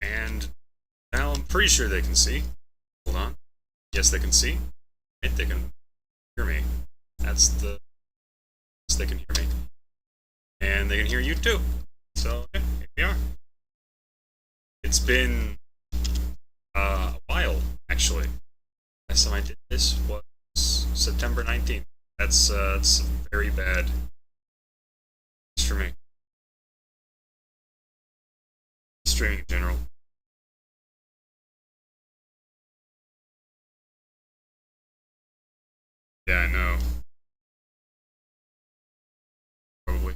And now I'm pretty sure they can see. Hold on. Yes, they can see. Right, they can hear me. That's the... Yes, they can hear me. And they can hear you too. So, yeah, here we are. It's been a while, actually. Last time I did this was September 19th. That's very bad. It's for me. Streaming in general. Yeah, I know. Probably.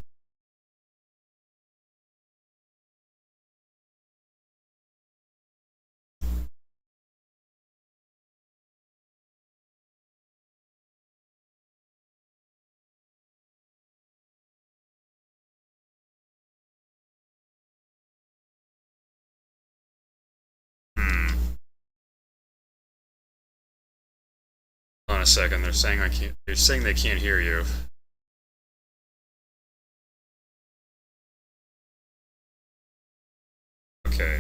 Hmm. Hold on a second. They're saying I can't. They're saying they can't hear you. Okay.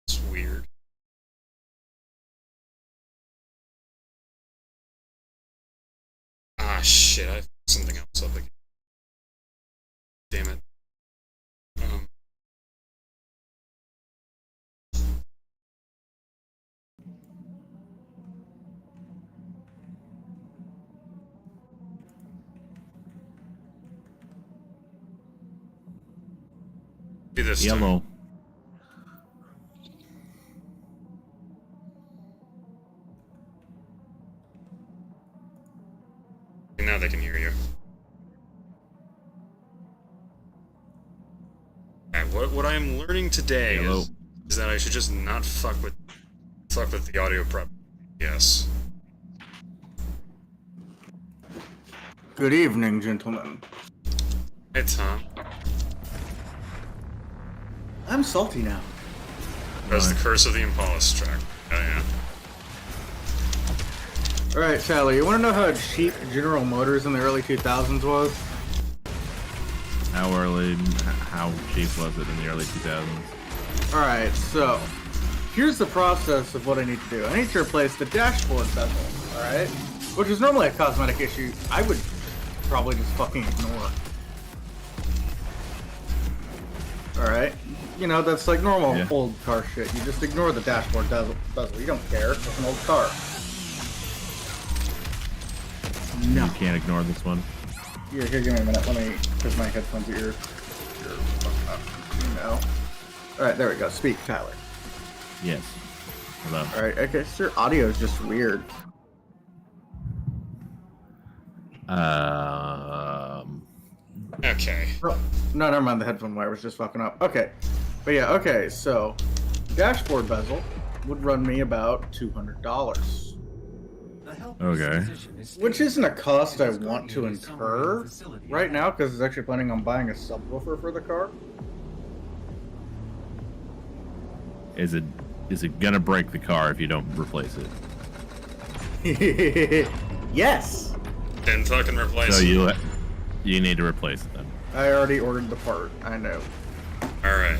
It's weird. Ah, shit. I fucked something else up again. Damn it. Um. Be this time. Yellow. And now they can hear you. And what I am learning today is that I should just not fuck with the audio prep. Yes. Good evening, gentlemen. Hey, Tom. I'm salty now. That's the Curse of the Impala track. Oh, yeah. Alright, Sally, you want to know how cheap General Motors in the early 2000s was? How cheap was it in the early 2000s? Alright, so, here's the process of what I need to do. I need to replace the dashboard bezel, alright? Which is normally a cosmetic issue I would probably just fucking ignore. Alright? You know, that's like normal old car shit. You just ignore the dashboard bezel. You don't care. It's an old car. No. You can't ignore this one. Here, give me a minute. Let me put my headphones at your fucking up. No. Alright, there we go. Speak, Tyler. Yes. Hello. Alright, I guess your audio is just weird. Okay. Oh, no, never mind. The headphone wire was just fucking up. Okay. But yeah, okay, so dashboard bezel would run me about $200. Okay. Which isn't a cost I want to incur right now, because I was actually planning on buying a subwoofer for the car. Is it gonna break the car if you don't replace it? Yes! Then fucking replace So it. you need to replace it then. I already ordered the part. I know. Alright.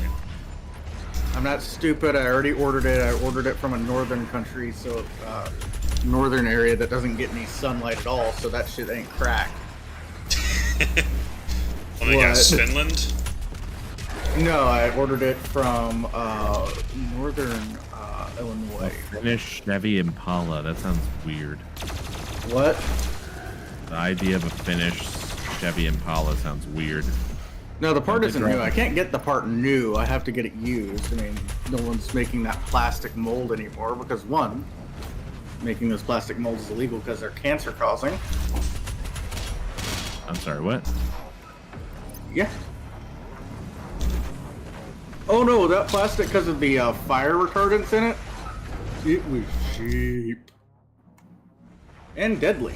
I'm not stupid. I already ordered it. I ordered it from a northern country, so northern area that doesn't get any sunlight at all, so that shit ain't cracked. Let me guess, Finland? No, I ordered it from northern Illinois. Finnish Chevy Impala. That sounds weird. What? The idea of a Finnish Chevy Impala sounds weird. No, the part isn't new. I can't get the part new. I have to get it used. I mean, no one's making that plastic mold anymore because, one, making those plastic molds is illegal because they're cancer causing. I'm sorry, what? Yeah. Oh no, that plastic, because of the fire retardants in it, it was cheap. And deadly.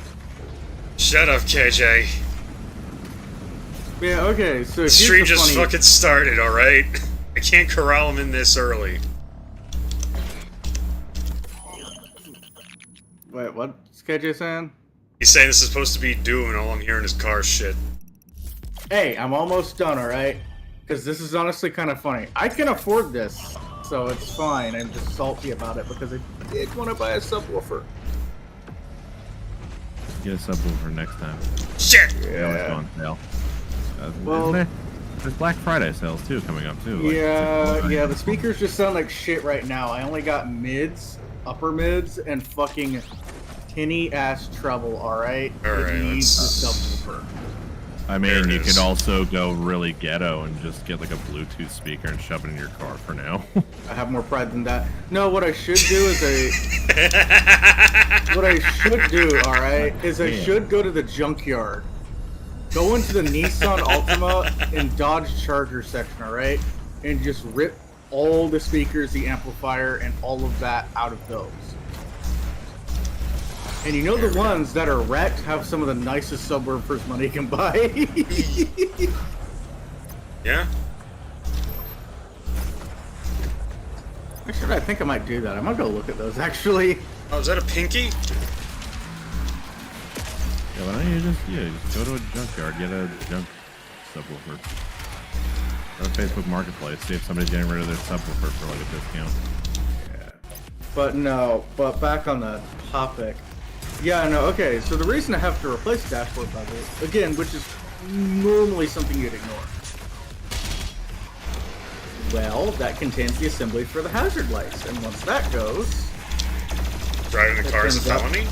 Shut up, KJ. Yeah, okay, so The stream just fucking started, alright? I can't corral him in this early. Wait, what's KJ saying? He's saying this is supposed to be Doom, and all I'm hearing is car shit. Hey, I'm almost done, alright? Because this is honestly kind of funny. I can afford this, so it's fine. I'm just salty about it because I did want to buy a subwoofer. Get a subwoofer next time. Shit! They always go on sale. Well- There's Black Friday sales too coming up too. Like, Yeah, the speakers just sound like shit right now. I only got mids, upper mids, and fucking tinny ass treble, alright? Alright, It needs the let's- subwoofer. I There mean, it you is. could also go really ghetto and just get like a Bluetooth speaker and shove it in your car for now. I have more pride than that. No, what I should do is what I should do, alright, is I Yeah. should go to the junkyard. Go into the Nissan Altima and Dodge Charger section, alright? And just rip all the speakers, the amplifier, and all of that out of those. And you know the ones that are wrecked have some of the nicest subwoofers money can buy? Yeah? Actually, I think I might do that. I might go look at those, actually. Oh, is that a pinky? Yeah, why don't you just go to a junkyard, get a junk subwoofer. Go to Facebook Marketplace, see if somebody's getting rid of their subwoofer for like a discount. But no, but back on the topic. Yeah, no, okay, so the reason I have to replace the dashboard bezel, again, which is normally something you'd ignore. Well, that contains the assembly for the hazard lights, and once that goes, Driving the car is a turns out- felony?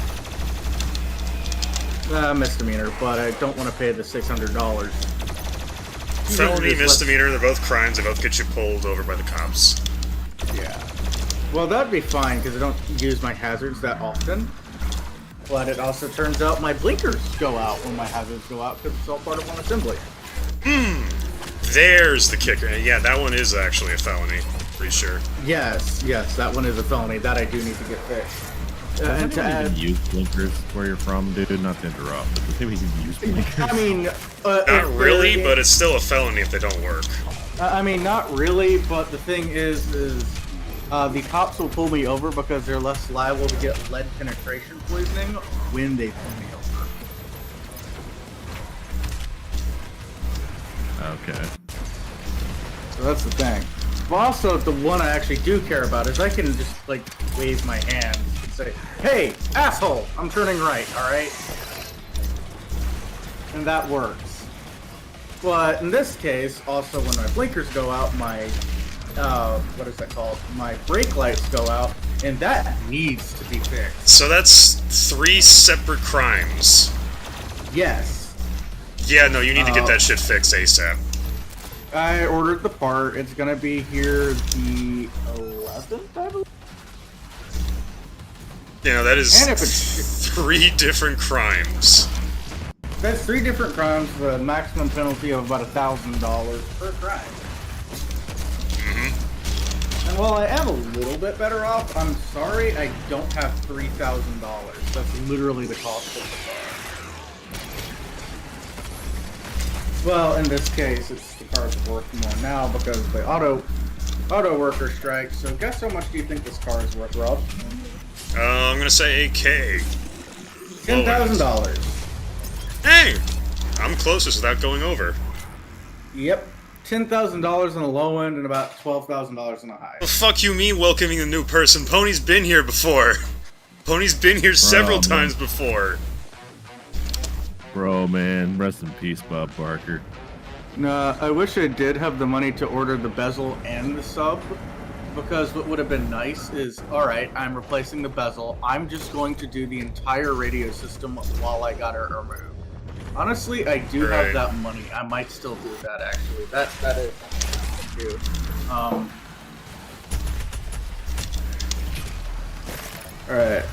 misdemeanor, but I don't want to pay the $600. Felony, misdemeanor, they're both crimes. They both get you pulled over by the cops. Yeah. Well, that'd be fine because I don't use my hazards that often. But it also turns out my blinkers go out when my hazards go out because it's all part of one assembly. There's the kicker. Yeah, that one is actually a felony. Pretty sure. Yes, that one is a felony. That I do need to get fixed. And Does to anyone even add, use blinkers where you're from, dude? Not to interrupt, but does anyone even use blinkers? I mean, Not really, but it's still a felony if they don't work. I mean, not really. But the thing is the cops will pull me over because they're less liable to get lead penetration poisoning when they pull me over. Okay. So that's the thing. But also, the one I actually do care about is I can just, like, wave my hands and say, "Hey, asshole, I'm turning right, alright?" And that works. But in this case, also when my blinkers go out, my, what is that called? My brake lights go out, and that needs to be fixed. So that's 3 separate crimes. Yes. Yeah, no, you need to get that shit fixed ASAP. I ordered the part. It's gonna be here the 11th, I believe? You know, that is And if it's- 3 different crimes. That's 3 different crimes with a maximum penalty of about $1,000 per crime. And while I am a little bit better off, I'm sorry I don't have $3,000. That's literally the cost of the car. Well, in this case, it's the car's worth more now because of the auto worker strike. So guess how much do you think this car is worth, Rob? I'm gonna say AK. $10,000. Hey! I'm closest without going over. Yep. $10,000 on the low end and about $12,000 on the high. The fuck you mean welcoming a new person? Pony's been here before. Pony's been here several man. times before. Bro, man, rest in peace, Bob Barker. No, I wish I did have the money to order the bezel and the sub, because what would have been nice is, alright, I'm replacing the bezel, I'm just going to do the entire radio system while I got it removed. Honestly, I do Right. have that money. I might still do that, actually. That is something I can do. Alright.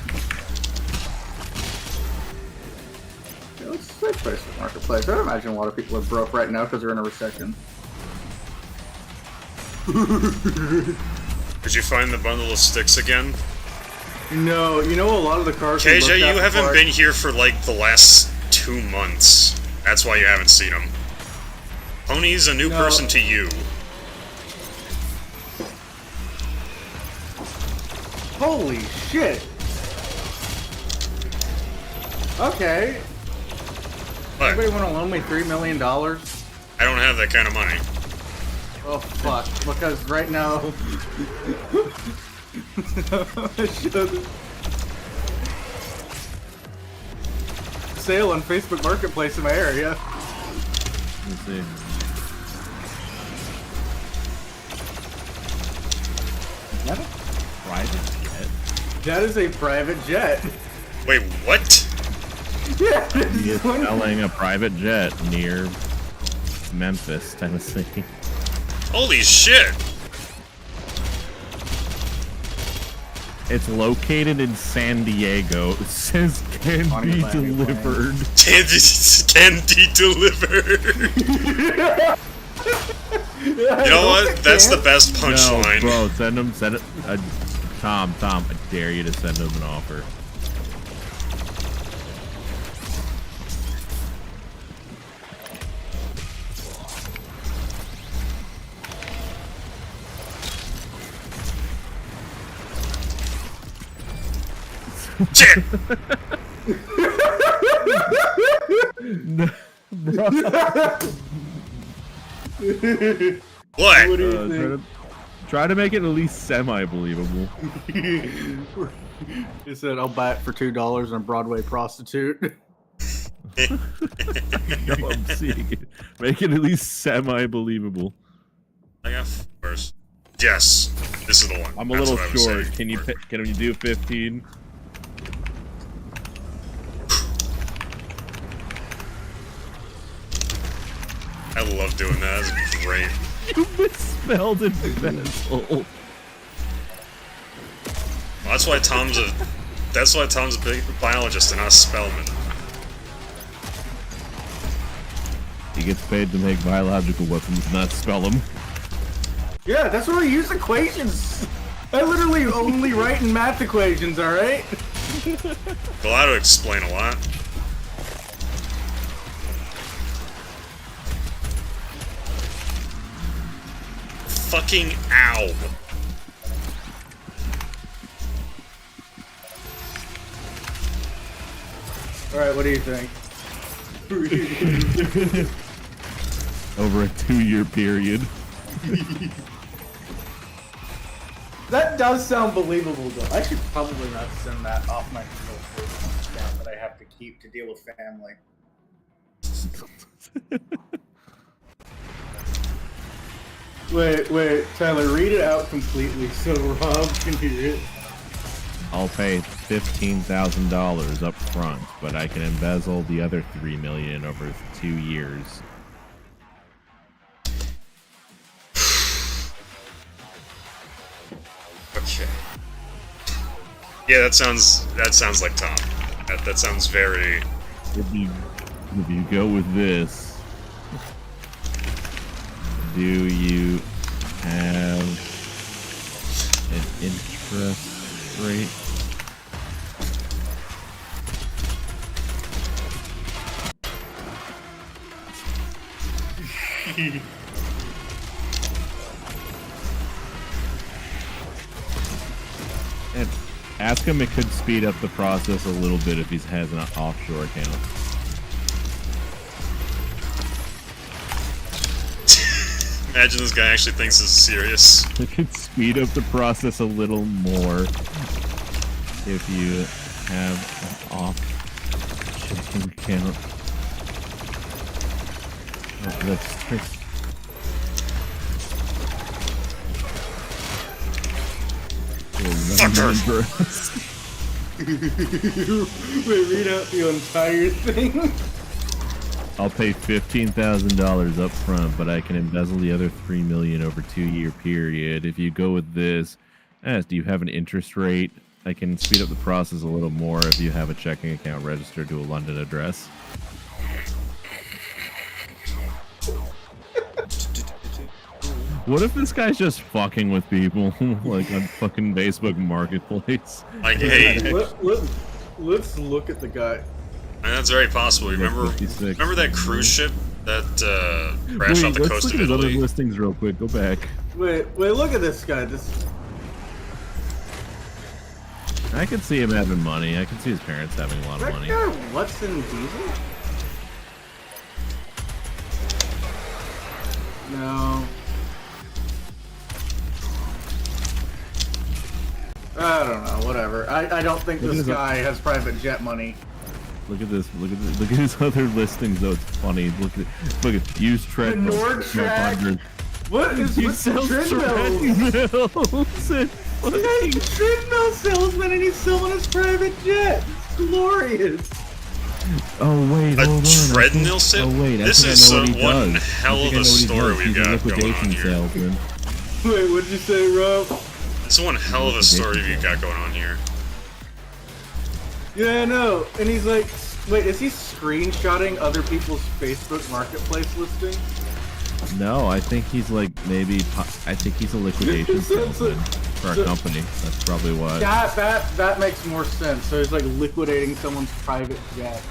Yeah, let's say Facebook Marketplace. I would imagine a lot of people are broke right now because they're in a recession. Did you find the bundle of sticks again? No, you know a lot of the cars. we KJ, looked at you haven't before- been here for like the last 2 months. That's why you haven't seen them. Pony's a new No. person to you. Holy shit! Okay. But Anybody want to loan me $3 million? I don't have that kind of money. Oh fuck! Because right now, sale on Facebook Marketplace in my area. Let's see. Is that a private jet? That is a private jet. Wait, what? Yeah. He is selling a private jet near Memphis, Tennessee. Holy shit! It's located in San Diego. It says can On be your landing delivered. Candy delivered. You know what? That's the best No, punchline. bro, send it. Tom, I dare you to send him an offer. Shit! What? What do you think? Try to make it at least semi-believable. He said, "I'll buy it for $2 on a Broadway prostitute." No, I'm seeing it. Make it at least semi-believable. I got first. Yes, this is the one. I'm a That's little what I was short. saying. Can you do 15? I love doing that. It's great. You misspelled embezzle. That's why Tom's a big biologist and not a spellman. He gets paid to make biological weapons, not spell them. Yeah, that's where I use equations. I literally only write in math equations. All right. Well, that'll explain a lot. Fucking ow. All right. What do you think? Over a 2-year period. That does sound believable, though. I should probably not send that off my personal account that I have to keep to deal with family. Wait, Tyler, read it out completely so Rob can hear it. I'll pay $15,000 up front, but I can embezzle the other $3 million over 2 years. Okay. Yeah, that sounds like Tom. That sounds very. If you go with this, do you have an interest rate? And ask him it could speed up the process a little bit if he has an offshore account. Imagine this guy actually thinks this is serious. It could speed up the process a little more if you have an off checking account. Oh, that's Wait, read out the entire thing. I'll pay $15,000 up front, but I can embezzle the other $3 million over 2-year period. If you go with this, do you have an interest rate? I can speed up the process a little more if you have a checking account registered to a London address. What if this guy's just fucking with people, like on fucking Facebook Marketplace? Like, hey, Let's look at the guy. and that's very possible. Remember that cruise ship that crashed off the let's coast look of at his other Italy? listings real quick. Go back. Wait, look at this guy. I could see him having money. I can see his parents having a lot of That money. guy, what's in Diesel? No. I don't know, whatever. I don't think Look at this his- guy has private jet money. Look at this. Look at this. Look at his other listings, though. It's funny. Look at use treadmill. Nordtrack. What is He with the sells treadmills? treadmills and He's a treadmill salesman and he's selling his private jet. It's glorious. Oh wait, A hold on. I treadmill think- sale? Oh wait, I This think is I know what he one does. hell I think of I know a what he story does. we've He's got a going on liquidation here. salesman. Wait, what'd you say, Rob? It's one hell of a story you got going on here. Yeah, I know. And he's like, wait, is he screenshotting other people's Facebook Marketplace listings? No, I think he's like I think he's a liquidation salesman for a company. That's probably why. That makes more sense. So he's like liquidating someone's private jet.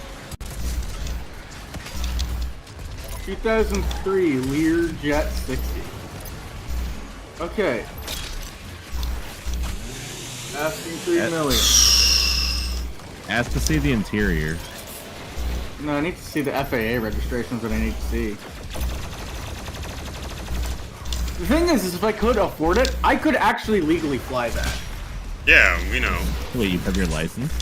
2003 Lear Jet 60. Okay. Asking 3 million. Ask to see the interior. No, I need to see the FAA registrations that I need to see. The thing is if I could afford it, I could actually legally fly that. Yeah, we know. Wait, you have your license?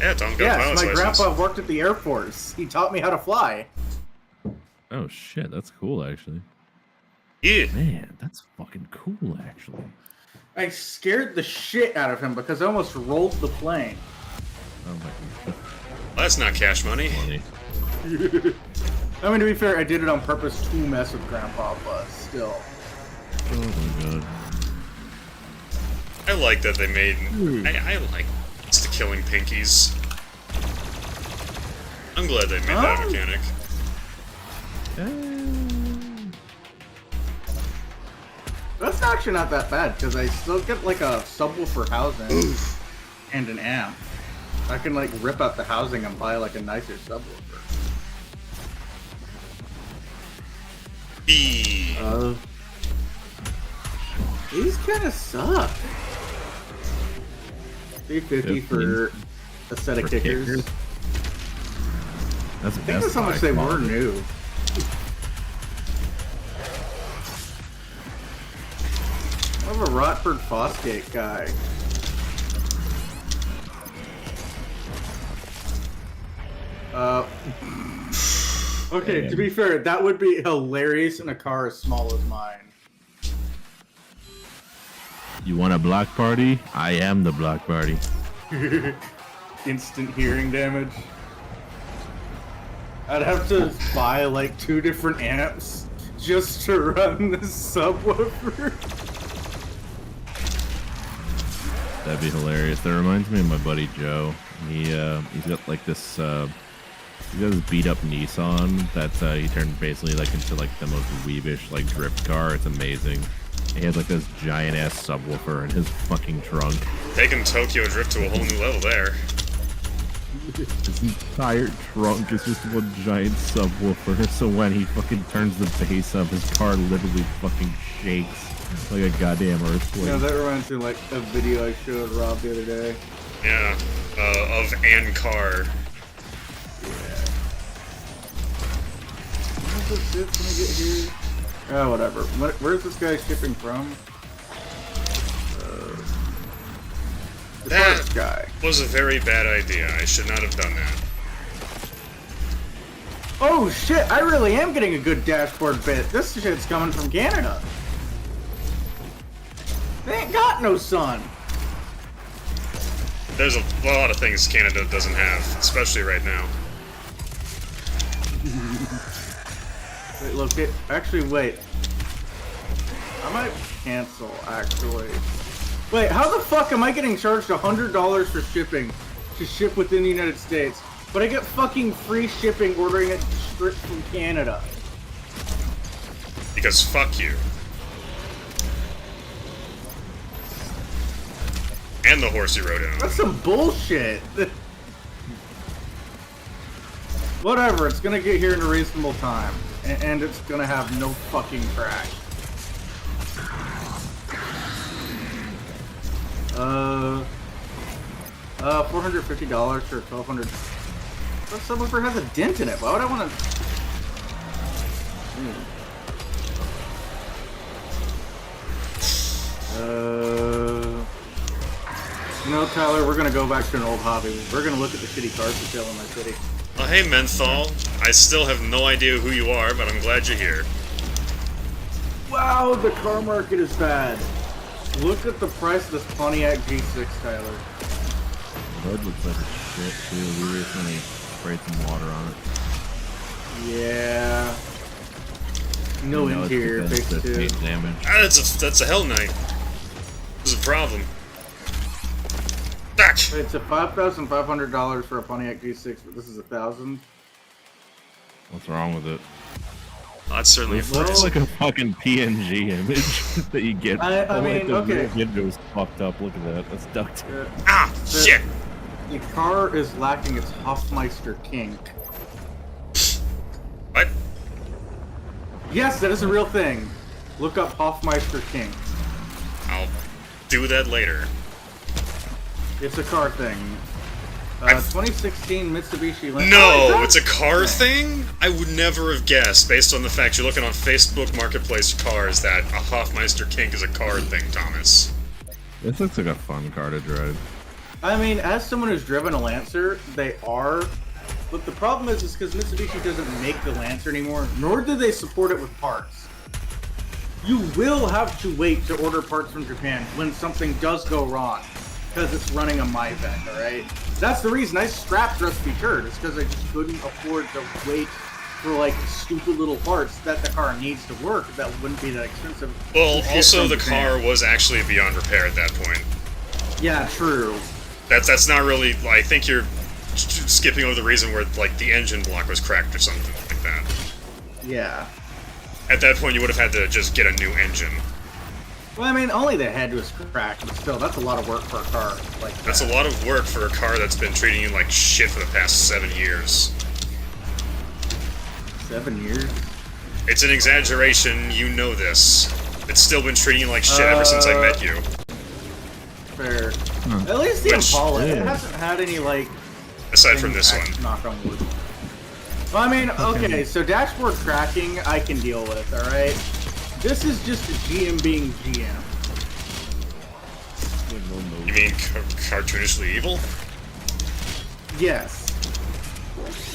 Yeah, Tom got Yes, pilot's my license. grandpa worked at the Air Force. He taught me how to fly. Oh shit, that's cool actually. Yeah. Man, that's fucking cool actually. I scared the shit out of him because I almost rolled the plane. Oh my god. That's not cash money. Funny. I mean, to be fair, I did it on purpose to mess with Grandpa, but still. Oh my god. I like that they made. I like the killing pinkies. I'm glad they made that Oh. mechanic. That's actually not that bad because I still get like a subwoofer housing and an amp. I can like rip out the housing and buy like a nicer subwoofer. B. These kind of suck. 350 for a set of For kickers. kickers? That's I think that's how much they were new. I have a Rotford Fosgate guy. Okay, to be fair, that would be hilarious in a car as small as mine. You want a block party? I am the block party. Instant hearing damage. I'd have to buy like 2 different amps just to run the subwoofer. That'd be hilarious. That reminds me of my buddy Joe. He's got like this he's got this beat up Nissan that he turned basically like into like the most weebish like drift car. It's amazing. He has like this giant ass subwoofer in his fucking trunk. Taking Tokyo Drift to a whole new level there. His entire trunk is just one giant subwoofer. So when he fucking turns the bass up, his car literally fucking shakes like a goddamn earthquake. You know, that reminds me of like a video I showed Rob the other day. Yeah. Of Ankar. Where's this shit gonna get here? Oh, whatever. Where's this guy shipping from? The That- first guy. Was a very bad idea. I should not have done that. Oh shit, I really am getting a good dashboard bit. This shit's coming from Canada. They ain't got no sun. There's a lot of things Canada doesn't have, especially right now. Wait, look, actually, wait. I might cancel, actually. Wait, how the fuck am I getting charged $100 for shipping to ship within the United States, but I get fucking free shipping ordering it straight from Canada? Because fuck you. And the horse you rode in on. That's some bullshit. Whatever, it's gonna get here in a reasonable time, and it's gonna have no fucking crash. $450 for 1,200. That subwoofer has a dent in it. Why would I want to? You know, Tyler, we're gonna go back to an old hobby. We're gonna look at the shitty cars for sale in my city. Oh, hey, Menthol. I still have no idea who you are, but I'm glad you're here. Wow, the car market is bad. Look at the price of this Pontiac G6, Tyler. The hood looks like a shit too. We recently sprayed some water on it. Yeah. No You know, it's interior because fix of too. paint damage. Ah, that's a hell night. There's a problem. Back! It's a $5,500 for a Pontiac G6, but this is $1,000. What's wrong with it? That's certainly a It looks first. like a fucking PNG image that you get. I mean, the okay. Window's fucked up. Look at that. That's duct tape. Ah, shit! The car is lacking its Hofmeister kink. What? Yes, that is a real thing. Look up Hofmeister kink. I'll do that later. It's a car thing. I've- 2016 Mitsubishi Lancer. No, it's a car thing? I would never have guessed, based on the fact you're looking on Facebook Marketplace cars, that a Hofmeister kink is a car thing, Thomas. This looks like a fun car to drive. I mean, as someone who's driven a Lancer, they are. But the problem is because Mitsubishi doesn't make the Lancer anymore, nor do they support it with parts. You will have to wait to order parts from Japan when something does go wrong, because it's running a Myvec, alright? That's the reason I scrapped Rusty Turd, it's because I just couldn't afford to wait for, like, stupid little parts that the car needs to work that wouldn't be that expensive. Well, to ship also from the Japan. car was actually beyond repair at that point. Yeah, true. That's not really. I think you're skipping over the reason where like the engine block was cracked or something like that. Yeah. At that point, you would have had to just get a new engine. Well, I mean, only the head was cracked, but still, that's a lot of work for a car like that. That's a lot of work for a car that's been treating you like shit for the past 7 years. 7 years? It's an exaggeration. You know this. It's still been treating you like shit ever since I met you. Fair. At least the Which- Impala, it yeah. hasn't had any, like... Aside from things this one. Knock on wood. Well, I mean, okay, so dashboard cracking, I can deal with, alright? This is just a GM being GM. You mean cartoonishly evil? Yes.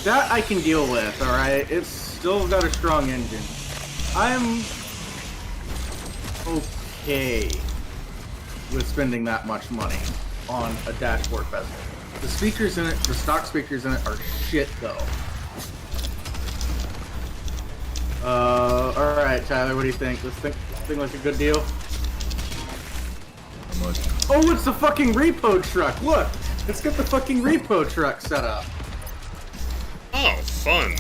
That I can deal with, alright? It's still got a strong engine. I'm... okay with spending that much money on a dashboard bezel. The speakers in it, the stock speakers in it are shit though. Alright, Tyler, what do you think? This thing like a good deal? How much? Oh, it's the fucking repo truck! Look! It's got the fucking repo truck set up. Oh, fun.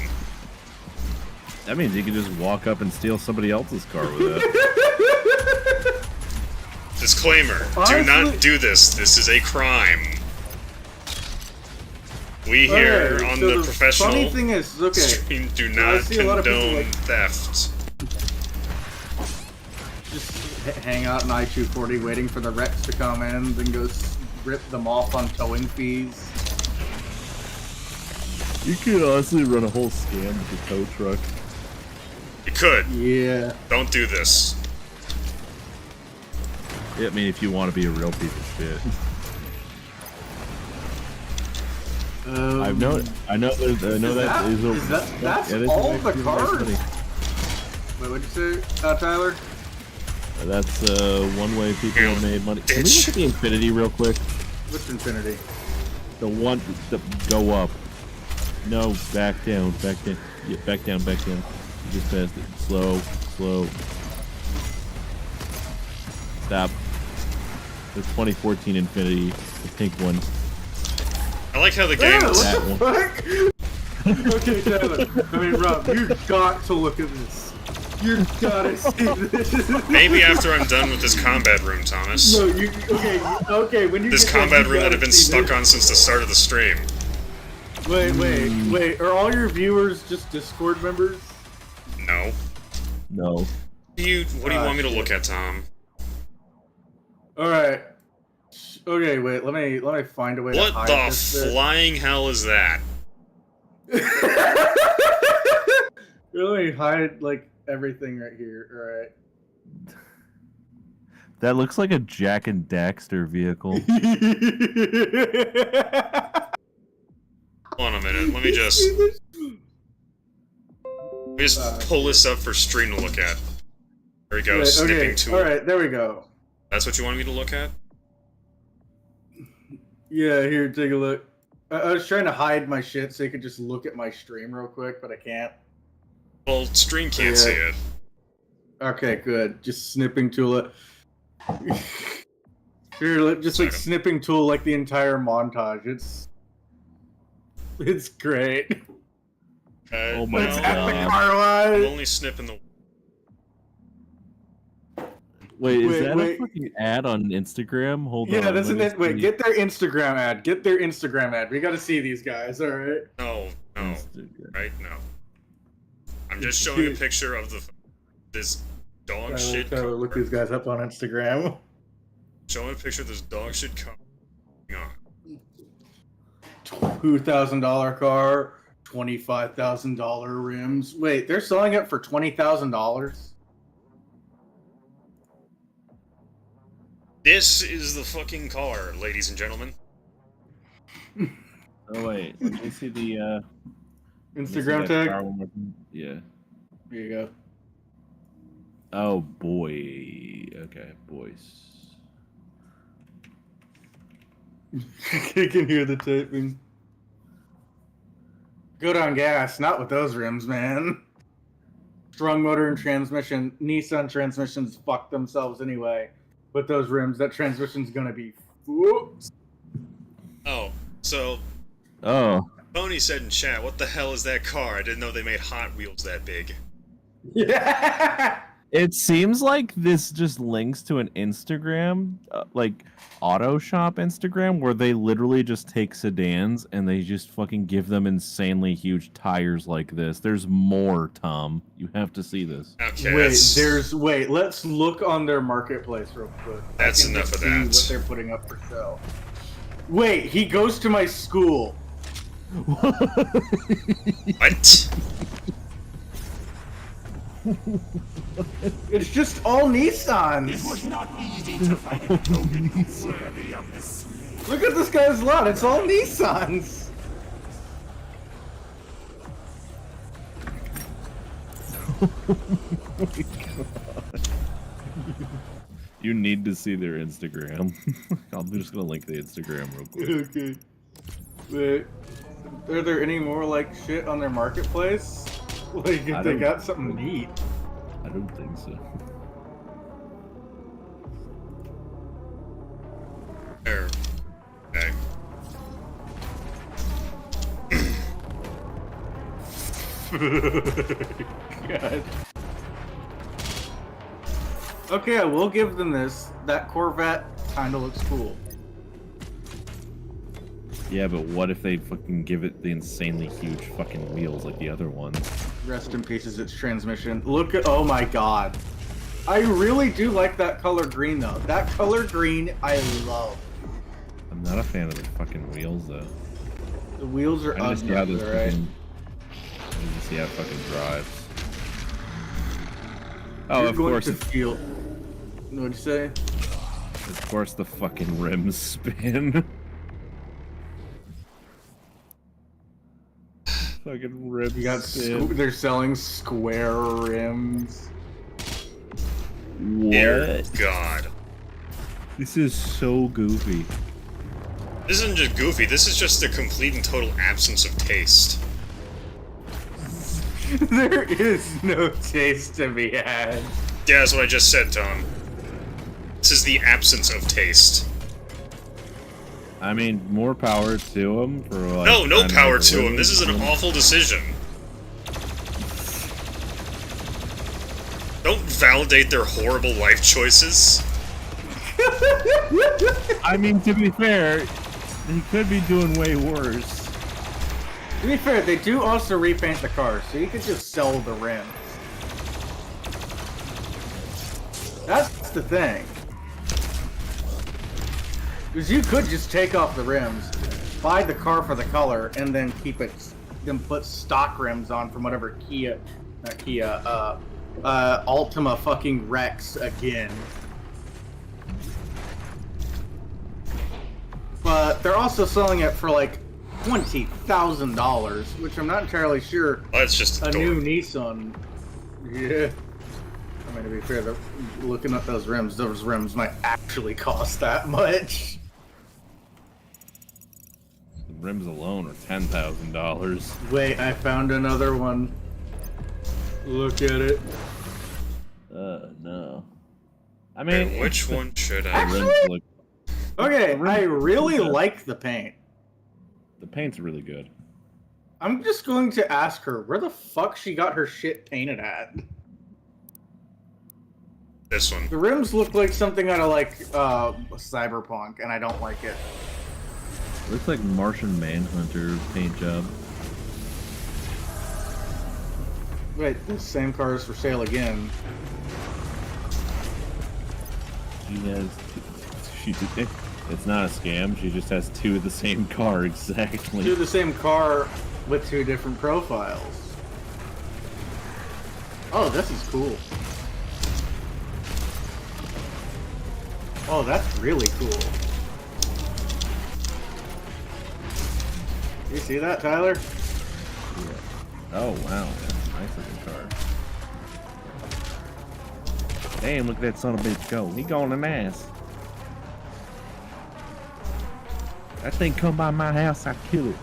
That means you can just walk up and steal somebody else's car with that. Disclaimer, do Honestly- not do this. This is a crime. We here Okay, on so the professional funny thing is, okay, stream do I not see a lot of people, condone like- theft. just hang out in I-240 waiting for the wrecks to come in, then go rip them off on towing fees. You could honestly run a whole scam with the tow truck. You could. Yeah. Don't do this. Yeah, I mean, if you want to be a real piece of shit. I know that. I know Is that is a. that's yeah, this is all the actually really cars? funny. Wait, what'd you say, Tyler? That's one way people have made money. Can we Bitch. look at the Infinity real quick? Which Infinity? The one that go up. No, back down, back down. Yeah, back down, back down. You just passed it. Slow, slow. Stop. The 2014 Infinity, the pink one. I like how the game Yeah, is. That what the fuck? Okay, Tyler. I mean, Rob, you got to look at this. You gotta see this. Maybe after I'm done with this combat room, Thomas. No, you okay? When you This get done, combat you room that gotta I've been see stuck this. on since the start of the stream. Wait. Are all your viewers just Discord members? No. No. What do you want me to look at, Tom? All right. Okay, wait. Let me find a way to What hide the this bit. flying hell is that? Let me hide like everything right here. All right. That looks like a Jack and Daxter vehicle. Hold on a minute. Let me just pull this up for stream to look at. There we go. Wait, Snipping okay. tool. All right, there we go. That's what you want me to look at? Yeah, here, take a look. I was trying to hide my shit so you could just look at my stream real quick, but I can't. Well, stream can't see it. Okay, good. Just snipping tool it. Here, just like snipping tool like the entire montage. It's great. Oh my It's God. at the car I'm line. only snipping the. Wait, is that wait. a fucking ad on Instagram? Hold on. Yeah, that's let an me it. Wait, see. get their Instagram ad. Get their Instagram ad. We got to see these guys. All right. No, Instagram. right? No. I'm just showing a picture of this dog shit car. Look these guys up on Instagram. Showing a picture of this dog shit car. Hang on. $2,000 car, $25,000 rims. Wait, they're selling it for $20,000. This is the fucking car, ladies and gentlemen. Oh wait, let me see the let me see Instagram that tag. car one more time. Yeah. Here you go. Oh boy. Okay, boys. You can hear the typing. Good on gas, not with those rims, man. Strong motor and transmission. Nissan transmissions fuck themselves anyway. With those rims, that transmission's gonna be whoops. Oh, so Oh. Tony said in chat, "What the hell is that car? I didn't know they made Hot Wheels that big." Yeah. It seems like this just links to an Instagram, like auto shop Instagram, where they literally just take sedans and they just fucking give them insanely huge tires like this. There's more, Tom. You have to see this. Okay, Wait, let's look on their marketplace real quick. That's I can enough of see that. What they're putting up for sale. Wait, he goes to my school. What? It's just all Nissans. It was not easy to find a token worthy of the slave. Look at this guy's lot. It's all Nissans. You need to see their Instagram. I'm just gonna link the Instagram real quick. Okay. Wait, are there any more like shit on their marketplace? Like if they don't- got something neat. I don't think so. There. Okay. God. Okay, I will give them this. That Corvette kind of looks cool. Yeah, but what if they fucking give it the insanely huge fucking wheels like the other ones? Rest in pieces, its transmission. Look at, oh my god. I really do like that color green though. That color green, I love. I'm not a fan of the fucking wheels though. The wheels are I just see how ugly, this right? fucking. I just see how it fucking drives. Oh, You're of going course, to feel. What'd you say? of course, the fucking rims spin. Fucking rims You got spin. they're selling square rims. Dear What? God. This is so goofy. This isn't just goofy, this is just a complete and total absence of taste. There is no taste to be had. Yeah, that's what I just said, Tom. This is the absence of taste. I mean, more power to them for like. No, no trying power make to a him. This is an living. awful decision. Don't validate their horrible life choices. I mean, to be fair, he could be doing way worse. To be fair, they do also repaint the cars, so you could just sell the rims. That's the thing. Because you could just take off the rims, buy the car for the color, and then then put stock rims on from whatever Altima fucking Rex again. But they're also selling it for like $20,000, which I'm not entirely sure That's just a adorable. new Nissan. Yeah. I mean, to be fair, looking at those rims might actually cost that much. The rims alone are $10,000. Wait, I found another one. Look at it. No. I mean, Okay, which one should the I? rims look. Okay, I really Yeah. like the paint. The paint's really good. I'm just going to ask her where the fuck she got her shit painted at. This one. The rims look like something out of like Cyberpunk, and I don't like it. Looks like Martian Manhunter paint job. Wait, this same car is for sale again. She has. It's not a scam. She just has two of the same car exactly. Do the same car with two different profiles. Oh, this is cool. Oh, that's really cool. You see that, Tyler? Oh wow, that's a nice looking car. Damn, look at that son of a bitch go. He going an ass. That thing come by my house, I kill it.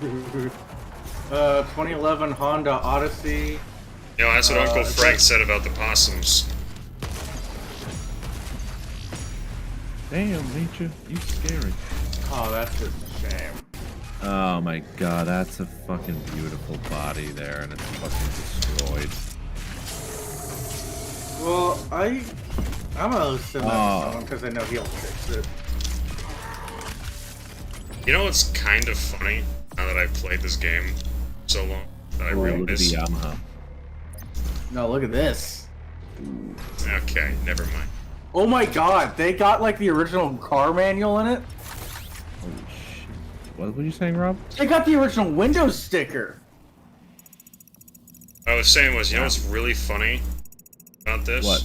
2011 Honda Odyssey. You know, that's what Uncle is Frank that- said about the possums. Damn, ain't you? You scary. Oh, that's just a shame. Oh my god, that's a fucking beautiful body there, and it's fucking destroyed. Well, I'm gonna send that to Oh. someone because I know he'll fix it. You know what's kind of funny now that I've played this game so long that I Oh, look at the realize. Yamaha. No, look at this. Okay, never mind. Oh my god, they got like the original car manual in it. Holy shit. What were you saying, Rob? They got the original Windows sticker. What I was saying was, you know what's really funny about this? What?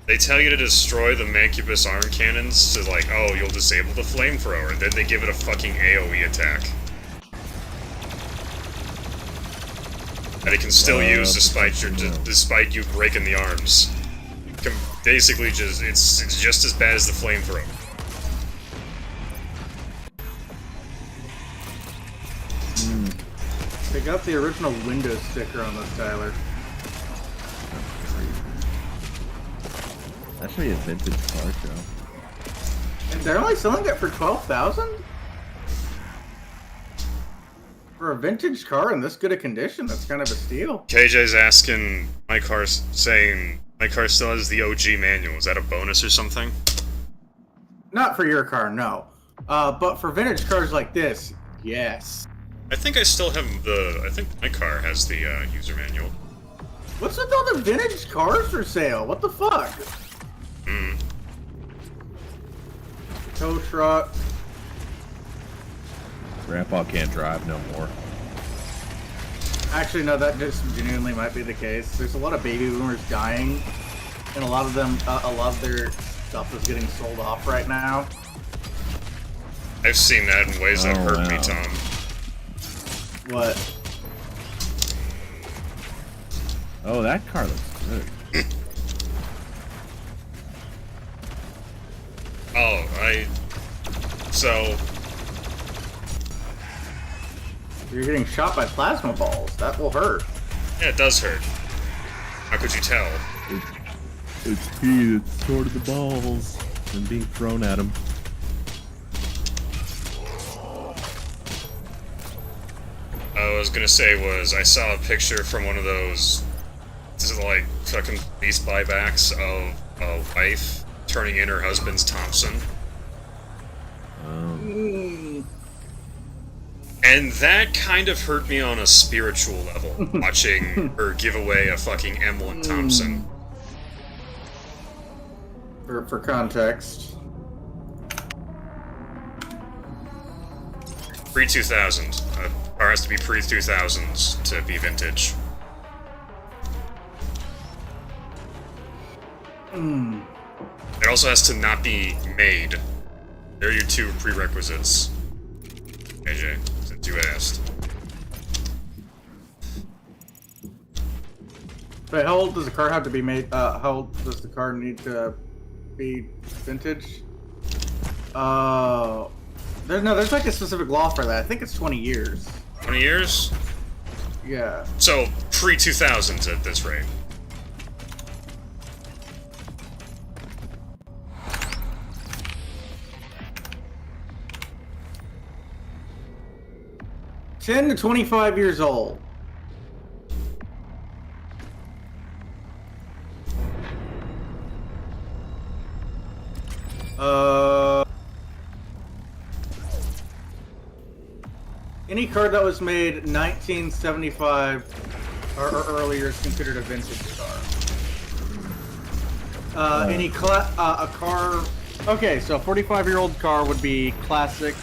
They tell you to destroy the Mancubus arm cannons to like, oh, you'll disable the flamethrower, and then they give it a fucking AoE attack. That it can still use despite despite you breaking the arms. Basically, it's just as bad as the flamethrower. They got the original Windows sticker on this, Tyler. That's actually a vintage car show. And they're only selling it for $12,000? For a vintage car in this good a condition, that's kind of a steal. KJ's asking, saying, my car still has the OG manual. Is that a bonus or something? Not for your car, no. But for vintage cars like this, yes. I think I still have I think my car has the user manual. What's with all the vintage cars for sale? What the fuck? Hmm. Tow truck. Grandpa can't drive no more. Actually, no, that just genuinely might be the case. There's a lot of baby boomers dying, and a lot of them, a lot of their stuff is getting sold off right now. I've seen that in ways that Oh, hurt me, wow. Tom. What? Oh, that car looks good. Oh, so, You're getting shot by plasma balls. That will hurt. yeah, it does hurt. How could you tell? It's P that's sorted the balls and being thrown at him. I was gonna say was, I saw a picture from one of those, this is like, fucking police buybacks of a wife turning in her husband's Thompson. And that kind of hurt me on a spiritual level, watching her give away a fucking M1 Thompson. For context, Pre-2000. Car has to be pre-2000s to be vintage. It also has to not be made. There are your two prerequisites. AJ, since you asked. Wait, how old does the car have to be made? How old does the car need to be vintage? There's like a specific law for that. I think it's 20 years. 20 years? Yeah. So, pre-2000s at this rate. $10 to 25 years old. Any car that was made 1975 or earlier is considered a vintage car. A car. Okay, so a 45-year-old car would be classic.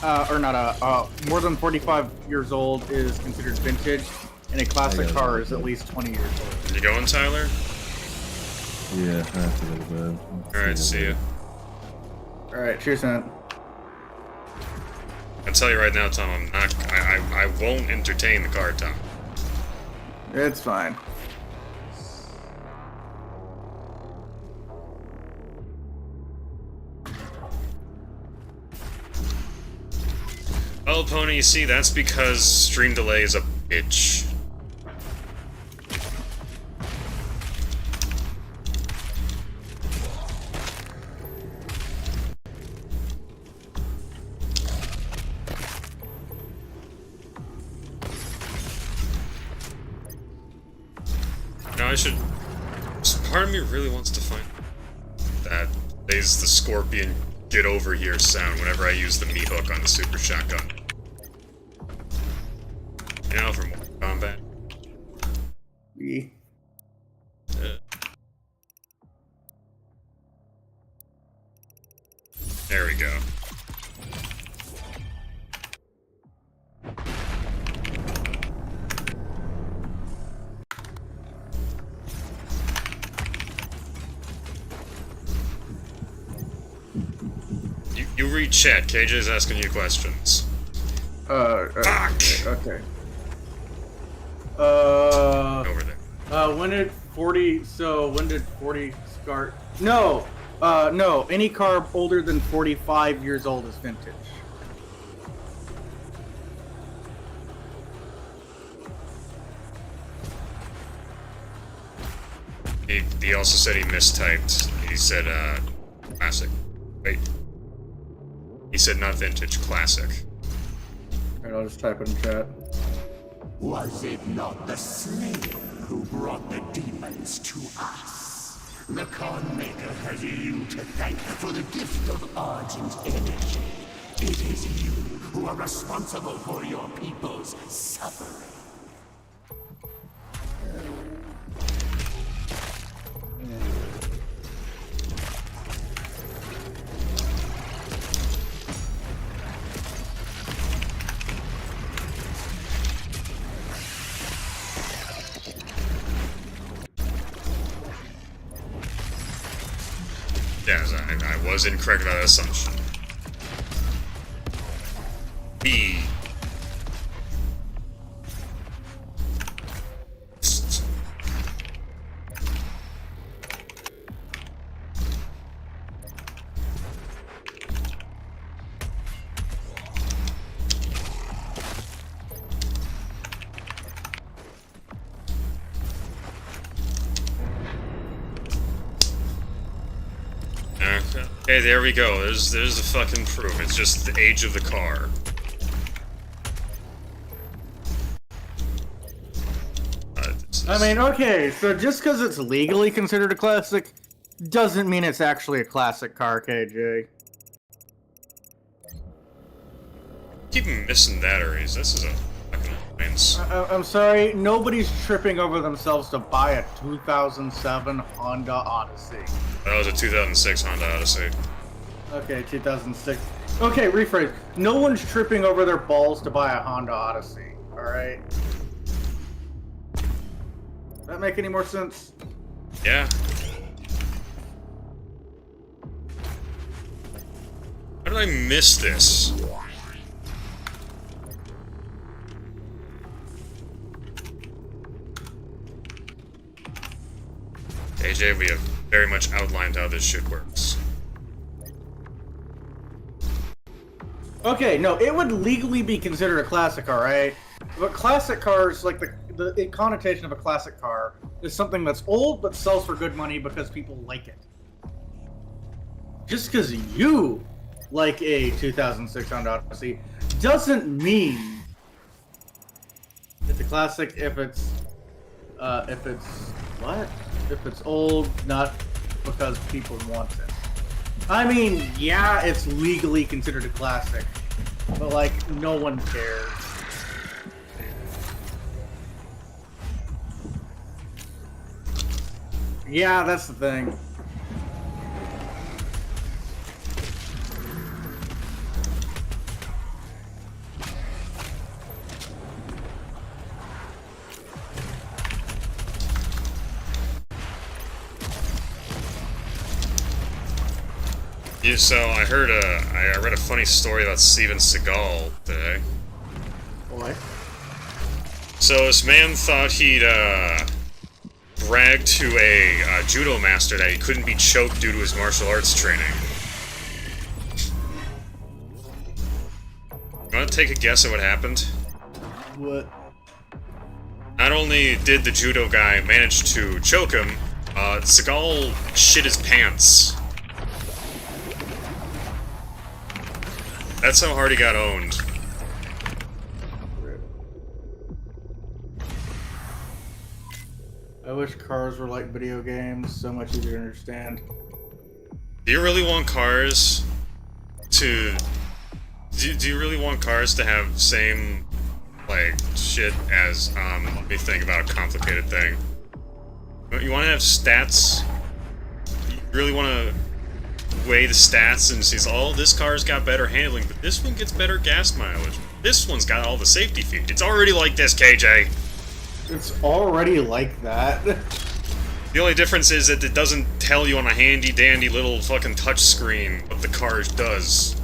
Or not more than 45 years old is considered vintage, and a classic car is at least 20 years old. You going, Tyler? Yeah, I have to go to bed. Alright, see ya. Alright, cheers, man. I tell you right now, Tom, I won't entertain the car, Tom. It's fine. Oh, Pony, you see, that's because stream delay is a bitch. Now I should... Part of me really wants to find that is the Scorpion get over here sound whenever I use the meat hook on the super shotgun. You know, for more combat. Yeah. There we go. You read chat. KJ's asking you questions. Fuck! Okay. Over there. When did 40 start? No, no. Any car older than 45 years old is vintage. He also said he mistyped. He said, classic. Wait. He said not vintage, classic. Alright, I'll just type it in chat. Was it not the Slayer who brought the demons to us? The Khan Maker has you to thank for the gift of Argent energy. It is you who are responsible for your people's suffering. Yes, I was incorrect about that assumption. B. Okay, there we go. There's the fucking proof. It's just the age of the car. I mean, okay, so just because it's legally considered a classic, doesn't mean it's actually a classic car, KJ. Keep missing that, Aries. This is a fucking annoyance. I'm sorry, nobody's tripping over themselves to buy a 2007 Honda Odyssey. That was a 2006 Honda Odyssey. Okay, 2006. Okay, rephrase. No one's tripping over their balls to buy a Honda Odyssey. All right. That make any more sense? Yeah. How did I miss this? AJ, we have very much outlined how this shit works. Okay, no, it would legally be considered a classic car, right? But classic cars, like the connotation of a classic car, is something that's old but sells for good money because people like it. Just because you like a 2006 Honda Odyssey doesn't mean it's a classic if it's what? If it's old, not because people want it. I mean, yeah, it's legally considered a classic, but like, no one cares. Yeah, that's the thing. Yeah, so I heard I read a funny story about Steven Seagal today. Boy. So this man thought he'd brag to a judo master that he couldn't be choked due to his martial arts training. You want to take a guess at what happened? What? Not only did the judo guy manage to choke him, Seagal shit his pants. That's how hard he got owned. I wish cars were like video games, so much easier to understand. Do you really want cars to... Do you really want cars to have same, like, shit as, let me think about a complicated thing. You want to have stats? You really want to weigh the stats and see, oh, this car's got better handling, but this one gets better gas mileage. This one's got all the safety features. It's already like this, KJ. It's already like that. The only difference is that it doesn't tell you on a handy-dandy little fucking touchscreen what the car does.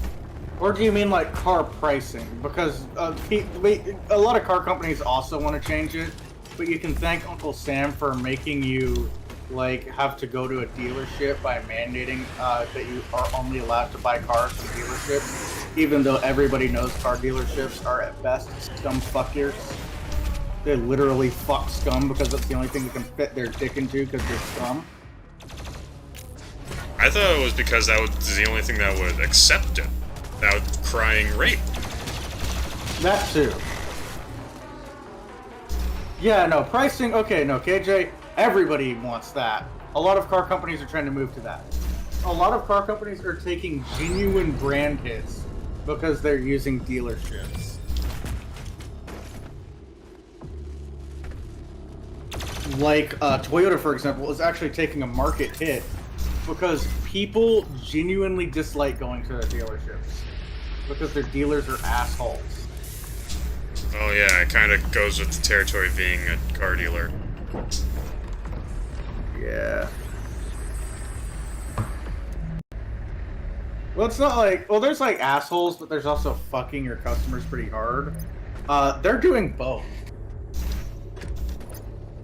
Or do you mean like car pricing? Because a lot of car companies also want to change it, but you can thank Uncle Sam for making you like have to go to a dealership by mandating that you are only allowed to buy cars from dealerships, even though everybody knows car dealerships are at best scum fuckers. They literally fuck scum because that's the only thing they can fit their dick into because they're scum. I thought it was because that was the only thing that would accept it without crying rape. That too. Yeah, no, pricing, okay, no, KJ, everybody wants that. A lot of car companies are trying to move to that. A lot of car companies are taking genuine brand hits because they're using dealerships. Like, Toyota, for example, is actually taking a market hit because people genuinely dislike going to their dealerships because their dealers are assholes. Oh yeah, it kind of goes with the territory of being a car dealer. Yeah. Well, it's not like... Well, there's like assholes, but there's also fucking your customers pretty hard. They're doing both.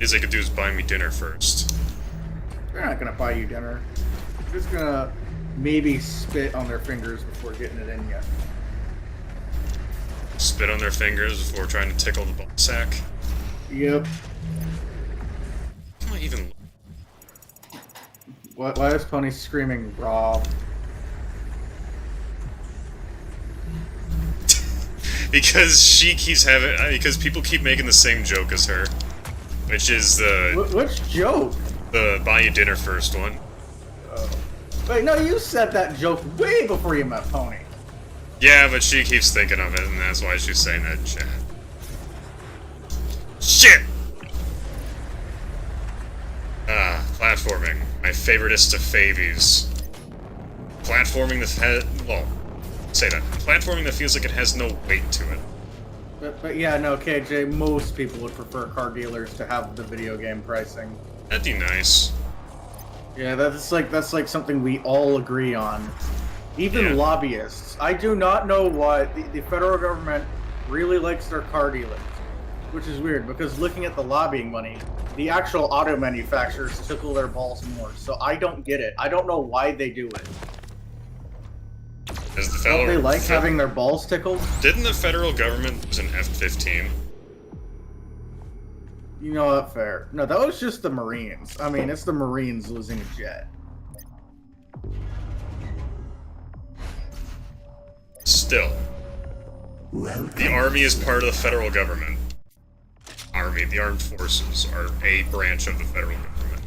All they could do is buy me dinner first. They're not gonna buy you dinner. They're just gonna maybe spit on their fingers before getting it in you. Spit on their fingers before trying to tickle the ball sack. Yep. How do I even... Why is Pony screaming raw? Because she keeps having... because people keep making the same joke as her. Which is the... Which joke? The buy you dinner first one. Oh. Wait, no, you said that joke way before you met Pony. Yeah, but she keeps thinking of it, and that's why she's saying that in chat. Shit! Platforming. My favoriteest of favies. platforming that has, well, say that. Platforming that feels like it has no weight to it. But yeah, no, KJ, most people would prefer car dealers to have the video game pricing. That'd be nice. Yeah, that's like something we all agree on. Even Yeah. lobbyists. I do not know why the federal government really likes their car dealers. Which is weird, because looking at the lobbying money, the actual auto manufacturers tickle their balls more. So I don't get it. I don't know why they do it. As the Don't they like fe- having their balls tickled? Didn't the federal government use an F-15? You know what? Fair. No, that was just the Marines. I mean, it's the Marines losing a jet. Still, the Army is part of the federal government. Army, the armed forces, are a branch of the federal government.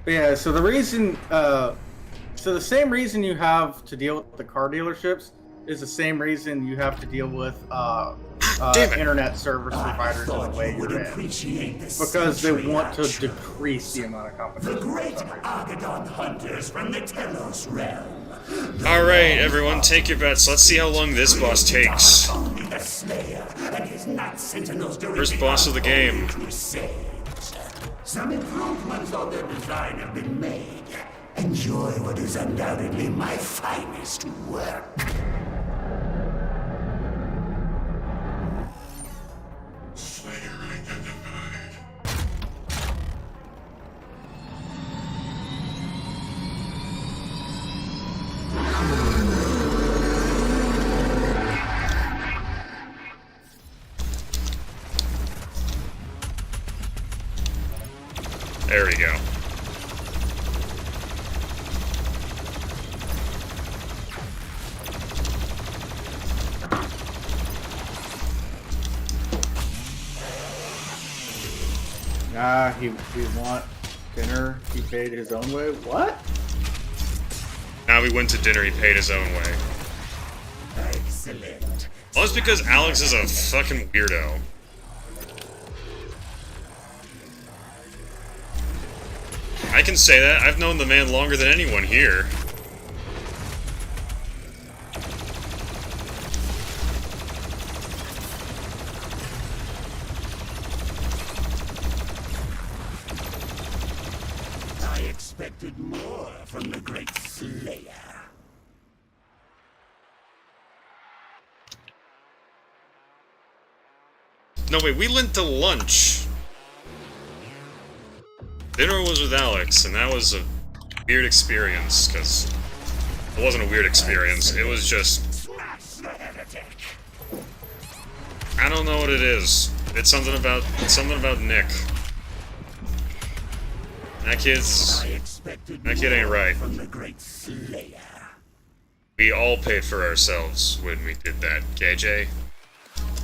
But yeah, so the reason, so the same reason you have to deal with the car dealerships is the same reason you have to deal with Damn it. internet service providers in the Thought way you would you're in. appreciate this Because they want to action. decrease the amount of The competition. great Argadon hunters from the Telos realm. Alright, everyone, take your bets. Let's see how long this boss takes. Only the Slayer and his Night Sentinels during First boss of the game. Crusades. Some improvements on their design have been made. Enjoy what is undoubtedly my finest work. There we go. He want dinner. He paid his own way. What? Now we went to dinner, he paid his own way. Excellent. Well, it's because Alex is a fucking weirdo. I can say that. I've known the man longer than anyone here. I expected more from the great Slayer. No, wait, we went to lunch. Dinner was with Alex, and that was a weird experience, because it wasn't a weird experience, it was just... Smash the heretic. I don't know what it is. It's something about Nick. That kid ain't right. From the great Slayer. We all paid for ourselves when we did that, KJ.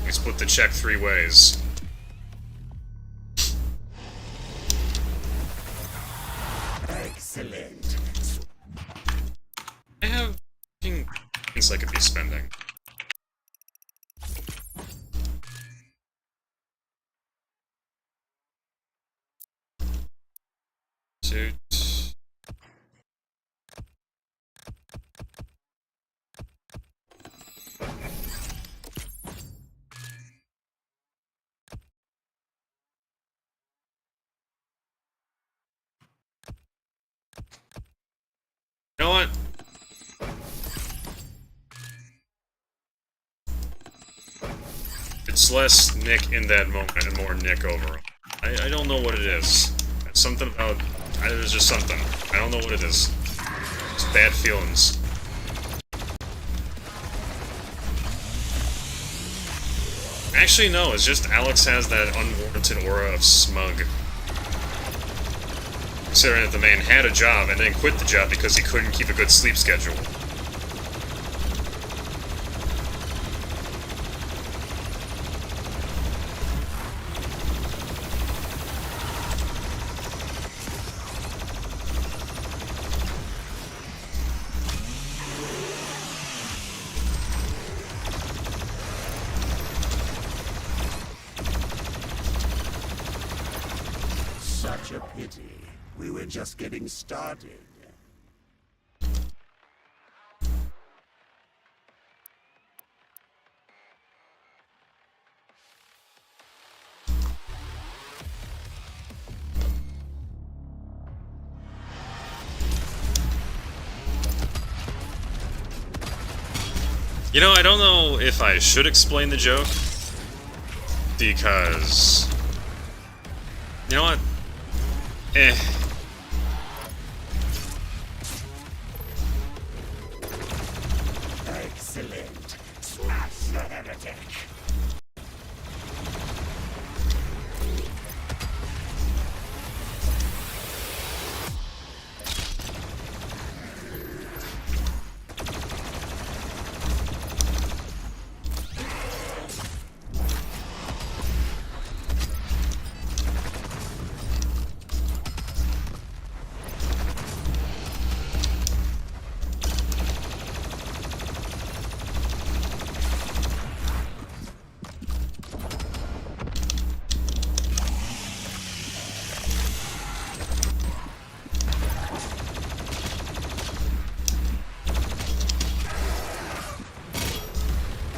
We split the check 3 ways. Excellent. I have fucking things I could be spending. Suit. You know what? It's less Nick in that moment and more Nick overall. I don't know what it is. It's something about... there's just something. I don't know what it is. It's bad feelings. Actually, no. It's just Alex has that unwarranted aura of smug. Considering that the man had a job and then quit the job because he couldn't keep a good sleep schedule. Such a pity. We were just getting started. You know, I don't know if I should explain the joke, because... You know what? Eh. Excellent. Smash the heretic.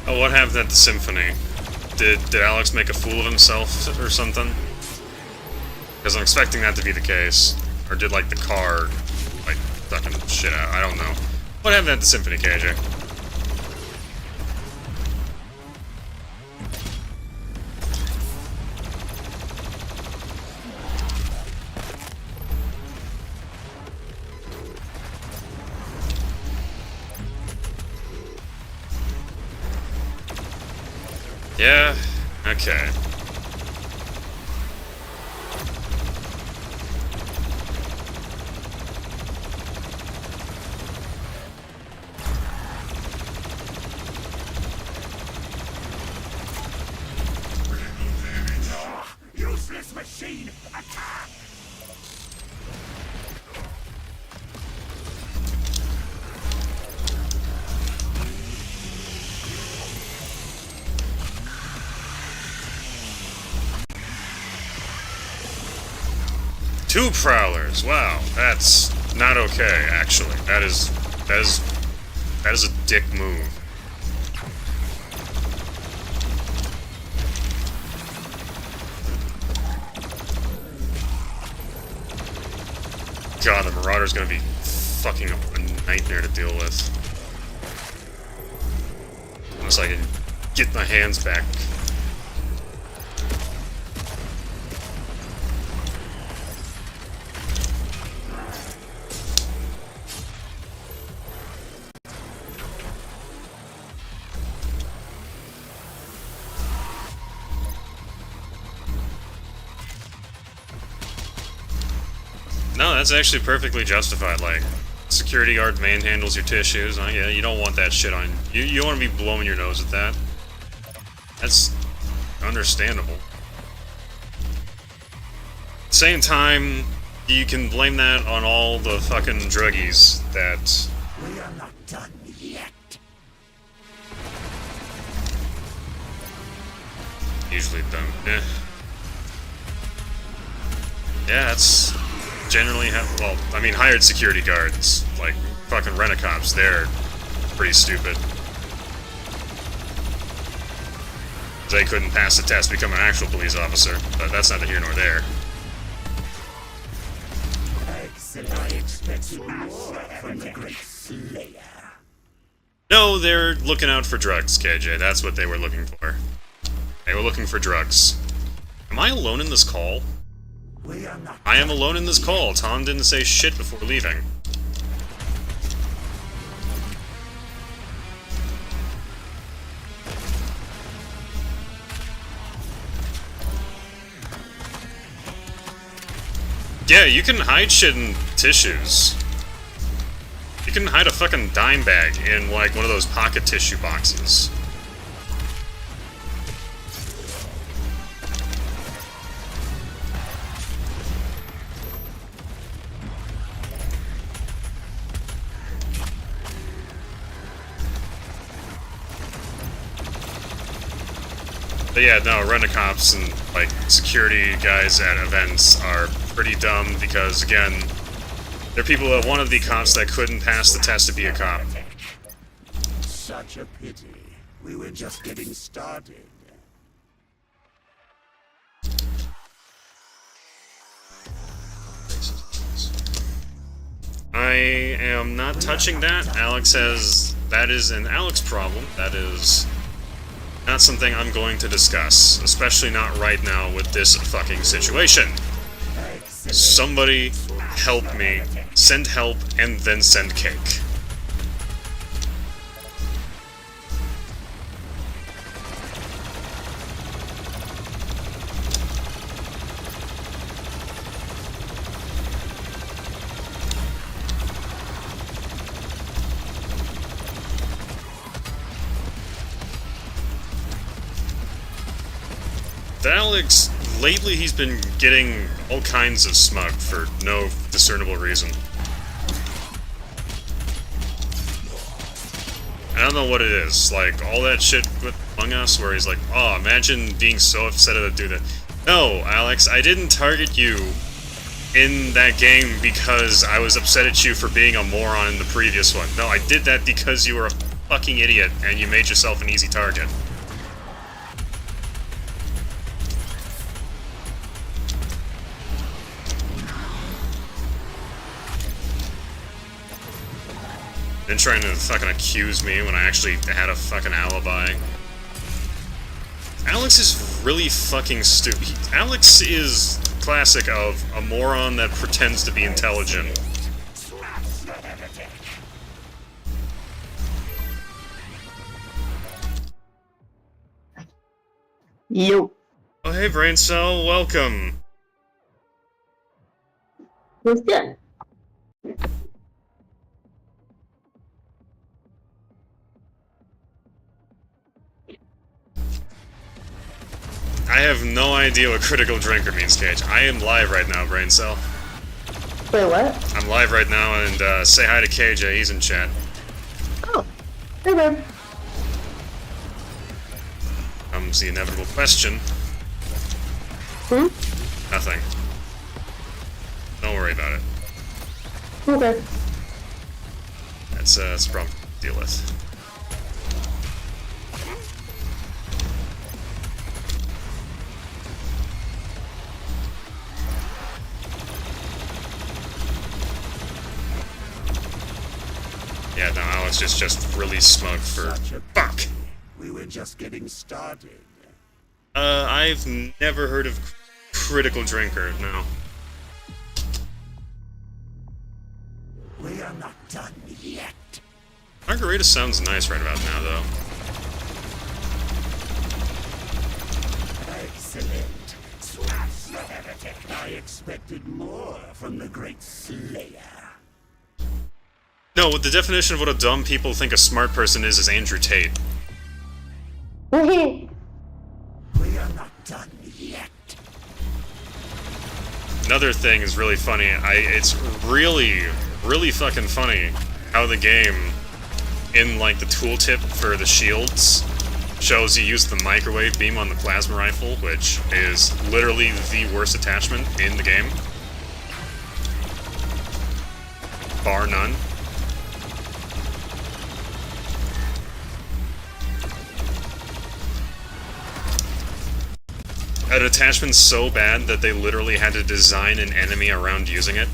Oh, what happened at the symphony? Did Alex make a fool of himself or something? Because I'm expecting that to be the case. Or did, like, the car, like, fucking shit out? I don't know. What happened at the symphony, KJ? Yeah, okay. Useless machine, attack! Two Prowlers, wow, that's not okay, actually. That is a dick move. God, the Marauder's gonna be fucking a nightmare to deal with. Unless I can get my hands back. No, that's actually perfectly justified. Like, security guard manhandles your tissues. Yeah, you don't want that shit on you. You want to be blowing your nose at that. That's understandable. Same time, you can blame that on all the fucking druggies that... We are not done yet. Usually don't. Yeah. Yeah, that's generally well, I mean, hired security guards, like fucking rent-a-cops, they're pretty stupid. They couldn't pass the test to become an actual police officer, but that's neither here nor there. Excellent. I expect more from the Great Slayer. No, they're looking out for drugs, KJ. That's what they were looking for. They were looking for drugs. Am I alone in this call? We are not. I am alone in this call. Tom didn't say shit before leaving. Yeah, you can hide shit in tissues. You can hide a fucking dime bag in, like, one of those pocket tissue boxes. But yeah, no, rent-a-cops and, like, security guys at events are pretty dumb because, again, they're people that wanted to be cops that couldn't pass the test to be a cop. Such a pity. We were just getting started. I am not touching that. Alex has that is an Alex problem. That is not something I'm going to discuss, especially not right now with this fucking situation. Somebody help me. Send help and then send cake. Alex, lately he's been getting all kinds of smug for no discernible reason. I don't know what it is, like, all that shit with Among Us, where he's like, oh, imagine being so upset at a dude that... No, Alex, I didn't target you in that game because I was upset at you for being a moron in the previous one. No, I did that because you were a fucking idiot and you made yourself an easy target. Then trying to fucking accuse me when I actually had a fucking alibi. Alex is really fucking stupid. Alex is classic of a moron that pretends to be intelligent. Yo. Oh hey Brain Cell, welcome. What's good? I have no idea what critical drinker means, Cage. I am live right now, Brain Cell. Wait, what? I'm live right now, and say hi to KJ, he's in chat. Oh. Hey, babe. Comes the inevitable question. Nothing. Don't worry about it. Okay. That's a problem to deal with. Yeah, no, Alex is just really smug for... Fuck! We were just getting started. I've never heard of critical drinker, no. We are not done yet. Margarita sounds nice right about now, though. Excellent. Slash the heretic. I expected more from the great Slayer. No, the definition of what a dumb people think a smart person is Andrew Tate. We are not done yet. Another thing is really funny. It's really fucking funny how the game, in like the tooltip for the shields, shows you use the microwave beam on the plasma rifle, which is literally the worst attachment in the game. Bar none. An attachment so bad that they literally had to design an enemy around using it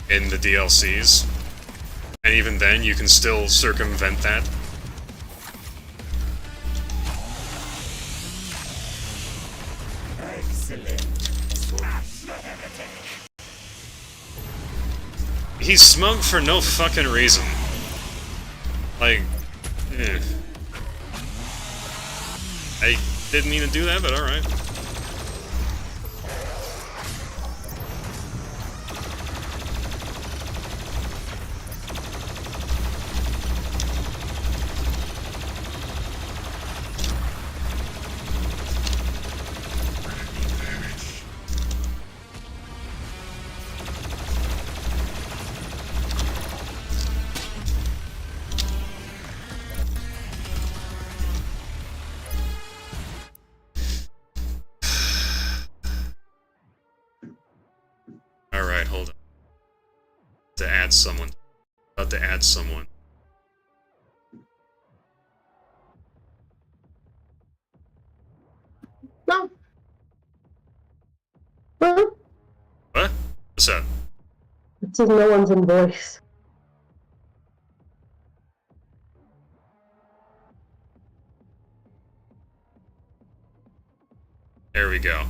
in the DLCs. And even then, you can still circumvent that. Excellent. He's smug for no fucking reason. Like, I didn't mean to do that, but alright. Alright, hold on. To add someone. About to add someone. No. Well, What? What's that? it says no one's in voice. There we go.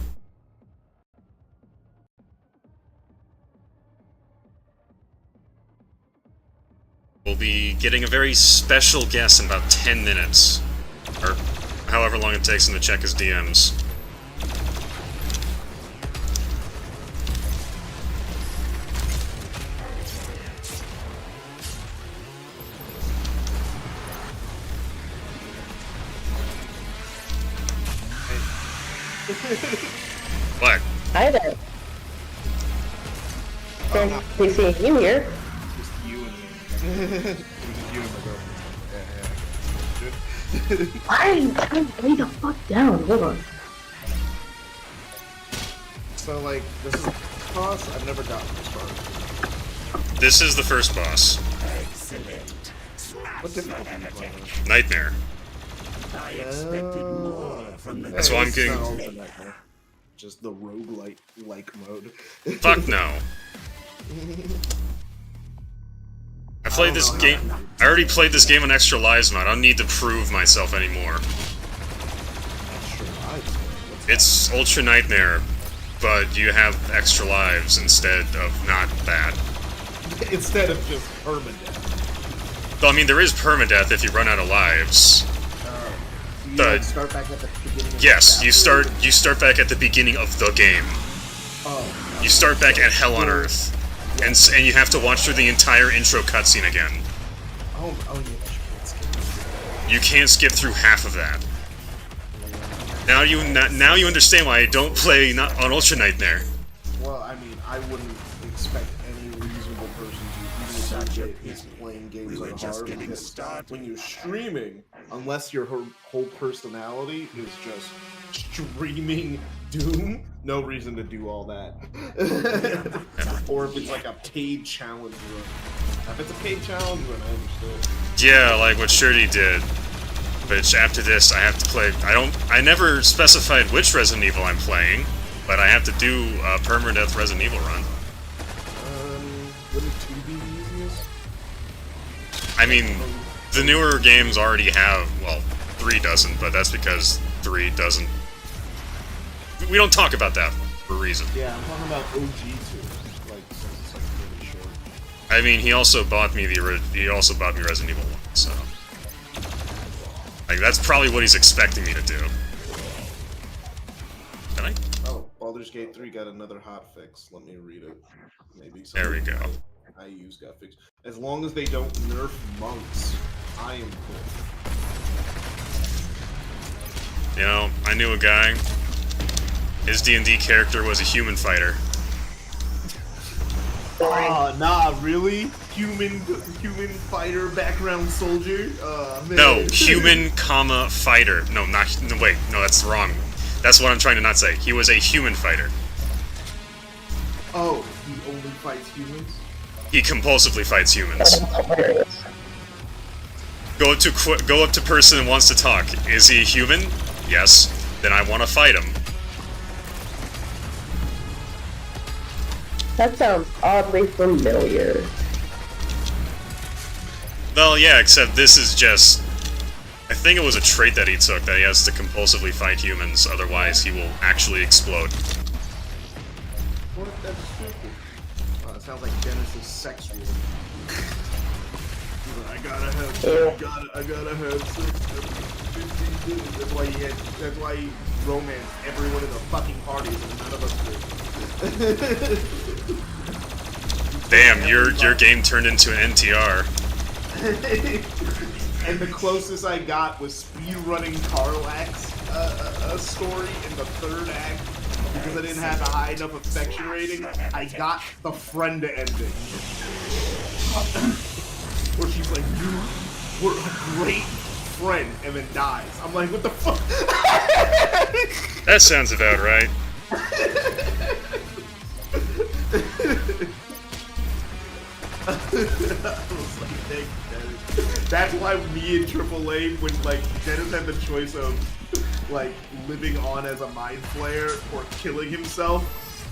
We'll be getting a very special guest in about 10 minutes. Or however long it takes him to check his DMs. What? Hi there. Fancy seeing you here. Just you and me. It was just you and my girlfriend. Yeah. I'm lay the fuck down. Hold on. So like, this is boss. I've never gotten this far. This is the first boss. Excellent. What difficulty are you playing with? Nightmare. I expected more from the That's why I'm getting... Sounds a nightmare. Just the roguelite-like mode. Fuck no. I played this game... I already played this game on Extra Lives mode. I don't need to prove myself anymore. It's Ultra Nightmare, but you have extra lives instead of not that. Instead of just permadeath. Well, I mean, there is permadeath if you run out of lives. You The- like, start back at the beginning of Yes, the you start back at the beginning of the game. Oh, You start back at Hell on Earth, and you have to watch through the entire intro cutscene again. oh, yeah, that's good. You can't skip through half of that. Now you understand why I don't play not on Ultra Nightmare. Well, I mean, I wouldn't expect any reasonable person to even is playing games on hard because when you're streaming, unless your whole personality is just streaming Doom, no reason to do all that. Or if it's like a paid challenge run. If it's a paid challenge run, I understand. Yeah, like what Shirty did. Which after this, I have to play. I never specified which Resident Evil I'm playing, but I have to do a permadeath Resident Evil run. Wouldn't 2 be the easiest? I mean, the newer games already have, well, 3 doesn't, but that's because 3 doesn't. We don't talk about that for a reason. Yeah, I'm talking about OG 2. Like, since it's like really short. I mean, he also bought me Resident Evil 1, so. Like, that's probably what he's expecting me to do. Can I? Oh, Baldur's Gate 3 got another hot fix. Let me read it. Maybe There we go. I use got fixed. As long as they don't nerf monks, I am cool. You know, I knew a guy. His D&D character was a human fighter. Oh, nah, really? Human fighter background soldier? Man. No, human, comma, fighter. No, wait, no, that's wrong. That's what I'm trying to not say. He was a human fighter. Oh, he only fights humans? He compulsively fights humans. Go up to person and wants to talk. Is he a human? Yes. Then I want to fight him. That sounds oddly familiar. Well, yeah, except this is just... I think it was a trait that he took, that he has to compulsively fight humans, otherwise he will actually explode. What if that's stupid? It sounds like Dennis's sex rule. He's like, I gotta have sex every 15 minutes. That's why he romanced everyone in the fucking parties and none of us did. Damn, your game turned into an NTR. And the closest I got was speedrunning Karlach's story in the 3rd act because I didn't have a high enough affection rating. I got the friend ending. Where she's like, you were a great friend, and then dies. I'm like, what the fuck? That sounds about right. I was like, thank you, Dennis. That's why me and AAA, when like Dennis had the choice of like living on as a mind flayer or killing himself,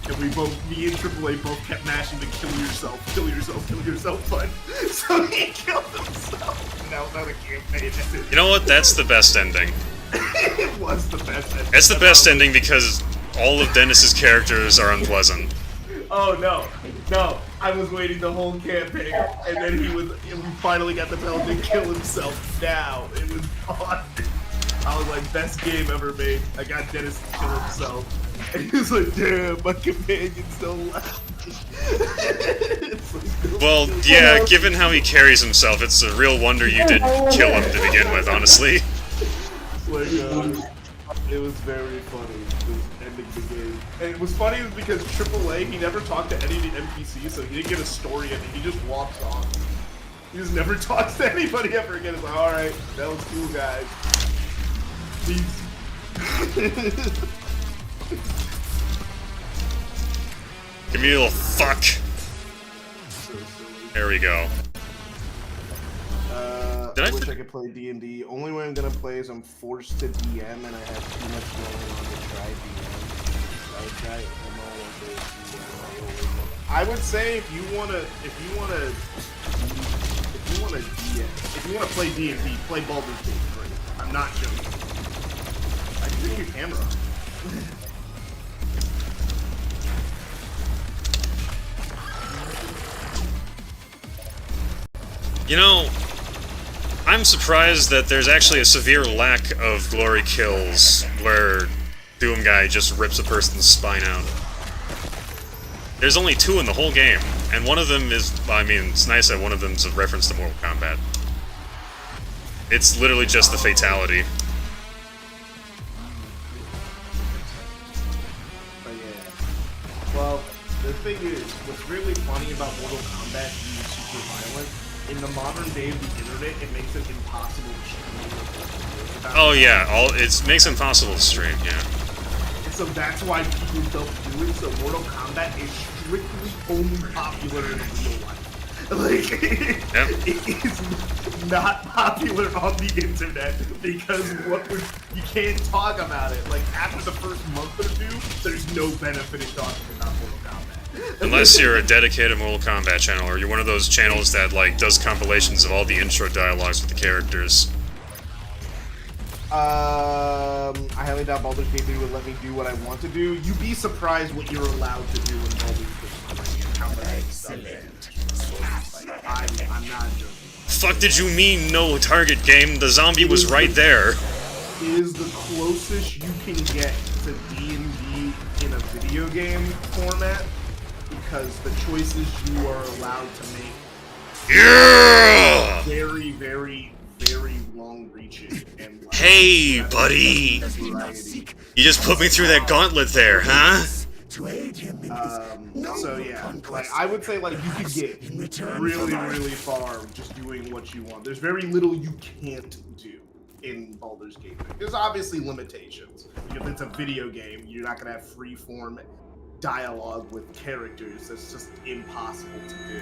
and me and AAA both kept mashing the kill yourself button. So he killed himself. And that was how the campaign ended. You know what? That's the best ending. It was the best ending. It's the best ending because all of Dennis's characters are unpleasant. Oh no, I was waiting the whole campaign, and then and we finally got to tell him to kill himself now. It was awesome. I was like, best game ever made. I got Dennis to kill himself. And he was like, damn, my companions don't left me. It's like, Well, yeah, given how he carries himself, it's a real wonder you didn't kill him to begin with, honestly. like, it was very funny, just ending the game. And it was funny because AAA, he never talked to any of the NPCs, so he didn't get a story ending. He just walks off. He just never talks to anybody ever again. It's like, alright, that was cool, guys. Peace. Give me a little fuck. There we go. I wish I could play D&D. Only way I'm gonna play is I'm forced to DM and I have too much going on to try DM. I would try MMO. I would say if you wanna play D&D, play Baldur's Gate 3. I'm not joking. I can turn your camera on. You know, I'm surprised that there's actually a severe lack of glory kills where Doom Guy just rips a person's spine out. There's only 2 in the whole game, and one of them is, I mean, it's nice that one of them's a reference to Mortal Kombat. It's literally just the fatality. But yeah. Well, the thing is, what's really funny about Mortal Kombat being super violent, in the modern day of the internet, it makes it impossible to stream. Oh yeah, it makes it impossible to stream, yeah. And so that's why people don't do it, so Mortal Kombat is strictly only popular in real life. Like, Yep. it is not popular on the internet because you can't talk about it. Like, after the first month or 2, there's no benefit in talking about Mortal Kombat. Unless you're a dedicated Mortal Kombat channel, or you're one of those channels that, like, does compilations of all the intro dialogues with the characters. I highly doubt Baldur's Gate 3 would let me do what I want to do. You'd be surprised what you're allowed to do in Baldur's Gate 3 and how much stuff it is. Like, I'm not joking. Fuck did you mean, no target game? The zombie was right there. It is the closest you can get to D&D in a video game format because the choices you are allowed to make Yeah! very, very, very long-reaching and like, Hey, buddy! variety. You just put me through that gauntlet there, huh? So yeah, like I would say like you could get really, really far just doing what you want. There's very little you can't do in Baldur's Gate. There's obviously limitations. If it's a video game, you're not gonna have free-form dialogue with characters. That's just impossible to do.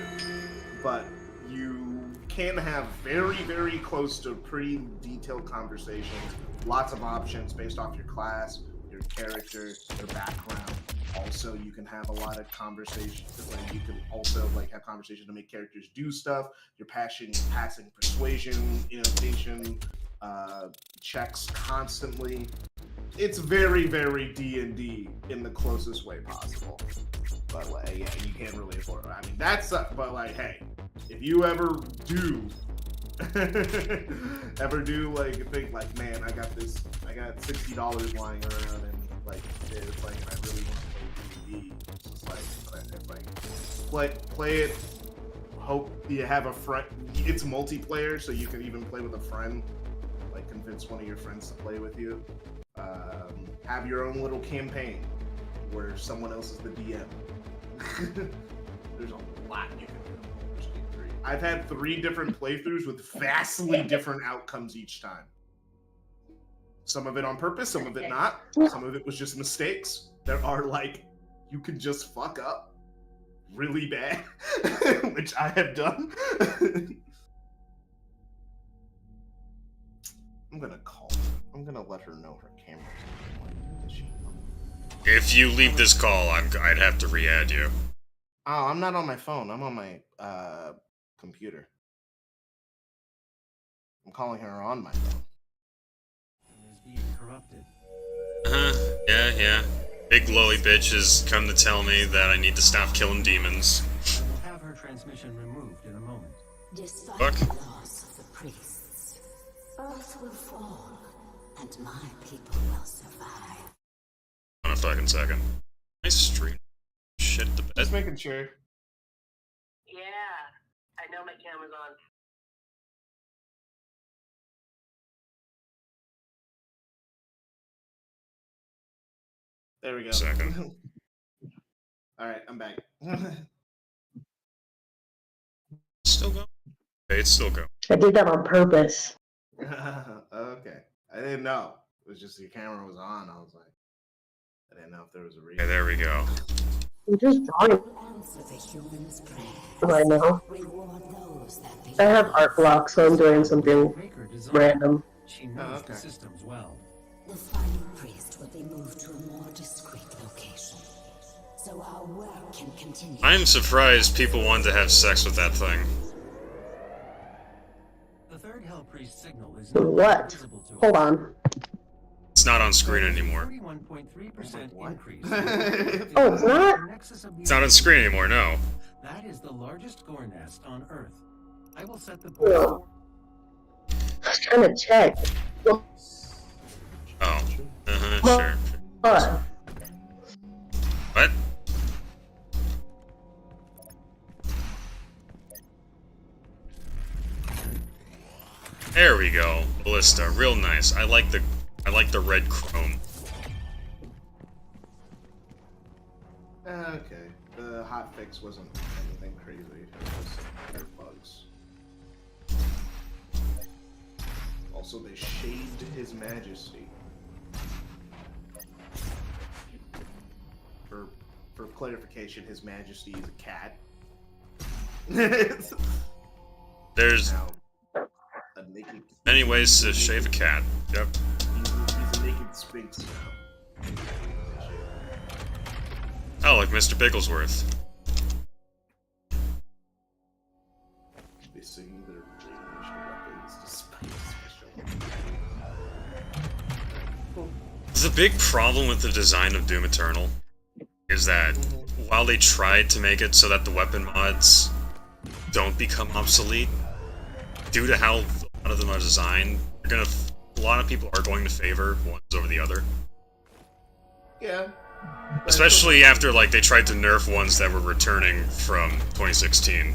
But you can have very, very close to pretty detailed conversations. Lots of options based off your class, your character, their background. Also, you can have a lot of conversations. Like you can also like have conversations to make characters do stuff. Your passing persuasion, innovation, checks constantly. It's very, very D&D in the closest way possible. But like, yeah, you can't really afford it. I mean, that's but like, hey, if you ever do like think like, man, I got $60 lying around and like it's like I really want to play D&D. It's just like play it. Hope you have a friend. It's multiplayer, so you can even play with a friend. Like convince one of your friends to play with you. Have your own little campaign where someone else is the DM. There's a lot you can do in Baldur's Gate 3. I've had 3 different playthroughs with vastly different outcomes each time. Some of it on purpose, some of it not. Some of it was just mistakes. There are like, you can just fuck up really bad, which I have done. I'm gonna call her. I'm gonna let her know her camera's on. Does she know? If you leave this call, I'd have to re-add you. Oh, I'm not on my phone. I'm on my computer. I'm calling her on my phone. corrupted. Yeah. Big glowy bitch has come to tell me that I need to stop killing demons. I will have her transmission removed in a moment. Despite Fuck. the loss of the priests, Earth will fall, and my people will survive. On a fucking second. Nice stream. Shit the bed. Just making sure. Yeah, I know my camera's on. There we go. Second. All right, I'm back. Still going. Okay, it's still going. I did that on purpose. Okay, I didn't know. It was just your camera was on. I was like, I didn't know if there was a Okay, reason. there we go. I'm just drawing Answer the human's prayer. right now. Reward those that I have art blocks, so I'm doing something Maker designed. random. She knows Oh, okay. the systems well. The final priest will be moved to a more discreet location, so our work can continue. I'm surprised people wanted to have sex with that thing. The third Hell Priest signal is What? visible to Hold us. on. It's not on screen anymore. 31.3% What? increase. Oh, it's not? It's not on screen anymore, no. That is the largest gore nest on Earth. I will set the Yeah. point. I was trying to check. Oh. Sure. What? What? There we go. Ballista, real nice. I like the red chrome. Okay, the hot fix wasn't anything crazy. It was their bugs. Also, they shaved His Majesty. For clarification, His Majesty is a cat. There's Now, a naked. many ways to shave a cat. Yep. He's a naked sphinx now. Oh, like Mr. Bigglesworth. They sing their radiation weapons despite special. The big problem with the design of Doom Eternal is that while they tried to make it so that the weapon mods don't become obsolete, due to how a lot of them are designed, a lot of people are going to favor one over the other. Yeah. Especially after like they tried to nerf ones that were returning from 2016.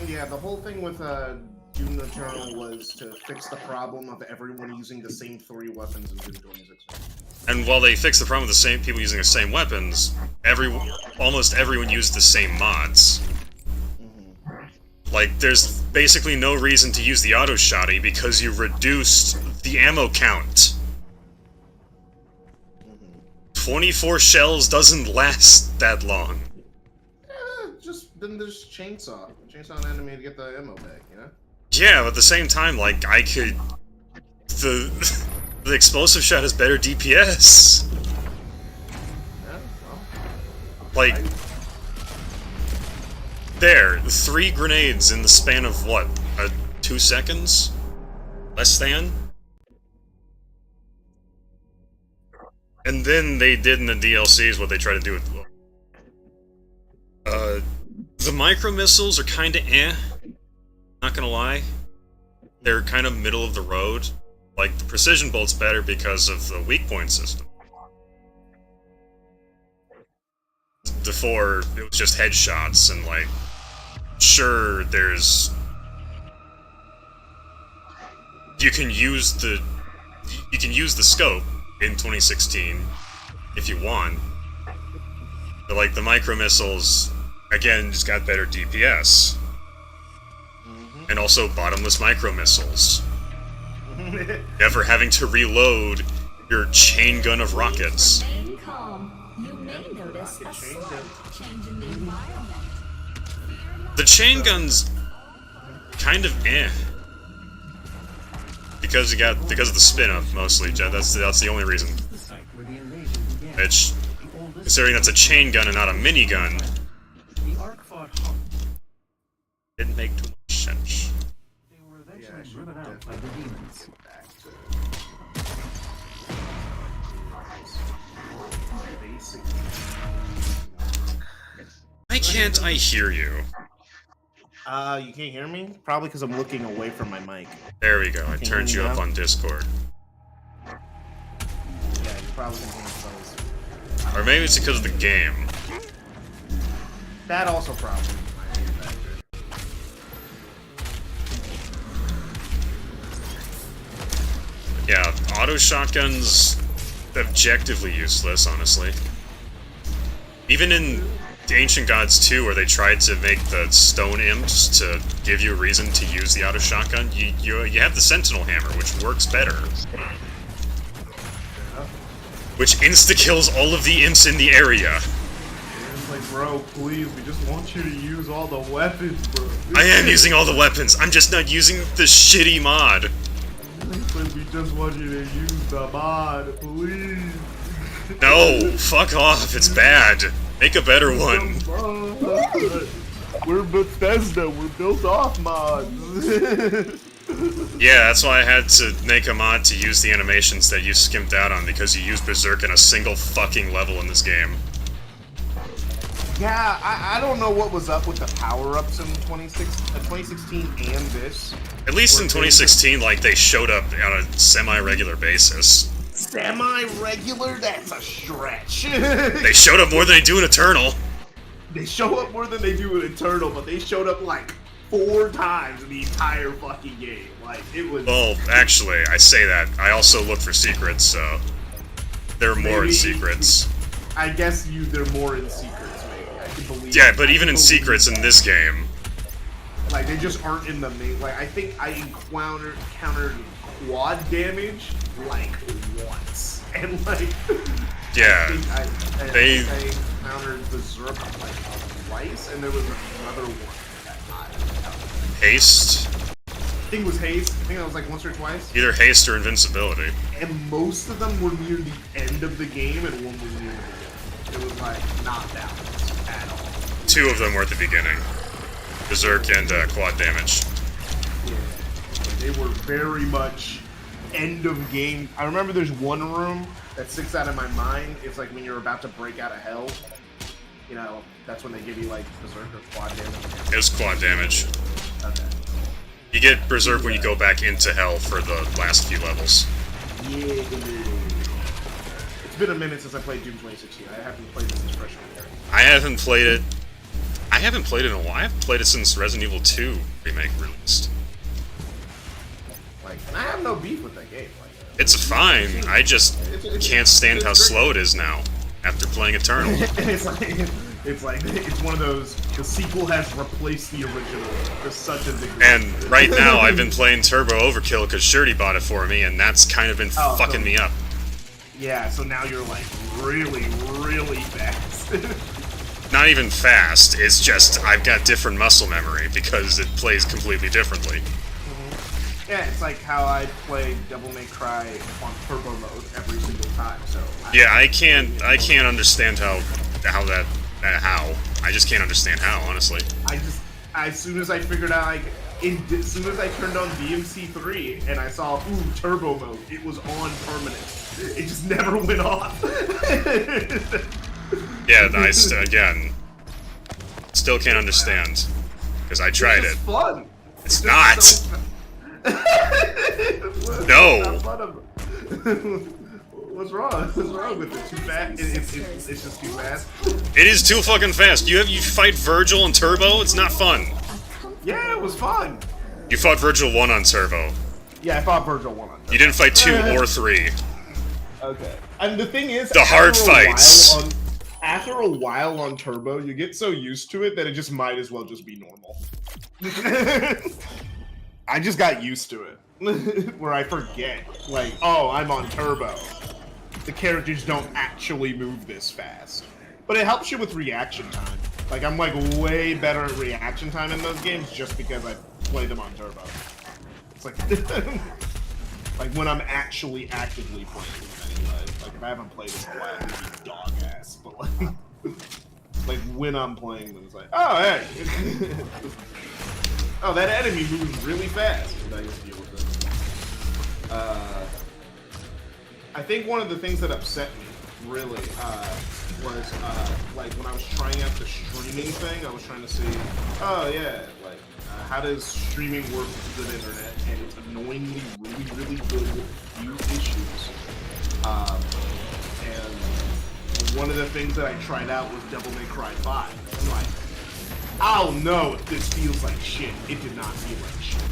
Yeah, the whole thing with Doom Eternal was to fix the problem of everyone using the same 3 weapons in Doom 2016. And while they fixed the problem with the same people using the same weapons, almost everyone used the same mods. Like, there's basically no reason to use the auto shotty because you reduced the ammo count. 24 shells doesn't last that long. Then there's chainsaw an enemy to get the ammo back, you know? Yeah, but at the same time, like, I could... The explosive shot has better DPS. Yeah, well, Like... There, 3 grenades in the span of, what, 2 seconds? Less than? And then they did in the DLCs what they try to do with... the micro missiles are kinda not gonna lie. They're kind of middle of the road. Like, the precision bolt's better because of the weak point system. Before, it was just headshots, and like, sure, there's... You can use the scope in 2016 if you want. But like, the micro missiles, again, just got better DPS. And also bottomless micro missiles. Never having to reload your chain gun of rockets. Remain calm. You may notice a slight change in the environment. The chain gun's kind of because of the spin-up mostly. That's the only reason. The site where the invasion began. Which, The oldest- considering that's a chain gun and not a minigun, The Ark fought hard. didn't make too much sense. They were Yeah, I eventually should driven out by the definitely demons. back to can't I hear you? You can't hear me? Probably because I'm looking away from my mic. There we go. I Can you turned hear you me up now? on Discord. Yeah, you probably can hear me close. Or maybe it's because of the game. That also probably. Yeah, auto shotguns objectively useless, honestly. Even in Ancient Gods 2, where they tried to make the stone imps to give you a reason to use the auto shotgun, you have the Sentinel Hammer, which works better. Which insta-kills all of the imps in the area. It's like, bro, please, we just want you to use all the weapons, bro. I am using all the weapons, I'm just not using the shitty mod. It's like, we just want you to use the mod, please. No, fuck off, it's bad. Make a better one. We're Bethesda, we're built off mods. Yeah, that's why I had to make a mod to use the animations that you skimped out on, because you use Berserk in a single fucking level in this game. Yeah, I don't know what was up with the power-ups in 2016 and this. At least in 2016, like, they showed up on a semi-regular basis. Semi-regular? That's a stretch. They showed up more than they do in Eternal. They show up more than they do in Eternal, but they showed up like 4 times in the entire fucking game. Like, it was... Well, actually, I say that. I also look for secrets, so... There are more in Maybe- secrets. I guess they're more in secrets, maybe. I can believe... Yeah, but I even can in believe secrets in that. this game... Like, they just aren't in the main... Like, I think I encountered quad damage, like, once. And, like... Yeah. I encountered Berserk, like, twice, and there was another one that I encountered. Haste? I think it was Haste. I think that was, like, once or twice. Either haste or invincibility. And most of them were near the end of the game, and one was near the beginning. It was, like, not balanced at all. 2 of them were at the beginning. Berserk and quad damage. Yeah. They were very much end of game. I remember there's one room that sticks out in my mind. It's like when you're about to break out of hell. You know, that's when they give you like Berserk or quad damage. It was quad damage. Okay. You get Berserk when you go back into hell for the last few levels. Yeah. It's been a minute since I played Doom 2016. I haven't played this since freshman year. I haven't played it. I haven't played it in a while. I haven't played it since Resident Evil 2 remake released. Like, I have no beef with that game. Like, It's fine. I just can't stand how slow it is now after playing Eternal. it's one of those. The sequel has replaced the original to such a degree. And right now, I've been playing Turbo Overkill because Shirty bought it for me, and that's kind of been fucking me up. Yeah, so now you're like really, really fast. Not even fast, it's just I've got different muscle memory because it plays completely differently. Yeah, it's like how I play Devil May Cry on turbo mode every single time. So Yeah, I can't understand how I just can't understand how, honestly. as soon as I figured out, like, as soon as I turned on DMC3 and I saw, ooh, turbo mode, it was on permanent. It just never went off. Yeah, again, still can't understand because I tried It's it. fun. It's just not. so fun. No. It's not fun. What's wrong? What's wrong with it? Too fast? It's just too fast. It is too fucking fast. You fight Virgil on Turbo. It's not fun. Yeah, it was fun. You fought Virgil 1 on Turbo. Yeah, I fought Virgil 1 on. You didn't fight 2 or 3. Okay. And the thing is, The hard after a fights. while after a while on Turbo, you get so used to it that it just might as well just be normal. I just got used to it. Where I forget, like, oh, I'm on Turbo. The characters don't actually move this fast. But it helps you with reaction time. Like, I'm like way better at reaction time in those games just because I play them on Turbo. It's like, like when I'm actually actively playing them anyway. Like, if I haven't played in a while, it'd be dog ass. But like, like when I'm playing them, it's like, oh, hey. Oh, that enemy moves really fast. And I just deal with it. I think one of the things that upset me, really, was like when I was trying out the streaming thing, I was trying to see, oh yeah, like how does streaming work with good internet? And it's annoyingly really good with few issues. And one of the things that I tried out was Devil May Cry 5. I'm like, oh no, this feels like shit. It did not feel like shit.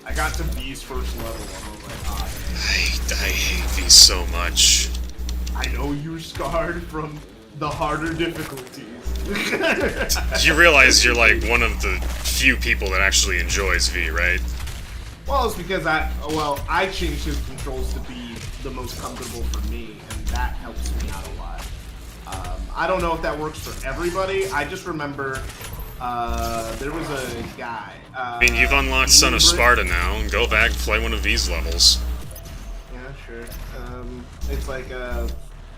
I got to V's first level and I was like, ah. I hate these so much. I know you're scarred from the harder difficulties. You realize you're like one of the few people that actually enjoys V, right? Well, it's because I changed his controls to be the most comfortable for me, and that helps me out a lot. I don't know if that works for everybody. I just remember there was a guy. I mean, you've unlocked Son of Sparta now. Go back and play one of V's levels. Yeah, sure. It's like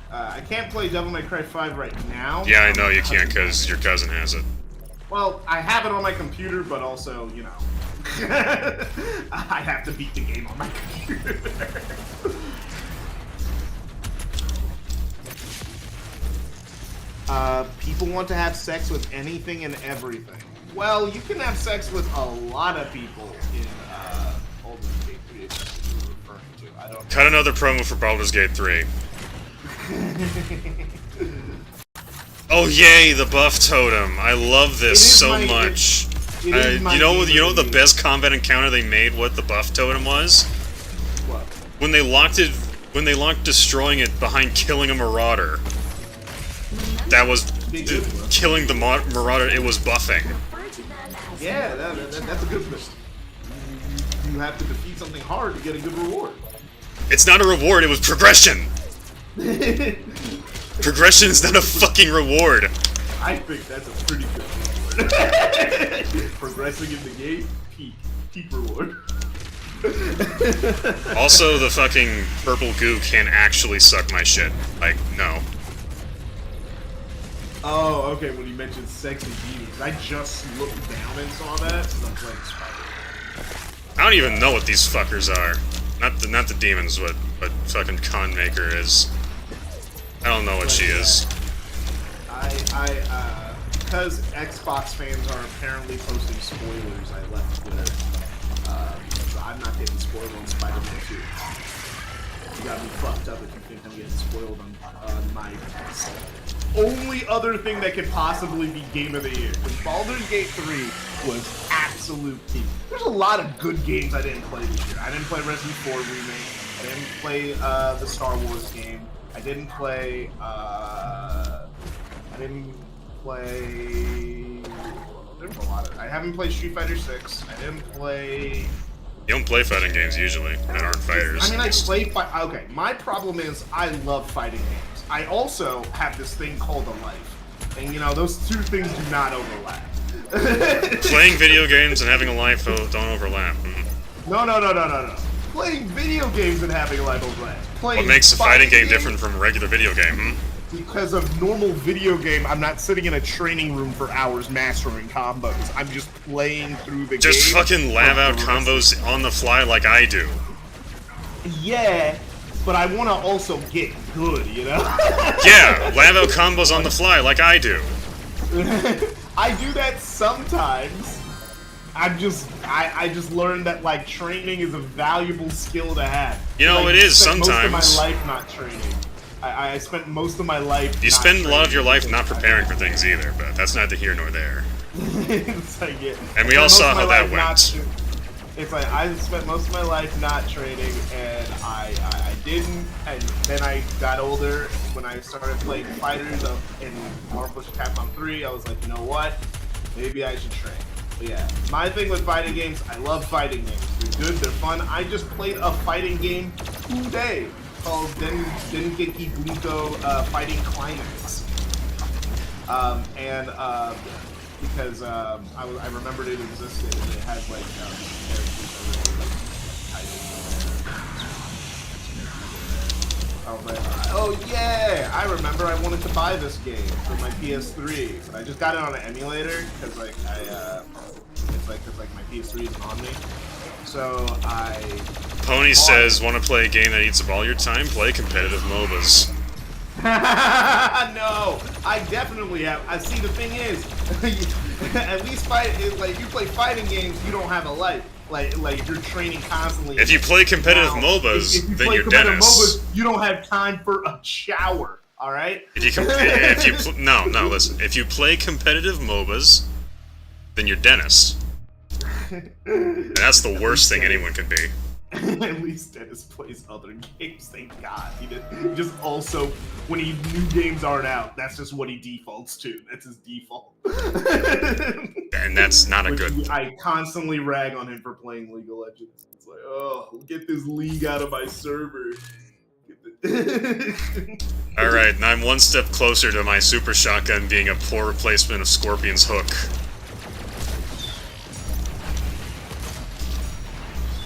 I can't play Devil May Cry 5 right now. Yeah, I know you can't because your cousin has it. Well, I have it on my computer, but also, you know, I have to beat the game on my computer. People want to have sex with anything and everything. Well, you can have sex with a lot of people in Baldur's Gate 3, if that's what you're referring to. I don't. Cut another promo for Baldur's Gate 3. Oh yay, the buff totem! I love this so much. You know the best combat encounter they made. What the buff totem was? What? When they locked destroying it behind killing a marauder. That was killing the marauder. It was buffing. Yeah, that's a good thing. You have to defeat something hard to get a good reward. It's not a reward. It was progression. Progression is not a fucking reward. I think that's a pretty good reward. Progressing in the game, peak reward. Also, the fucking purple goo can actually suck my shit. Like, no. Oh, okay, when you mentioned sexy demons, I just looked down and saw that, and I'm playing Spider-Man. I don't even know what these fuckers are. Not the demons, what fucking Con Maker is. I don't know what she is. Because Xbox fans are apparently posting spoilers, I left Twitter. So I'm not getting spoiled on Spider-Man 2. You gotta be fucked up if you think I'm getting spoiled on my only other thing that could possibly be Game of the Year. Because Baldur's Gate 3 was absolute peak. There's a lot of good games I didn't play this year. I didn't play Resident 4 Remake. I didn't play the Star Wars game. I didn't play there's a lot of. I haven't played Street Fighter 6. I didn't play. You don't play fighting games usually that aren't fighters. I mean, I play okay, my problem is I love fighting games. I also have this thing called a life. And you know, those two things do not overlap. Playing video games and having a life don't overlap. No. Playing video games and having a life overlap. What makes a fighting game different from a regular video game, Because of normal video game, I'm not sitting in a training room for hours mastering combos. I'm just playing through the game. Just fucking lav out combos on the fly like I do. Yeah, but I want to also get good, you know? Yeah, lav out combos on the fly like I do. I do that sometimes. I just learned that like training is a valuable skill to have. You know, like, it is sometimes. sometimes. Most of my life not training. I spent most of my life. You spend a lot of your life not preparing for things either, but that's neither here nor there. It's like, yeah. And we all saw how that went. It's like I spent most of my life not training, and I didn't. And then I got older when I started playing fighters in Marvel vs. Capcom 3. I was like, you know what? Maybe I should train. But yeah, my thing with fighting games, I love fighting games. They're good, they're fun. I just played a fighting game today called Dengeki Bunko Fighting Climax. Because I remembered it existed, and it has like characters that were I was like, oh yeah, I remember I wanted to buy this game for my PS3, but I just got it on an emulator because like because my PS3 isn't on me. So Pony says, want to play a game that eats up all your time? Play competitive MOBAs. No, I definitely have. I see. The thing is, at least like you play fighting games, you don't have a life. Like if you're training constantly. If you play competitive MOBAs, if you then play you're competitive Dennis. MOBAs, you don't have time for a shower. All right. No, listen. If you play competitive MOBAs, then you're Dennis. And that's the worst thing anyone can be. At least Dennis plays other games, thank God. He just also, when new games aren't out, that's just what he defaults to. That's his default. And that's not a good... I constantly rag on him for playing League of Legends. It's like, oh, get this league out of my server. Alright, now I'm one step closer to my super shotgun being a poor replacement of Scorpion's hook.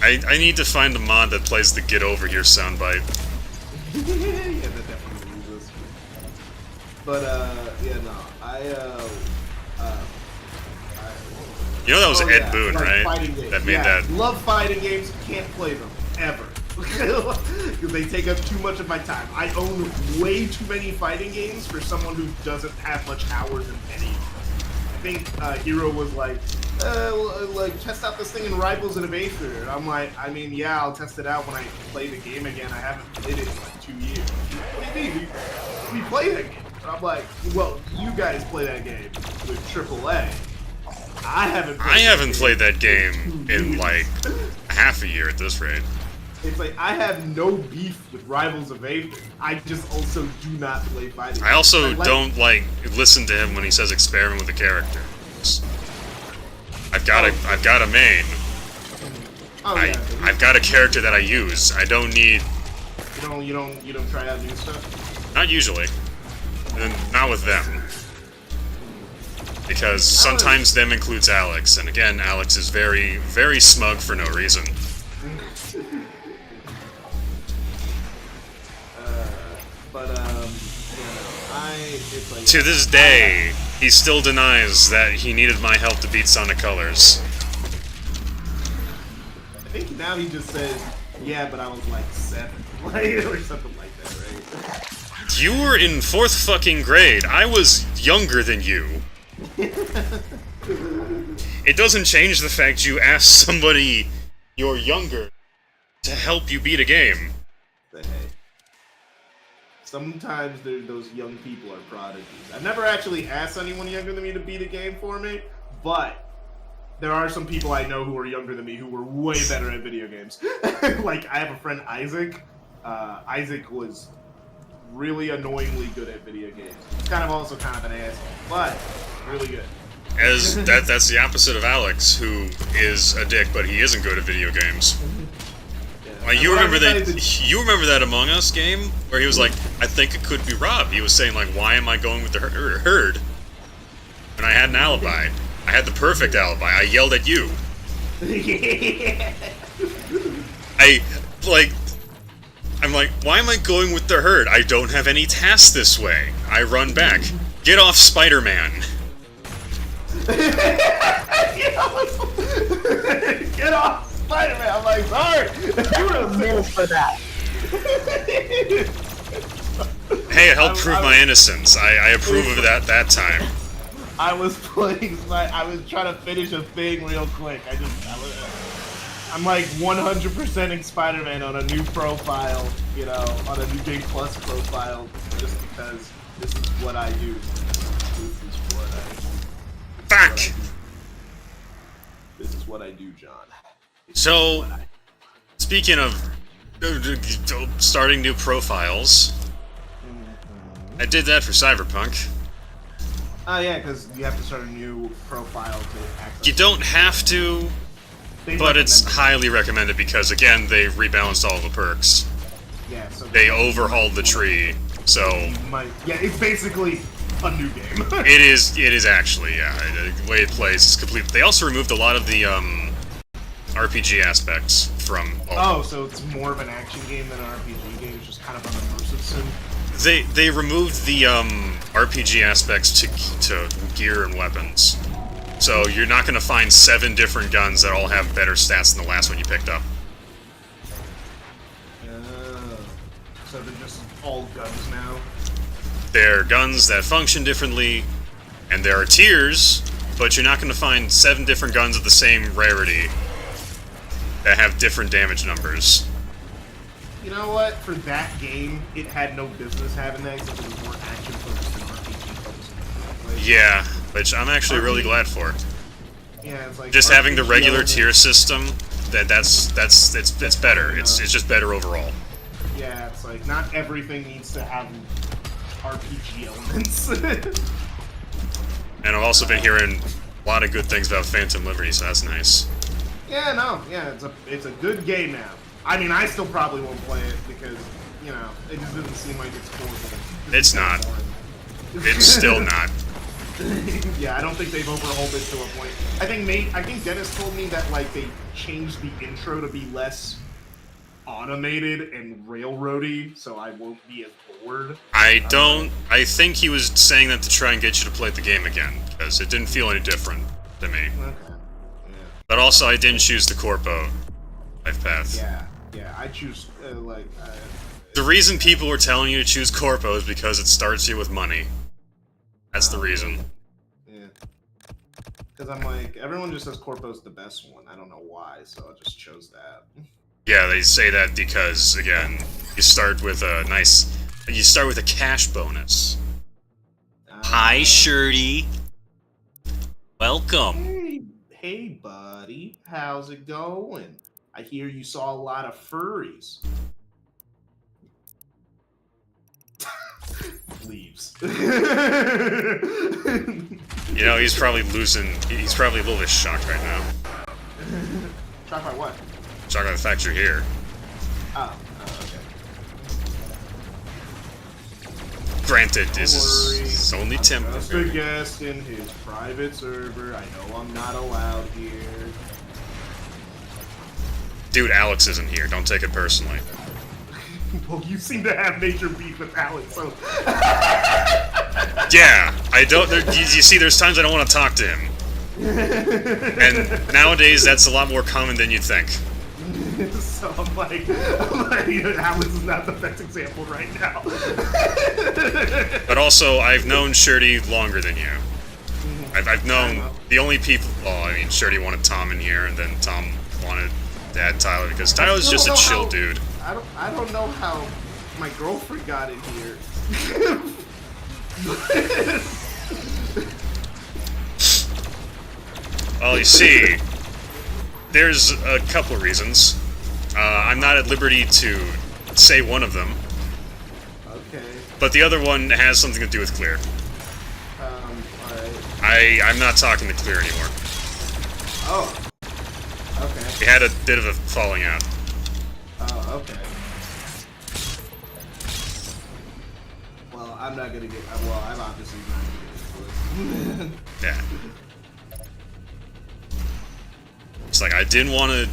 I need to find a mod that plays the "Get Over Here" soundbite. Yeah, that definitely loses. But yeah, no, You know that was oh, Ed yeah, Boon, like right? fighting games. That made Yeah, that. love fighting games, can't play them ever because they take up too much of my time. I own way too many fighting games for someone who doesn't have much hours in any. I think Hero was like, test out this thing in Rivals and Evasive. And I'm like, I mean, yeah, I'll test it out when I play the game again. I haven't played it in like 2 years. What do you mean? We play that game. And I'm like, well, you guys play that game with AAA. I haven't played that game in like half a year at this rate. It's like, I have no beef with Rivals of Aether. I just also do not play fighting. I also don't like listen to him when he says experiment with the characters. I've got a main. Oh, yeah, I've got a character that I use. I don't need. You don't try out new stuff? Not usually. And not with them. Because sometimes them includes Alex, and again, Alex is very, very smug for no reason. It's like, To this day, he still denies that he needed my help to beat Sonic Colors. I think now he just says, yeah, but I was like 7. Or something like that, right? You were in 4th fucking grade. I was younger than you. It doesn't change the fact you asked somebody you're younger to help you beat a game. But hey, sometimes those young people are prodigies. I've never actually asked anyone younger than me to beat a game for me, but there are some people I know who are younger than me who were way better at video games. Like, I have a friend, Isaac. Isaac was really annoyingly good at video games. Kind of an asshole, but really good. That's the opposite of Alex, who is a dick, but he isn't good at video games. Yeah. You remember that Among Us game where he was like, I think it could be Rob. He was saying like, why am I going with the herd? And I had an alibi. I had the perfect alibi. I yelled at you. I'm like, why am I going with the herd? I don't have any tasks this way. I run back. Get off, Spider-Man. Get off, Spider-Man. I'm like, sorry. You were a mill for that. Hey, it helped prove my innocence. I approve of that time. I was playing. I was trying to finish a thing real quick. I'm like 100%ing Spider-Man on a new profile, you know, on a New Game Plus profile, just because this is what I do. This is what I. Back. This is what I do, John. So, speaking of starting new profiles, I did that for Cyberpunk. Oh yeah, because you have to start a new profile to access. You don't have to, but it's highly recommended because, again, they rebalanced all the perks. Yeah, so they overhauled the tree, so... Yeah, it's basically a new game. It is actually, yeah. The way it plays is complete. They also removed a lot of the, RPG aspects from... Oh, so it's more of an action game than an RPG game, it's just kind of an immersive sim? They removed the, RPG aspects to gear and weapons. So you're not going to find 7 different guns that all have better stats than the last one you picked up. So they're just all guns now? They're guns that function differently, and there are tiers, but you're not going to find 7 different guns of the same rarity that have different damage numbers. You know what? For that game, it had no business having that because it was more action focused than RPG focused. Like, Yeah, which I'm actually really glad for. yeah, it's like Just having the RPG regular elements- tier system, it's better. It's just better overall. Yeah, it's like not everything needs to have RPG elements. And I've also been hearing a lot of good things about Phantom Liberty, so that's nice. Yeah, no, yeah, it's a good game now. I mean, I still probably won't play it because, you know, it just doesn't seem like it's horrible. It's not. It's still not. Yeah, I don't think they've overhauled it to a point. I think Dennis told me that like they changed the intro to be less automated and railroady, so I won't be as bored. I think he was saying that to try and get you to play the game again, because it didn't feel any different to me. Okay. Yeah. But also, I didn't choose the Corpo life path. Yeah, I choose The reason people were telling you to choose Corpo is because it starts you with money. That's the reason. yeah. Because I'm like, everyone just says Corpo's the best one. I don't know why, so I just chose that. Yeah, they say that because, again, you start with a cash bonus. Hi, Shirty. Welcome. Hey, buddy. How's it going? I hear you saw a lot of furries. Leaves. You know, he's probably a little bit shocked right now. Shocked by what? Shocked by the fact you're here. Oh, okay. Granted, Don't this worry. is only I'm just a temporary. guest in his private server. I know I'm not allowed here. Dude, Alex isn't here. Don't take it personally. Well, you seem to have major beef with Alex, so Yeah, I don't. You see, there's times I don't want to talk to him. And nowadays, that's a lot more common than you'd think. so I'm like, Alex is not the best example right now. But also, I've known Shirty longer than you. I've known the only people. Well, I mean, Shirty wanted Tom in here, and then Tom wanted to add Tyler because Tyler's just a chill dude. I don't know how my girlfriend got in here. Well, you see, there's a couple of reasons. I'm not at liberty to say one of them, Okay. but the other one has something to do with Clear. Alright. I'm not talking to Clear anymore. Oh. Okay. We had a bit of a falling out. Oh, okay. Well, I'm not gonna get. Well, I'm obviously not gonna get into it. Yeah. It's like I didn't want to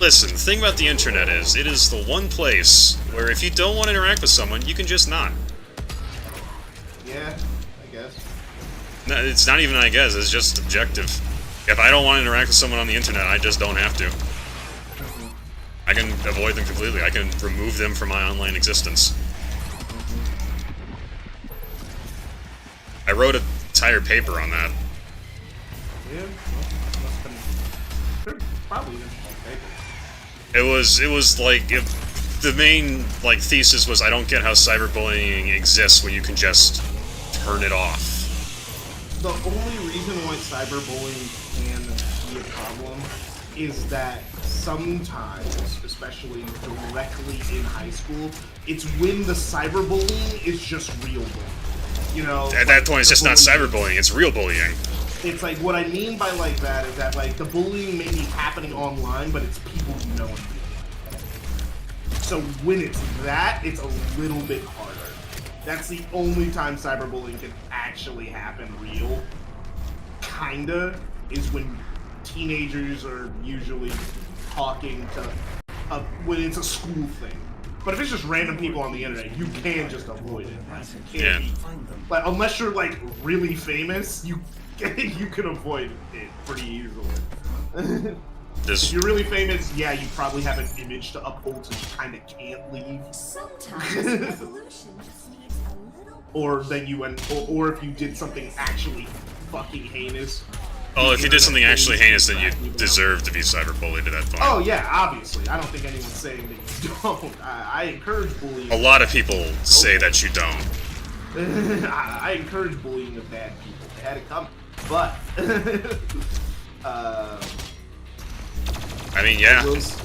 Listen, the thing about the internet is, it is the one place where if you don't want to interact with someone, you can just not. Yeah, I guess. No, it's not even I guess, it's just objective. If I don't want to interact with someone on the internet, I just don't have to. I can avoid them completely. I can remove them from my online existence. I wrote an entire paper on that. Yeah. Well, must have been probably an interesting paper. It was like the main like thesis was I don't get how cyberbullying exists when you can just turn it off. The only reason why cyberbullying can be a problem is that sometimes, especially directly in high school, it's when the cyberbullying is just real bullying. You know, At that point, it's the just not bullying- cyberbullying; it's real bullying. It's like, what I mean by like that is that like the bullying may be happening online, but it's people you know and feel. So when it's that, it's a little bit harder. That's the only time cyberbullying can actually happen real. Kinda is when teenagers are usually talking to when it's a school thing. But if it's just random people on the internet, you can just avoid it. Like, you can't Yeah. like, unless you're like really famous, you can avoid it pretty easily. If you're really famous, yeah, you probably have an image to uphold, so you kind of can't leave. Sometimes evolution just needs a little. Or then you went, or if you did something actually fucking heinous. Oh, if you did something actually heinous, then you Back, deserve to be cyberbullied at that point. Oh yeah, obviously. I don't think anyone's saying that you don't. I encourage bullying. A lot of people say that you don't. I encourage bullying of bad people. They had it coming. But I mean, yeah. was,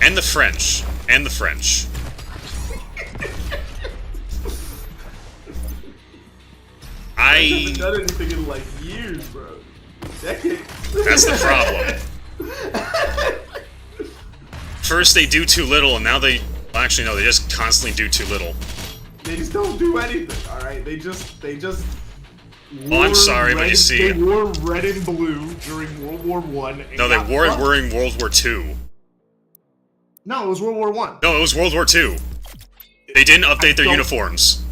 And the French. And the French. I haven't done anything in like years, bro. Decades. That's the problem. First they do too little, and now they... Well, actually, no, they just constantly do too little. They just don't do anything, alright? They just Oh, I'm sorry, but you see... They wore red and blue during World War One. No, they wore it during World War II. No, it was World War One. No, it was World War II. They didn't update their uniforms.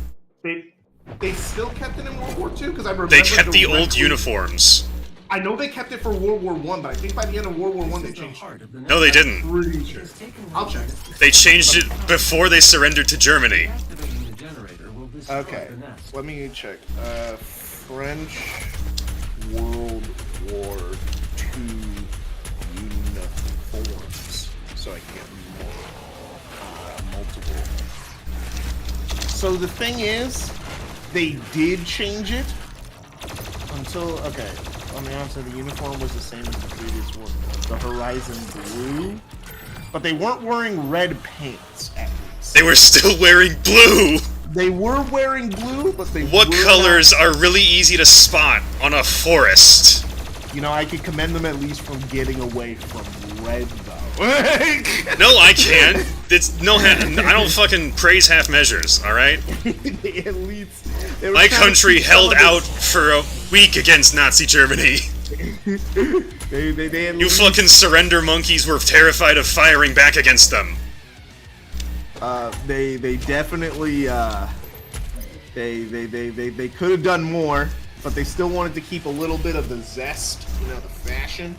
They still kept it in World War II? Because I remember They kept the old uniforms. I know they kept it for World War One, but I think by the end of World War One they changed it. No, they didn't. Pretty sure. I'll check. They changed it before they surrendered to Germany. Okay, let me check. French World War II uniforms. So I can't multiple. So the thing is, they did change it until, okay, on the outside the uniform was the same as the previous one, the Horizon Blue, but they weren't wearing red pants at least. They were still wearing blue! They were wearing blue, but they What were colors not... are really easy to spot on a forest? You know, I could commend them at least from getting away from red, though. No, I can't. It's no. I don't fucking praise half measures. All right. They at least. My country held out for a week against Nazi Germany. They at You least, fucking surrender monkeys were terrified of firing back against them. They definitely they could have done more, but they still wanted to keep a little bit of the zest, you know, the fashion.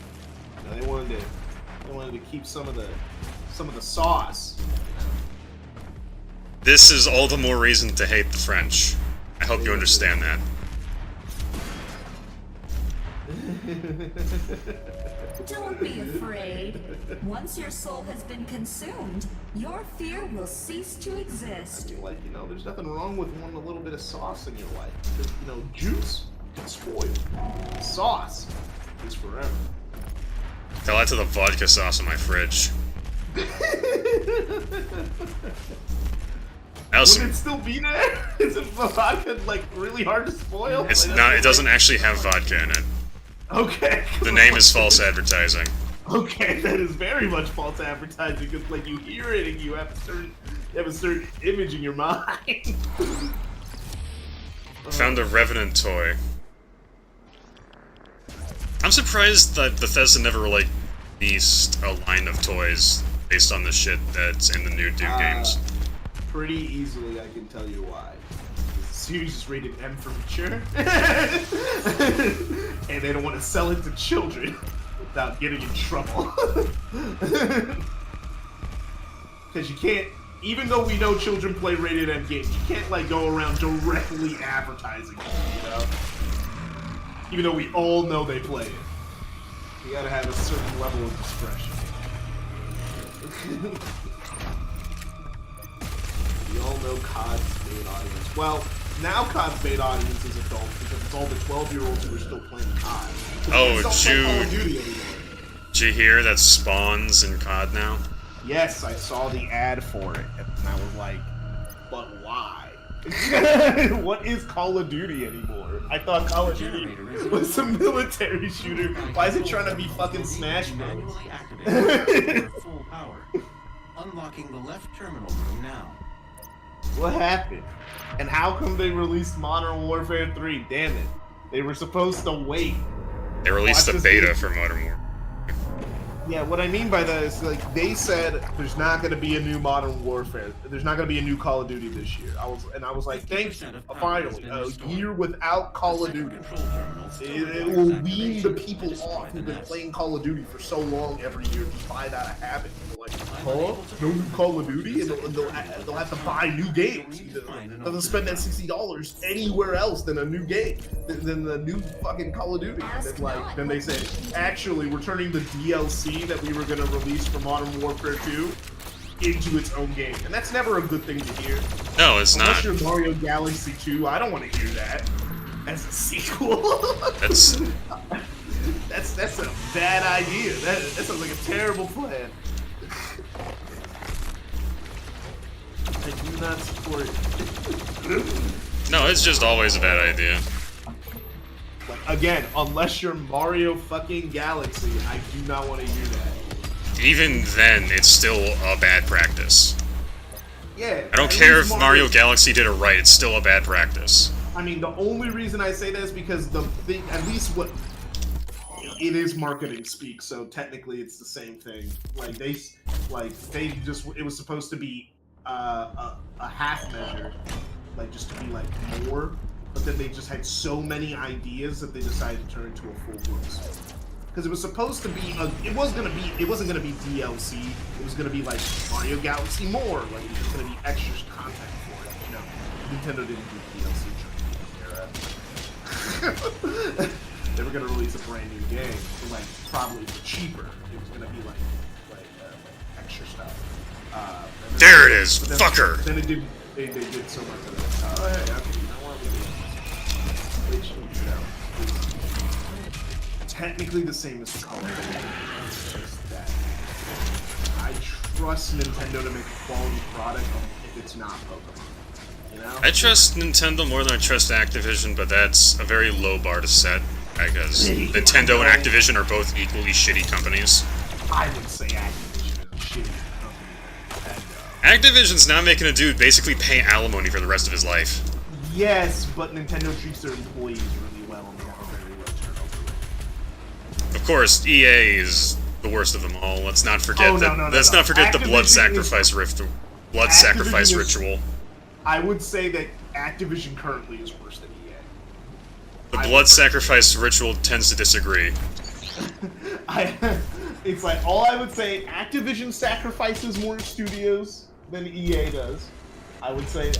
You know, they wanted to keep some of the sauce. This is all the more reason to hate the French. I hope you understand that. Don't be afraid. Once your soul has been consumed, your fear will cease to exist. I mean, like, you know, there's nothing wrong with wanting a little bit of sauce in your life. Because, you know, juice can spoil. Sauce is forever. I'll add to the vodka sauce in my fridge. Would it still be there? Is it vodka like really hard to spoil? It's Like, not. It doesn't actually have vodka in it. Okay. The name is false advertising. Okay, that is very much false advertising because like you hear it and you have a certain image in your mind. Found a Revenant toy. I'm surprised that Bethesda never like released a line of toys based on the shit that's in the new Doom games. Pretty easily, I can tell you why. The series is rated M for mature, and they don't want to sell it to children without getting in trouble. Because you can't, even though we know children play rated M games, you can't like go around directly advertising it, you know? Even though we all know they play it. You gotta have a certain level of discretion. We all know COD's main audience. Well, now COD's main audience is adults because it's all the 12-year-olds who are still playing COD. Oh, They don't play Call of Duty anymore. Did you hear that spawns in COD now? Yes, I saw the ad for it, and I was like, but why? What is Call of Duty anymore? I thought Call of Duty was a military shooter. Why is it trying to be fucking Smash Bros? Manually activated for full power. Unlocking the left terminal room now. What happened? And how come they released Modern Warfare 3? Damn it. They were supposed to wait. They released Watch the this beta game. for Modern Warfare. Yeah, what I mean by that is like they said there's not going to be a new Modern Warfare. There's not going to be a new Call of Duty this year. I was like, thank you. Finally, a year without Call of Duty. It will wean the people off who've been playing Call of Duty for so long every year just by that a habit. They're like, huh? No new Call of Duty, and they'll have to buy new games. They'll spend that $60 anywhere else than a new game, than the new fucking Call of Duty. And it's like, then they say, actually, we're turning the DLC that we were going to release for Modern Warfare 2 into its own game. And that's never a good thing to hear. No, it's Unless not. you're Mario Galaxy 2, I don't want to hear that. As a sequel. That's that's a bad idea. That sounds like a terrible plan. I do not support it. no, it's just always a bad idea. Like, again, unless you're Mario fucking Galaxy, I do not want to hear that. Even then, it's still a bad practice. Yeah. I don't at care least if Mario Galaxy did it right, it's still a bad practice. I mean, the only reason I say that is because the thing, at least what it is marketing speak, so technically it's the same thing. Like they just, it was supposed to be a half measure, like just to be like more, but then they just had so many ideas that they decided to turn into a full books. Because it was supposed to be, it wasn't gonna be DLC. It was gonna be like Mario Galaxy more, like it was gonna be extra content for it. You know, Nintendo didn't do DLC. They were gonna release a brand new game, like probably cheaper. It was gonna be like extra stuff. There it is, then, fucker! Then it did. They did so much of it. Oh hey, okay, you know what? Which you know, is technically the same as Call of Duty. It's just that I trust Nintendo to make a quality product if it's not Pokemon. You know? I trust Nintendo more than I trust Activision, but that's a very low bar to set, because Nintendo and Activision are both equally shitty companies. I would say Activision is a shitty company. Activision's now making a dude basically pay alimony for the rest of his life. Yes, but Nintendo treats their employees really well and they have a very low turnover rate. Of course, EA is the worst of them all. Let's not forget Let's not forget the blood sacrifice ritual. I would say that Activision currently is worse than EA. The blood sacrifice ritual tends to disagree. It's like, all I would say, Activision sacrifices more studios than EA does. I would say,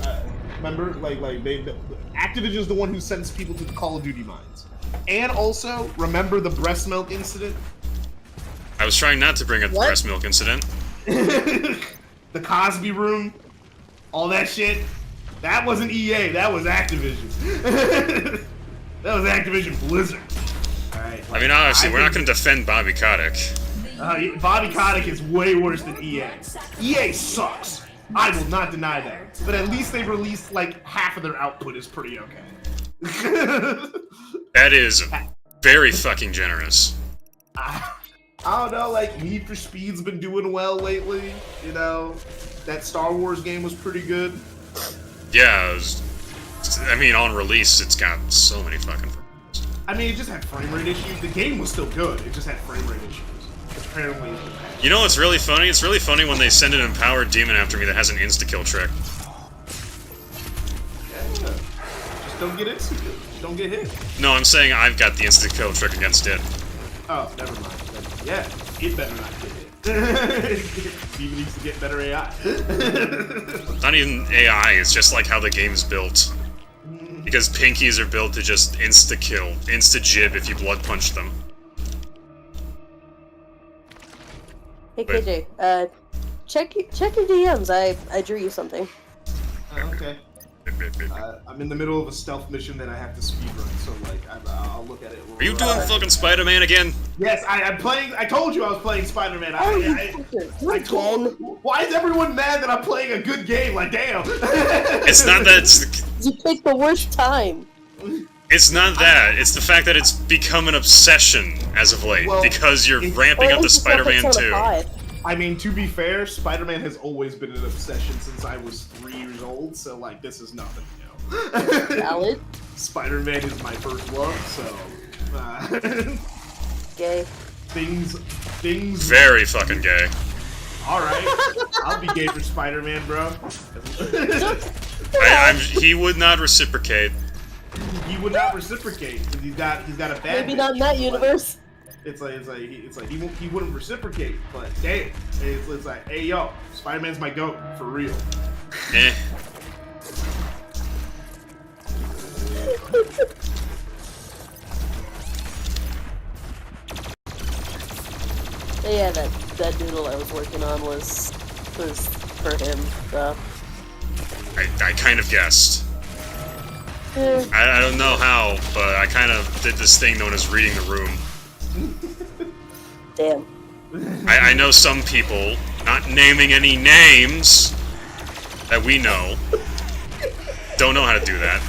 remember, Activision is the one who sends people to the Call of Duty mines. And also, remember the breast milk incident? I was trying not to bring up the breast milk incident. The Cosby Room, all that shit. That wasn't EA, that was Activision. That was Activision Blizzard. Alright. I mean, obviously, we're not going to defend Bobby Kotick. Bobby Kotick is way worse than EA. EA sucks. I will not deny that. But at least they released, like, half of their output is pretty okay. That is very fucking generous. I don't know, like, Need for Speed's been doing well lately, you know? That Star Wars game was pretty good. Yeah, I mean, on release, it's got so many fucking problems. I mean, it just had frame rate issues. The game was still good, it just had frame rate issues. Apparently. You know what's really funny? It's really funny when they send an empowered demon after me that has an insta-kill trick. Yeah. Just don't get insta-kill. Just don't get hit. No, I'm saying I've got the insta-kill trick against it. Oh, never mind. Yeah, it better not get hit. Demon needs to get better AI. Not even AI, it's just like how the game's built. Because pinkies are built to just insta-kill, insta-jib if you blood punch them. Hey KJ, check your DMs. I drew you something. Okay. I'm in the middle of a stealth mission that I have to speedrun, so like I'll look at it. Are you doing fucking Spider-Man again? Yes, I'm playing. I told you I was playing Spider-Man. Why is everyone mad that I'm playing a good game? Like, damn. It's not that. You picked the worst time. It's not that. It's the fact that it's become an obsession as of late because you're ramping up the Spider-Man 2. I mean, to be fair, Spider-Man has always been an obsession since I was 3 years old, so like this is nothing new. Valid. Spider-Man is my first love, so. Gay. things. Very fucking gay. All right, I'll be gay for Spider-Man, bro. He would not reciprocate. He would not reciprocate because he's got a bad. Maybe not in that universe. It's like he wouldn't reciprocate, but damn, it's like, hey yo, Spider-Man's my goat for real. Eh. Yeah, that doodle I was working on was for him. So. I kind of guessed. Eh. I don't know how, but I kind of did this thing known as reading the room. Damn. I know some people, not naming any names that we know, don't know how to do that.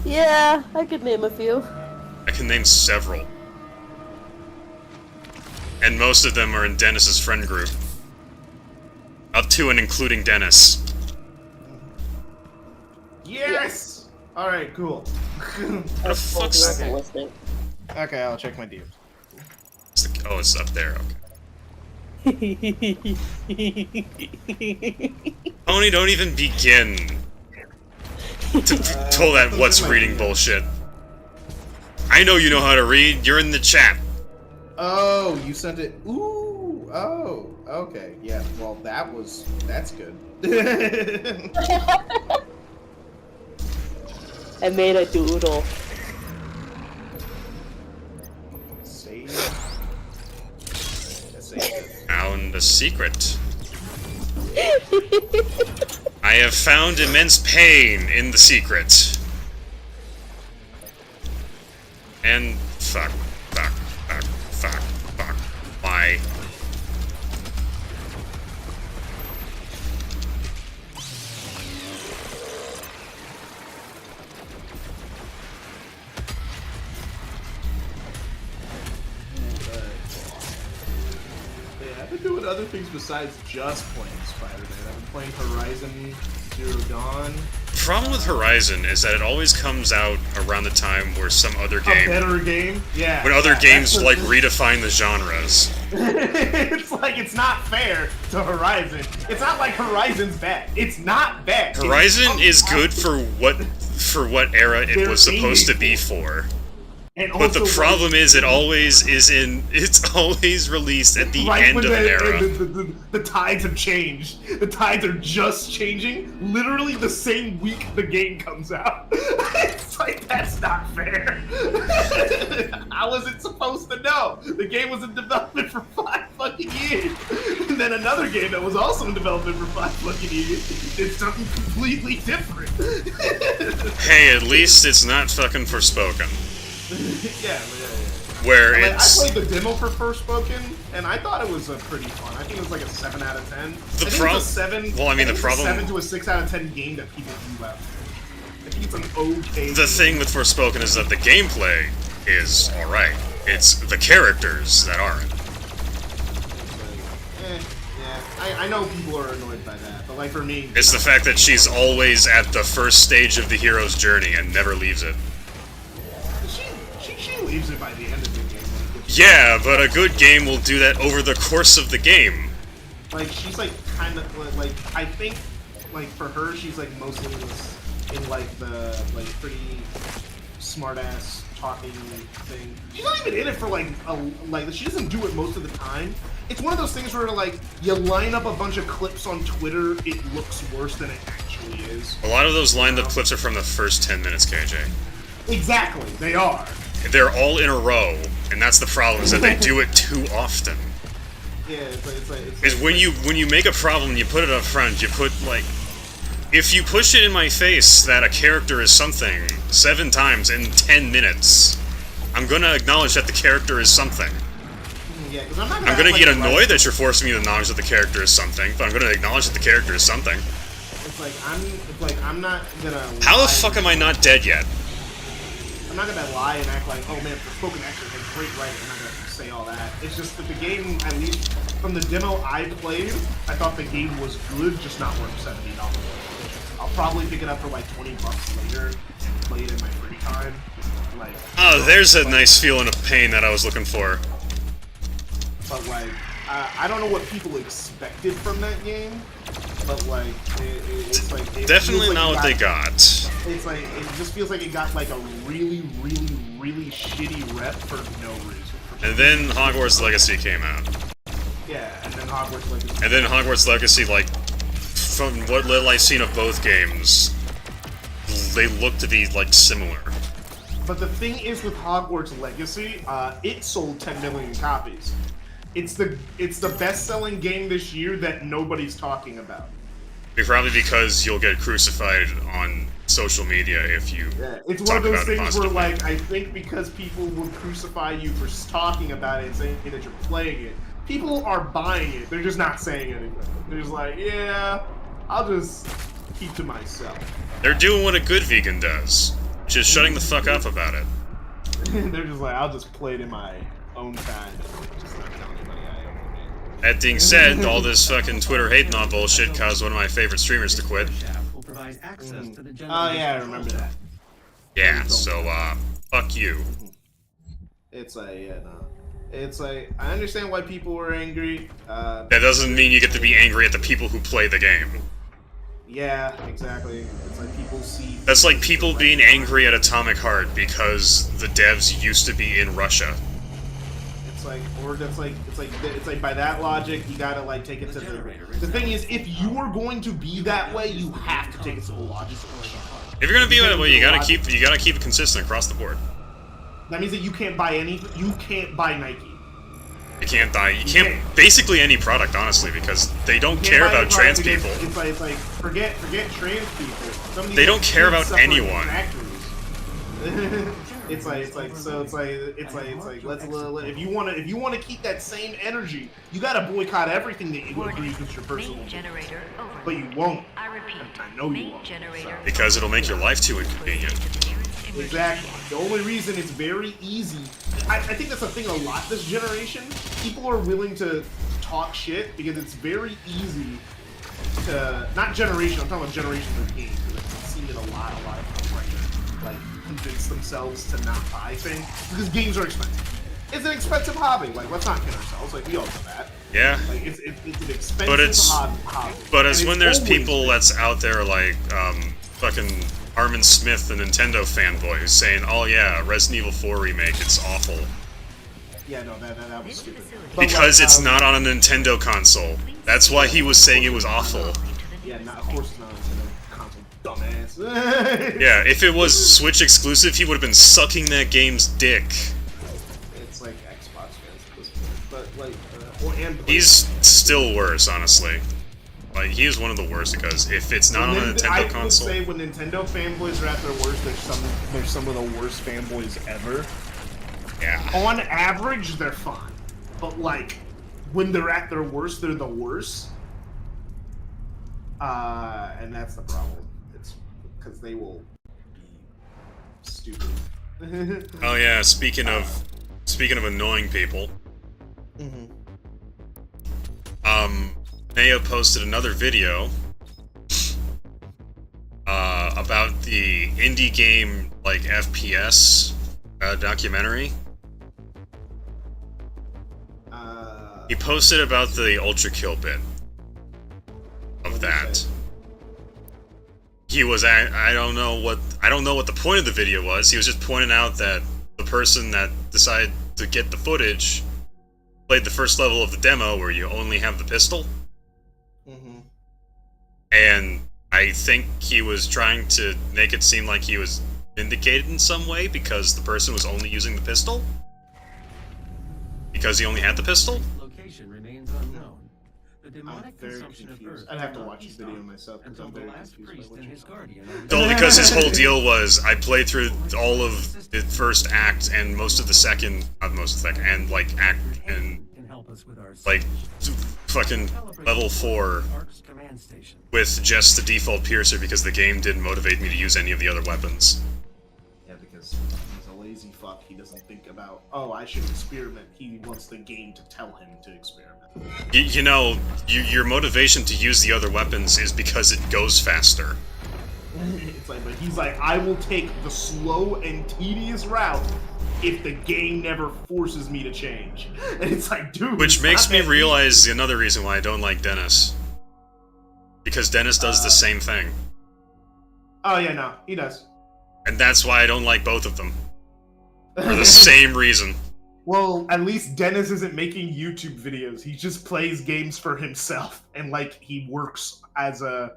Yeah, I could name a few. I can name several. And most of them are in Dennis's friend group. Up to and including Dennis. Yes! Alright, cool. What the fuck's... listening. Okay, I'll check my DMs. Oh, it's up there, okay. Pony, don't even begin to pull that what's reading bullshit. I know you know how to read, you're in the chat. Oh, you sent it. Ooh, oh, okay. Yeah, well, that's good. I made a doodle. Save. Found a secret. I have found immense pain in the secret. And fuck. Why? I've been doing other things besides just playing Spider-Man. I've been playing Horizon Zero Dawn. The problem with Horizon is that it always comes out around the time where some other game... A better game? Yeah. When other games, like, redefine the genres. It's like, it's not fair to Horizon. It's not like Horizon's bad. It's not bad. Horizon is good for what era it was supposed to be for. But the problem is, it's always released at the end of an era. The tides have changed. The tides are just changing. Literally the same week the game comes out. It's like, that's not fair. How was it supposed to know? The game was in development for 5 fucking years. And then another game that was also in development for 5 fucking years did something completely different. Hey, at least it's not fucking Forspoken. Yeah. Where I it's... played the demo for Forspoken, and I thought it was pretty fun. I think it was like a 7 out of 10. The problem... Well, I mean, the problem... 7 to a 6 out of 10 game that people do out. I think it's an okay... The thing with Forspoken is that the gameplay is alright. It's the characters that aren't. Yeah. I know people are annoyed by that, but like for me... It's the fact that she's always at the first stage of the hero's journey and never leaves it. She leaves it by the end of the game. Yeah, but a good game will do that over the course of the game. Like, she's like kind of like, I think like for her, she's like mostly in like the like pretty smart ass talking thing. She's not even in it for like she doesn't do it most of the time. It's one of those things where like you line up a bunch of clips on Twitter, it looks worse than it actually is. A lot of those lined up clips are from the first 10 minutes, KJ. Exactly, they are. They're all in a row, and that's the problem, is that they do it too often. Yeah, it's like when you make a problem, you put it up front, you put, like... If you push it in my face that a character is something 7 times in 10 minutes, I'm gonna acknowledge that the character is something. Yeah, 'cause I'm gonna get annoyed that you're forcing me to acknowledge that the character is something, but I'm gonna acknowledge that the character is something. It's like, I'm not gonna... How the fuck am I not dead yet? I'm not gonna lie and act like, oh man, Forspoken actually has great writing. I'm not gonna say all that. It's just that the game, at least from the demo I played, I thought the game was good, just not worth $70. I'll probably pick it up for like $20 later and play it in my free time. Like, oh, there's a nice feeling of pain that I was looking for. but like, I don't know what people expected from that game, but like, it's like it Definitely feels like not it what they got. It's like it just feels like it got like a really shitty rep for no reason. And then Hogwarts Legacy came out. Yeah, and then Hogwarts Legacy. And then Hogwarts Legacy, like, from what little I've seen of both games, they look to be, like, similar. But the thing is with Hogwarts Legacy, it sold 10 million copies. It's the best-selling game this year that nobody's talking about. Probably because you'll get crucified on social media if you It's one talk of those about it things where, positively. like, I think because people will crucify you for talking about it and saying that you're playing it, people are buying it. They're just not saying anything. They're just like, yeah, I'll just keep to myself. They're doing what a good vegan does, which is shutting the fuck up about it. They're just like, I'll just play it in my own time and just not tell anybody I own the game. That being said, all this fucking Twitter hating on bullshit caused one of my favorite streamers to quit. Will provide access to the Oh yeah, I remember that. Yeah, so, fuck you. It's like, yeah, no. It's like, I understand why people were angry. That doesn't mean you get to be angry at the people who play the game. Yeah, exactly. It's like people see... That's like people being angry at Atomic Heart because the devs used to be in Russia. It's like, or that's like, it's like by that logic, you gotta like take it to the thing is, if you are going to be that way, you have to take it to the logical. If you're gonna be that way, you gotta keep it consistent across the board. That means that you can't buy you can't buy Nike. You can't buy, you can't, basically any product, honestly, because they don't care about trans people. It's like forget trans people. Some of these They don't care kids about suffer anyone. factories. it's like let's if you want to keep that same energy, you gotta boycott everything that you agrees with your personal beliefs. But you won't. I repeat. I know you won't. Because it'll make your life too inconvenient. Exactly. The only reason it's very easy, I think that's the thing a lot this generation, people are willing to talk shit because it's very easy to, not generation, I'm talking about generations of games, because I've seen it a lot of people like convince themselves to not buy things, because games are expensive. It's an expensive hobby, like let's not kid ourselves, like we all know that. Yeah. Like it's an expensive hobby. But it's And when there's always people been. that's out there like, fucking Armin Smith, the Nintendo fanboy, who's saying, oh yeah, Resident Evil 4 remake, it's awful. Yeah, no, that was stupid. But Because like, it's not on a Nintendo console. That's why he was saying it was awful. Yeah, of course it's not on Nintendo console, dumbass. Yeah, if it was Switch exclusive, he would have been sucking that game's dick. It's like Xbox fans at this point, but like, and He's still worse, honestly. Like, he is one of the worst because if it's not on a Nintendo I would console... say when Nintendo fanboys are at their worst, they're some of the worst fanboys ever. Yeah. On average, they're fine, but like when they're at their worst, they're the worst. And that's the problem. It's because they will be stupid. Oh yeah, speaking of annoying people. Naya posted another video about the indie game like FPS documentary. He posted about the Ultra Kill bit of that. He was I don't know what the point of the video was. He was just pointing out that the person that decided to get the footage played the first level of the demo where you only have the pistol. And I think he was trying to make it seem like he was vindicated in some way because the person was only using the pistol? Because he only had the pistol? Location remains unknown. The I'm demonic very consumption of confused. Earth I'd have to will watch not the be video stopped myself because until I'm the very last confused priest by what and you're his saying. guardian Well, because his whole deal was, I played through all of the first act and most of the second, not most of the second, and like act and can help us with our like fucking level 4 Ark's command station. with just the default piercer because the game didn't motivate me to use any of the other weapons. Yeah, because he's a lazy fuck. He doesn't think about, oh, I should experiment. He wants the game to tell him to experiment. You know, your motivation to use the other weapons is because it goes faster. It's like, but he's like, I will take the slow and tedious route if the game never forces me to change. And it's like, dude. Which it's makes not me that realize another reason why I don't like Dennis. Because Dennis does the same thing. easy. Oh yeah, no, he does. And that's why I don't like both of them. For the same reason. Well, at least Dennis isn't making YouTube videos. He just plays games for himself, and like he works as a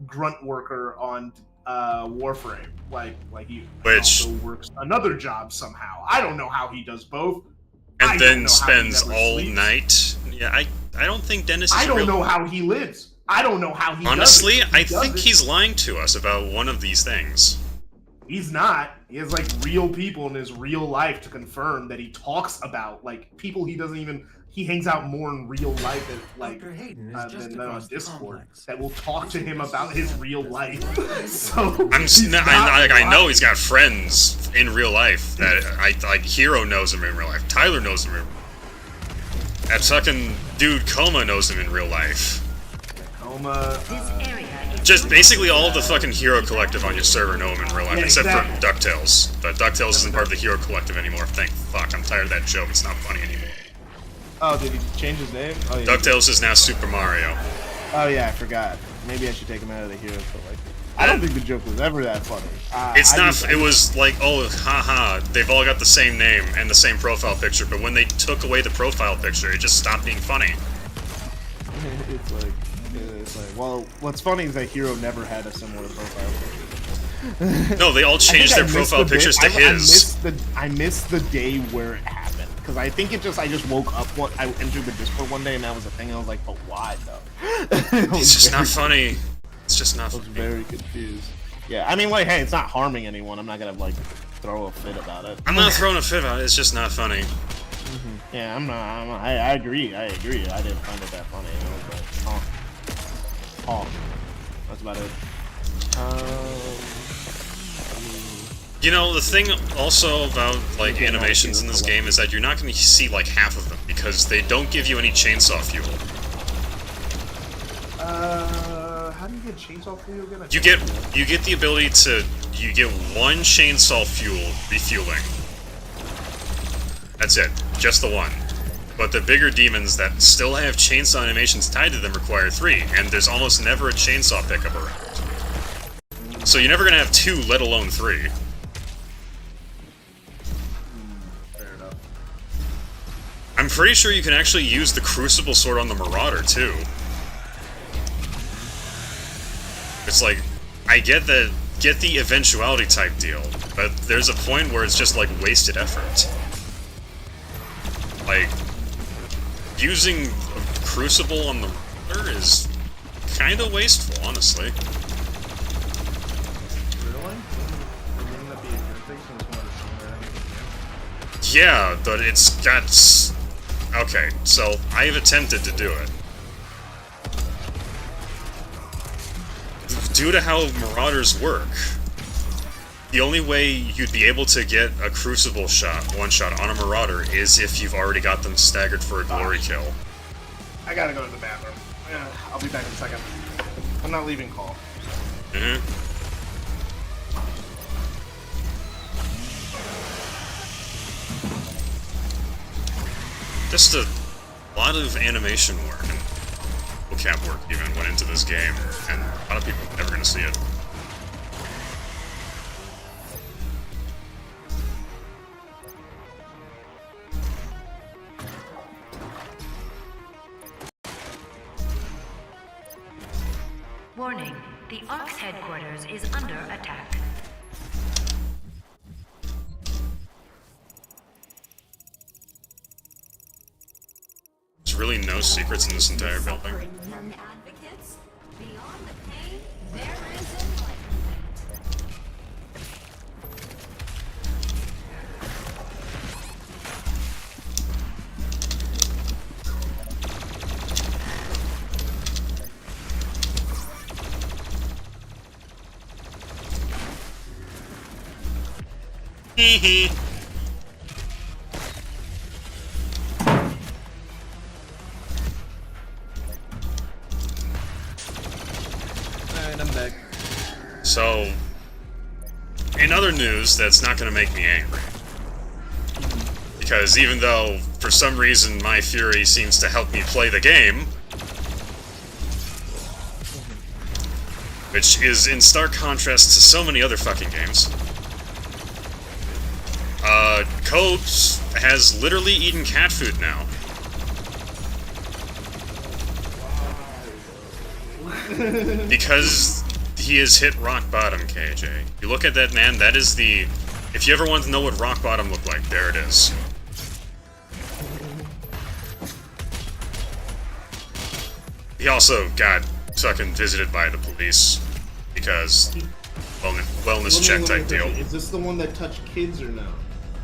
grunt worker on Warframe. Like he Which- also works another job somehow. I don't know how he does both. I And don't then know how he spends never all sleeps. night. Yeah, I don't think Dennis is I don't real. know how he lives. I don't know how he Honestly, does it. I He does think it. he's lying to us about one of these things. He's not. He has like real people in his real life to confirm that he talks about, like people he doesn't even. He hangs out more in real life like Dr. Hayden is just than on across the Discord complex. that will talk to him about his real life. So I not know he's got friends in real life that I like. Hero knows him in real life. Tyler knows him. That fucking dude Coma knows him in real life. Coma. Just basically all of the fucking Hero Collective on your server know him in real life, Yeah, except exactly. for DuckTales. But DuckTales isn't part of the Hero Collective anymore. Thank fuck. I'm tired of that joke. It's not funny anymore. Oh, did he change his name? Oh yeah. DuckTales is now Super Mario. Oh yeah, I forgot. Maybe I should take him out of the Heroes Collective. I don't think the joke was ever that funny. It's I not. just- It was like, oh, haha. They've all got the same name and the same profile picture. But when they took away the profile picture, it just stopped being funny. it's like, well, what's funny is that Hero never had a similar profile picture. No, they all changed their profile pictures to his. I missed the day where it happened because I think I just woke up I entered the Discord one day and that was a thing. And I was like, but why though? It's just not funny. It's just not I was funny. very confused. Yeah, I mean, like, hey, it's not harming anyone. I'm not gonna like throw a fit about it. I'm not throwing a fit about it. It's just not funny. Yeah, I agree. I didn't find it that funny. But, that's about it. You know, the thing also about like animations in this game is that you're not going to see like half of them because they don't give you any chainsaw fuel. How do you get chainsaw fuel again? You get the ability to one chainsaw fuel refueling. That's it, just the one. But the bigger demons that still have chainsaw animations tied to them require 3, and there's almost never a chainsaw pickup around. So you're never gonna have 2, let alone 3. Fair enough. I'm pretty sure you can actually use the Crucible Sword on the Marauder, too. It's like, I get the eventuality type deal, but there's a point where it's just like wasted effort. Like, using a Crucible on the Marauder is kinda wasteful, honestly. Really? Wouldn't that be a good thing since one of the Yeah, but it's got... Okay, so I've attempted to do it. Due to how Marauders work, the only way you'd be able to get a Crucible one-shot on a Marauder is if you've already got them staggered for a glory kill. I gotta go to the bathroom. Yeah, I'll be back in a second. I'm not leaving call. Mm-hmm. Just a lot of animation work and vocab work even went into this game, and a lot of people are never going to see it. Warning, the ARC's headquarters is under attack. There's really no secrets in this entire building. Young advocates, beyond the pain, there is enlightenment. Hee Alright, I'm back. So, in other news that's not going to make me angry, Because even though, for some reason, my Fury seems to help me play the game, which is in stark contrast to so many other fucking games, Cobes has literally eaten cat food now. Because he has hit rock bottom, KJ. You look at that man, that is the... If you ever want to know what rock bottom looked like, there it is. He also got fucking visited by the police because wellness check type deal. Is this the one that touched kids or no?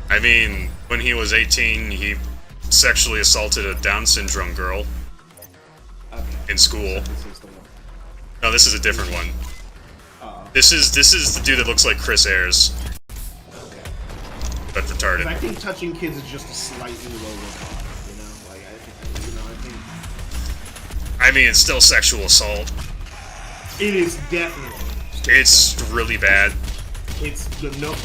I mean, when he was 18, he sexually assaulted a Down syndrome girl in school. No, this is a different one. This is the dude that looks like Chris Ayres, but retarded. I think touching kids is just a slightly lower bar, you know. Like I think. I mean, it's still sexual assault. It is definitely. It's really bad. It's the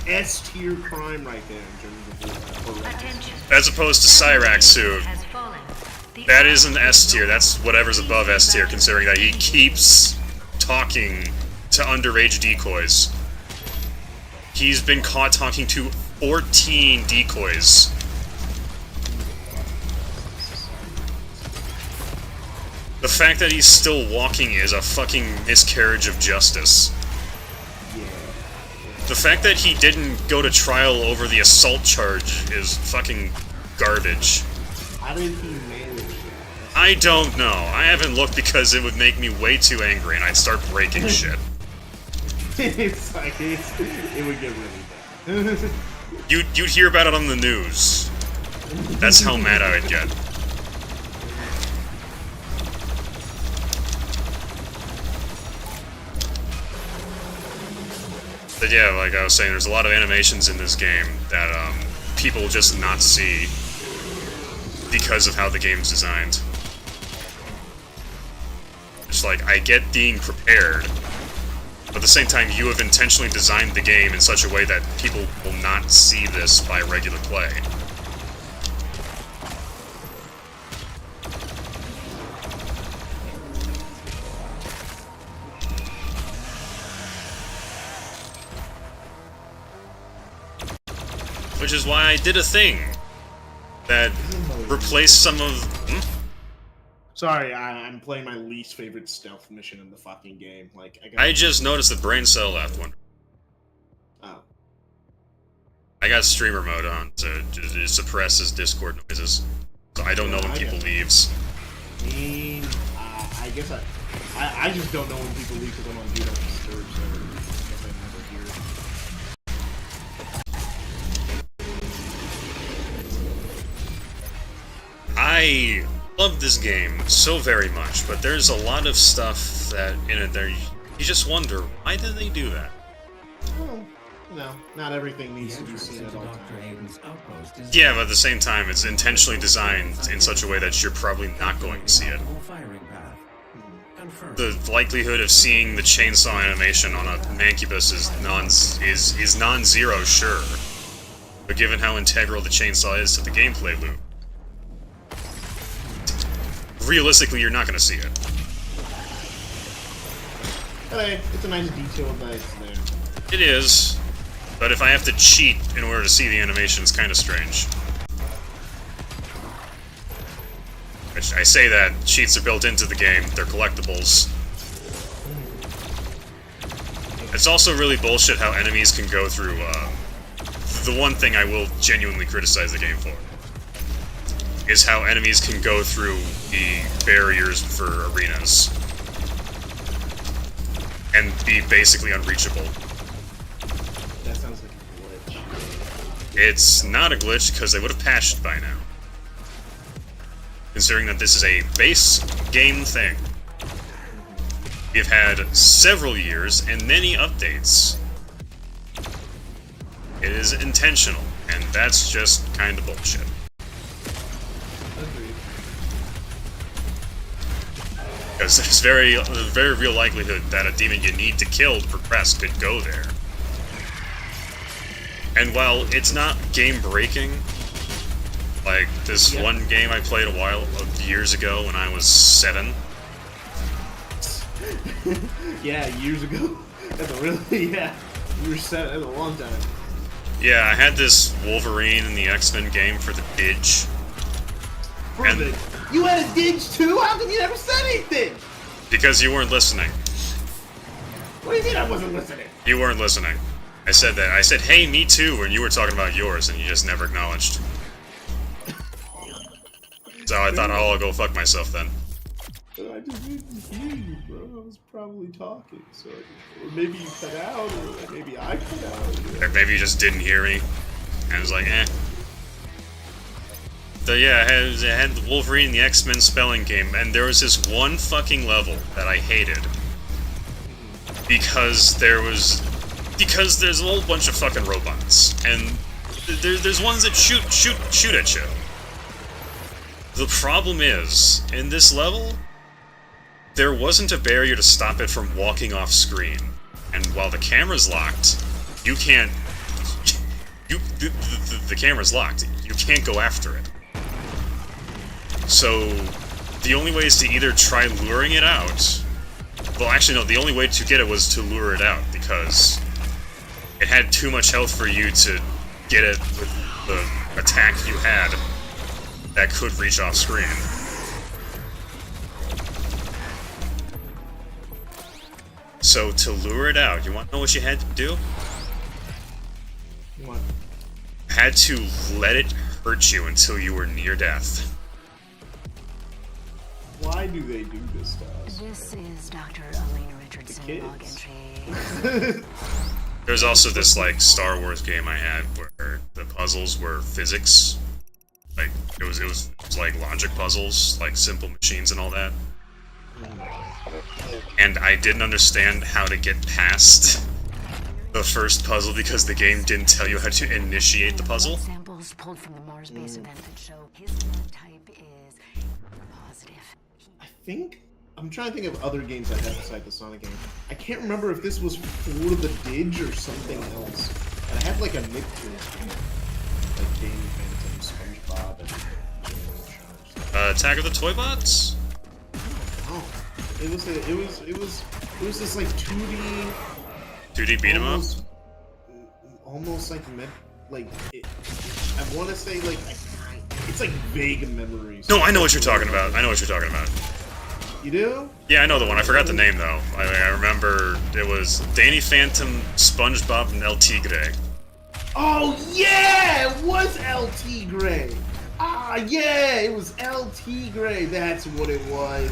S tier crime right there in terms of Attention. As opposed to Cyrax suit. That isn't S tier, that's whatever's above S tier, considering that he keeps talking to underage decoys. He's been caught talking to 14 decoys. The fact that he's still walking is a fucking miscarriage of justice. The fact that he didn't go to trial over the assault charge is fucking garbage. How did he manage it? I don't know. I haven't looked because it would make me way too angry and I'd start breaking shit. It's like, it would get really bad. You'd hear about it on the news. That's how mad I would get. But yeah, like I was saying, there's a lot of animations in this game that people just not see because of how the game's designed. It's like, I get being prepared, but at the same time, you have intentionally designed the game in such a way that people will not see this by regular play. Which is why I did a thing that replaced some of... Sorry, I'm playing my least favorite stealth mission in the fucking game. Like, I just noticed that Brain Cell left one. Oh. I got streamer mode on to suppress his Discord noises, so I don't know when people leaves. I guess I just don't know when people leave because I'm on Do Not Disturb, so I guess I never hear it. I love this game so very much, but there's a lot of stuff that in it there you just wonder, why did they do that? Well, no, not everything needs to be seen at all times. Yeah, but at the same time, it's intentionally designed in such a way that you're probably not going to see it. The likelihood of seeing the chainsaw animation on a Mancubus is non-zero, sure. But given how integral the chainsaw is to the gameplay loop, realistically, you're not going to see it. But it's a nice detail that it's there. It is, but if I have to cheat in order to see the animation, it's kind of strange. I say that, cheats are built into the game, they're collectibles. It's also really bullshit how enemies can go through, the one thing I will genuinely criticize the game for is how enemies can go through the barriers for arenas and be basically unreachable. That sounds like a glitch. It's not a glitch because they would have patched by now. Considering that this is a base game thing. We've had several years and many updates. It is intentional, and that's just kind of bullshit. Because there's very real likelihood that a demon you need to kill to progress could go there. And while it's not game-breaking, Like, this one game I played years ago when I was 7. Yeah, years ago. That's a really, yeah. You were 7, that's a long time. Yeah, I had this Wolverine in the X-Men game for the Dig. You had a Dig too? How come you never said anything? Because you weren't listening. What do you mean I wasn't listening? You weren't listening. I said that. I said, hey, me too, when you were talking about yours, and you just never acknowledged. So I thought, oh, I'll go fuck myself then. I just didn't hear you, bro. I was probably talking, so... Or maybe you cut out, or maybe I cut out. Or maybe you just didn't hear me. And I was like, eh. So yeah, I had Wolverine the X-Men spelling game, and there was this one fucking level that I hated. Because there's a whole bunch of fucking robots. And there's ones that shoot at you. The problem is, in this level, there wasn't a barrier to stop it from walking off screen. And while the camera's locked, you can't... The camera's locked. You can't go after it. So, the only way is to either try luring it out... Well, actually, no, the only way to get it was to lure it out, because it had too much health for you to get it with the attack you had that could reach off screen. So, to lure it out, you want to know what you had to do? What? Had to let it hurt you until you were near death. Why do they do this to us? This is Dr. Elena Richardson log entry. There's also this, like, Star Wars game I had where the puzzles were physics. Like, it was like logic puzzles, like simple machines and all that. And I didn't understand how to get past the first puzzle because the game didn't tell you how to initiate the puzzle. Samples pulled from the Mars base event that show his blood type is positive. I think... I'm trying to think of other games I had besides the Sonic game. I can't remember if this was for the Dig or something else. And I had like a Nicktoons game. Like Danny Phantom, SpongeBob, and... Attack of the Toy Bots? Oh. It was this like 2D... 2D beat 'em up? Almost like I want to say like it's like vague memories. No, I know what you're talking about. I know what you're talking about. You do? Yeah, I know the one. I forgot the name though. I remember it was Danny Phantom, SpongeBob, and El Tigre. Oh yeah, it was El Tigre. Ah yeah, it was El Tigre. That's what it was.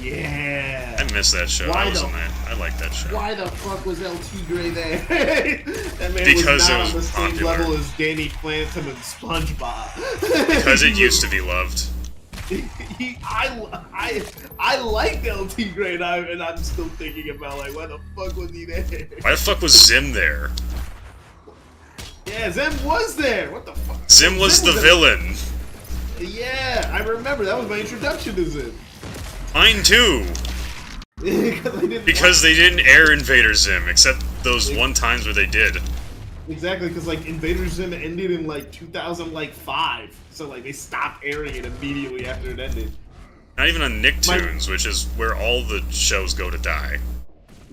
Yeah. I missed that show. I like that show. Why the fuck was El Tigre there? That man because was not it was on the same popular. level as Danny Phantom and SpongeBob. Because it used to be loved. I like El Tigre, and I'm still thinking about like why the fuck was he there? Why the fuck was Zim there? Yeah, Zim was there. What the fuck? Zim was the villain. Yeah, I remember that was my introduction to Zim. Mine too. Because they didn't air Invader Zim, except those one times where they did. Exactly, because like Invader Zim ended in like 2005, so like they stopped airing it immediately after it ended. Not even on Nicktoons, which is where all the shows go to die.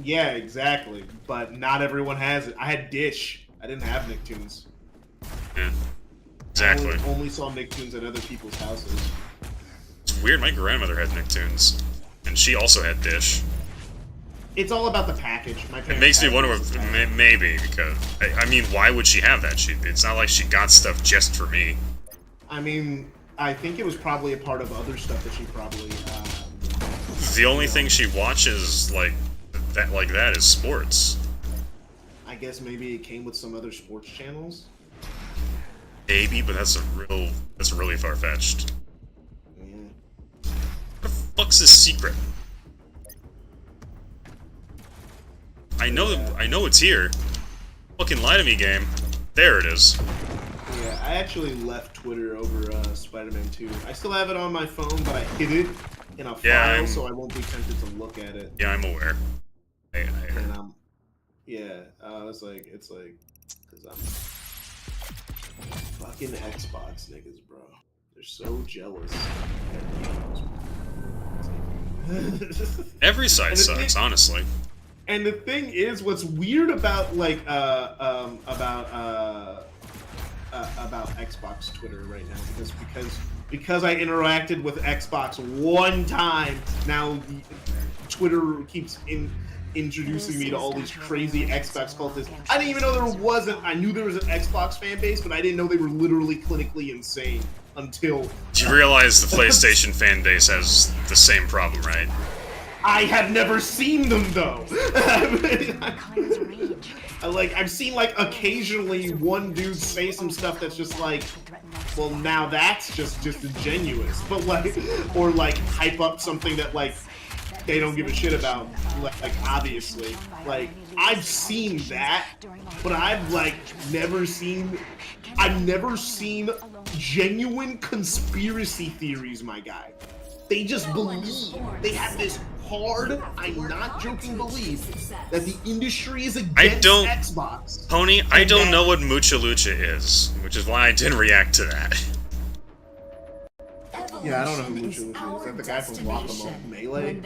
Yeah, exactly. But not everyone has it. I had Dish. I didn't have Nicktoons. Yeah, exactly. I only saw Nicktoons at other people's houses. It's weird. My grandmother had Nicktoons, and she also had Dish. It's all about the package. It makes me wonder if maybe because I mean, why would she have that? It's not like she got stuff just for me. I mean, I think it was probably a part of other stuff that she probably. The only thing she watches like that is sports. I guess maybe it came with some other sports channels. Maybe, but that's really far fetched. Yeah. What the fuck's his secret? I know it's here. Fucking lie to me, game. There it is. Yeah, I actually left Twitter over Spider-Man 2. I still have it on my phone, but I hid it in a file, so I won't be tempted to look at it. Yeah, I'm aware. And it's like, because I'm fucking Xbox niggas, bro. They're so jealous. Every side And the sucks, honestly. And the thing is, what's weird about like about Xbox Twitter right now, because I interacted with Xbox one time, now Twitter keeps introducing me to all these crazy Xbox cultists. I didn't even know there wasn't. I knew there was an Xbox fan base, but I didn't know they were literally clinically insane until You realize the PlayStation fan base has the same problem, right? I have never seen them though. I've seen like occasionally one dude say some stuff that's just like, well, now that's just disingenuous, but like, or like hype up something that like they don't give a shit about, like obviously, like I've seen that, but I've never seen genuine conspiracy theories, my guy. They just believe. They have this hard, I'm not joking, belief that the industry is against Xbox. Pony, I don't know what Mucha Lucha is, which is why I didn't react to that. Yeah, I don't know who Mucha Lucha is. Is that the guy from Guacamole Melee?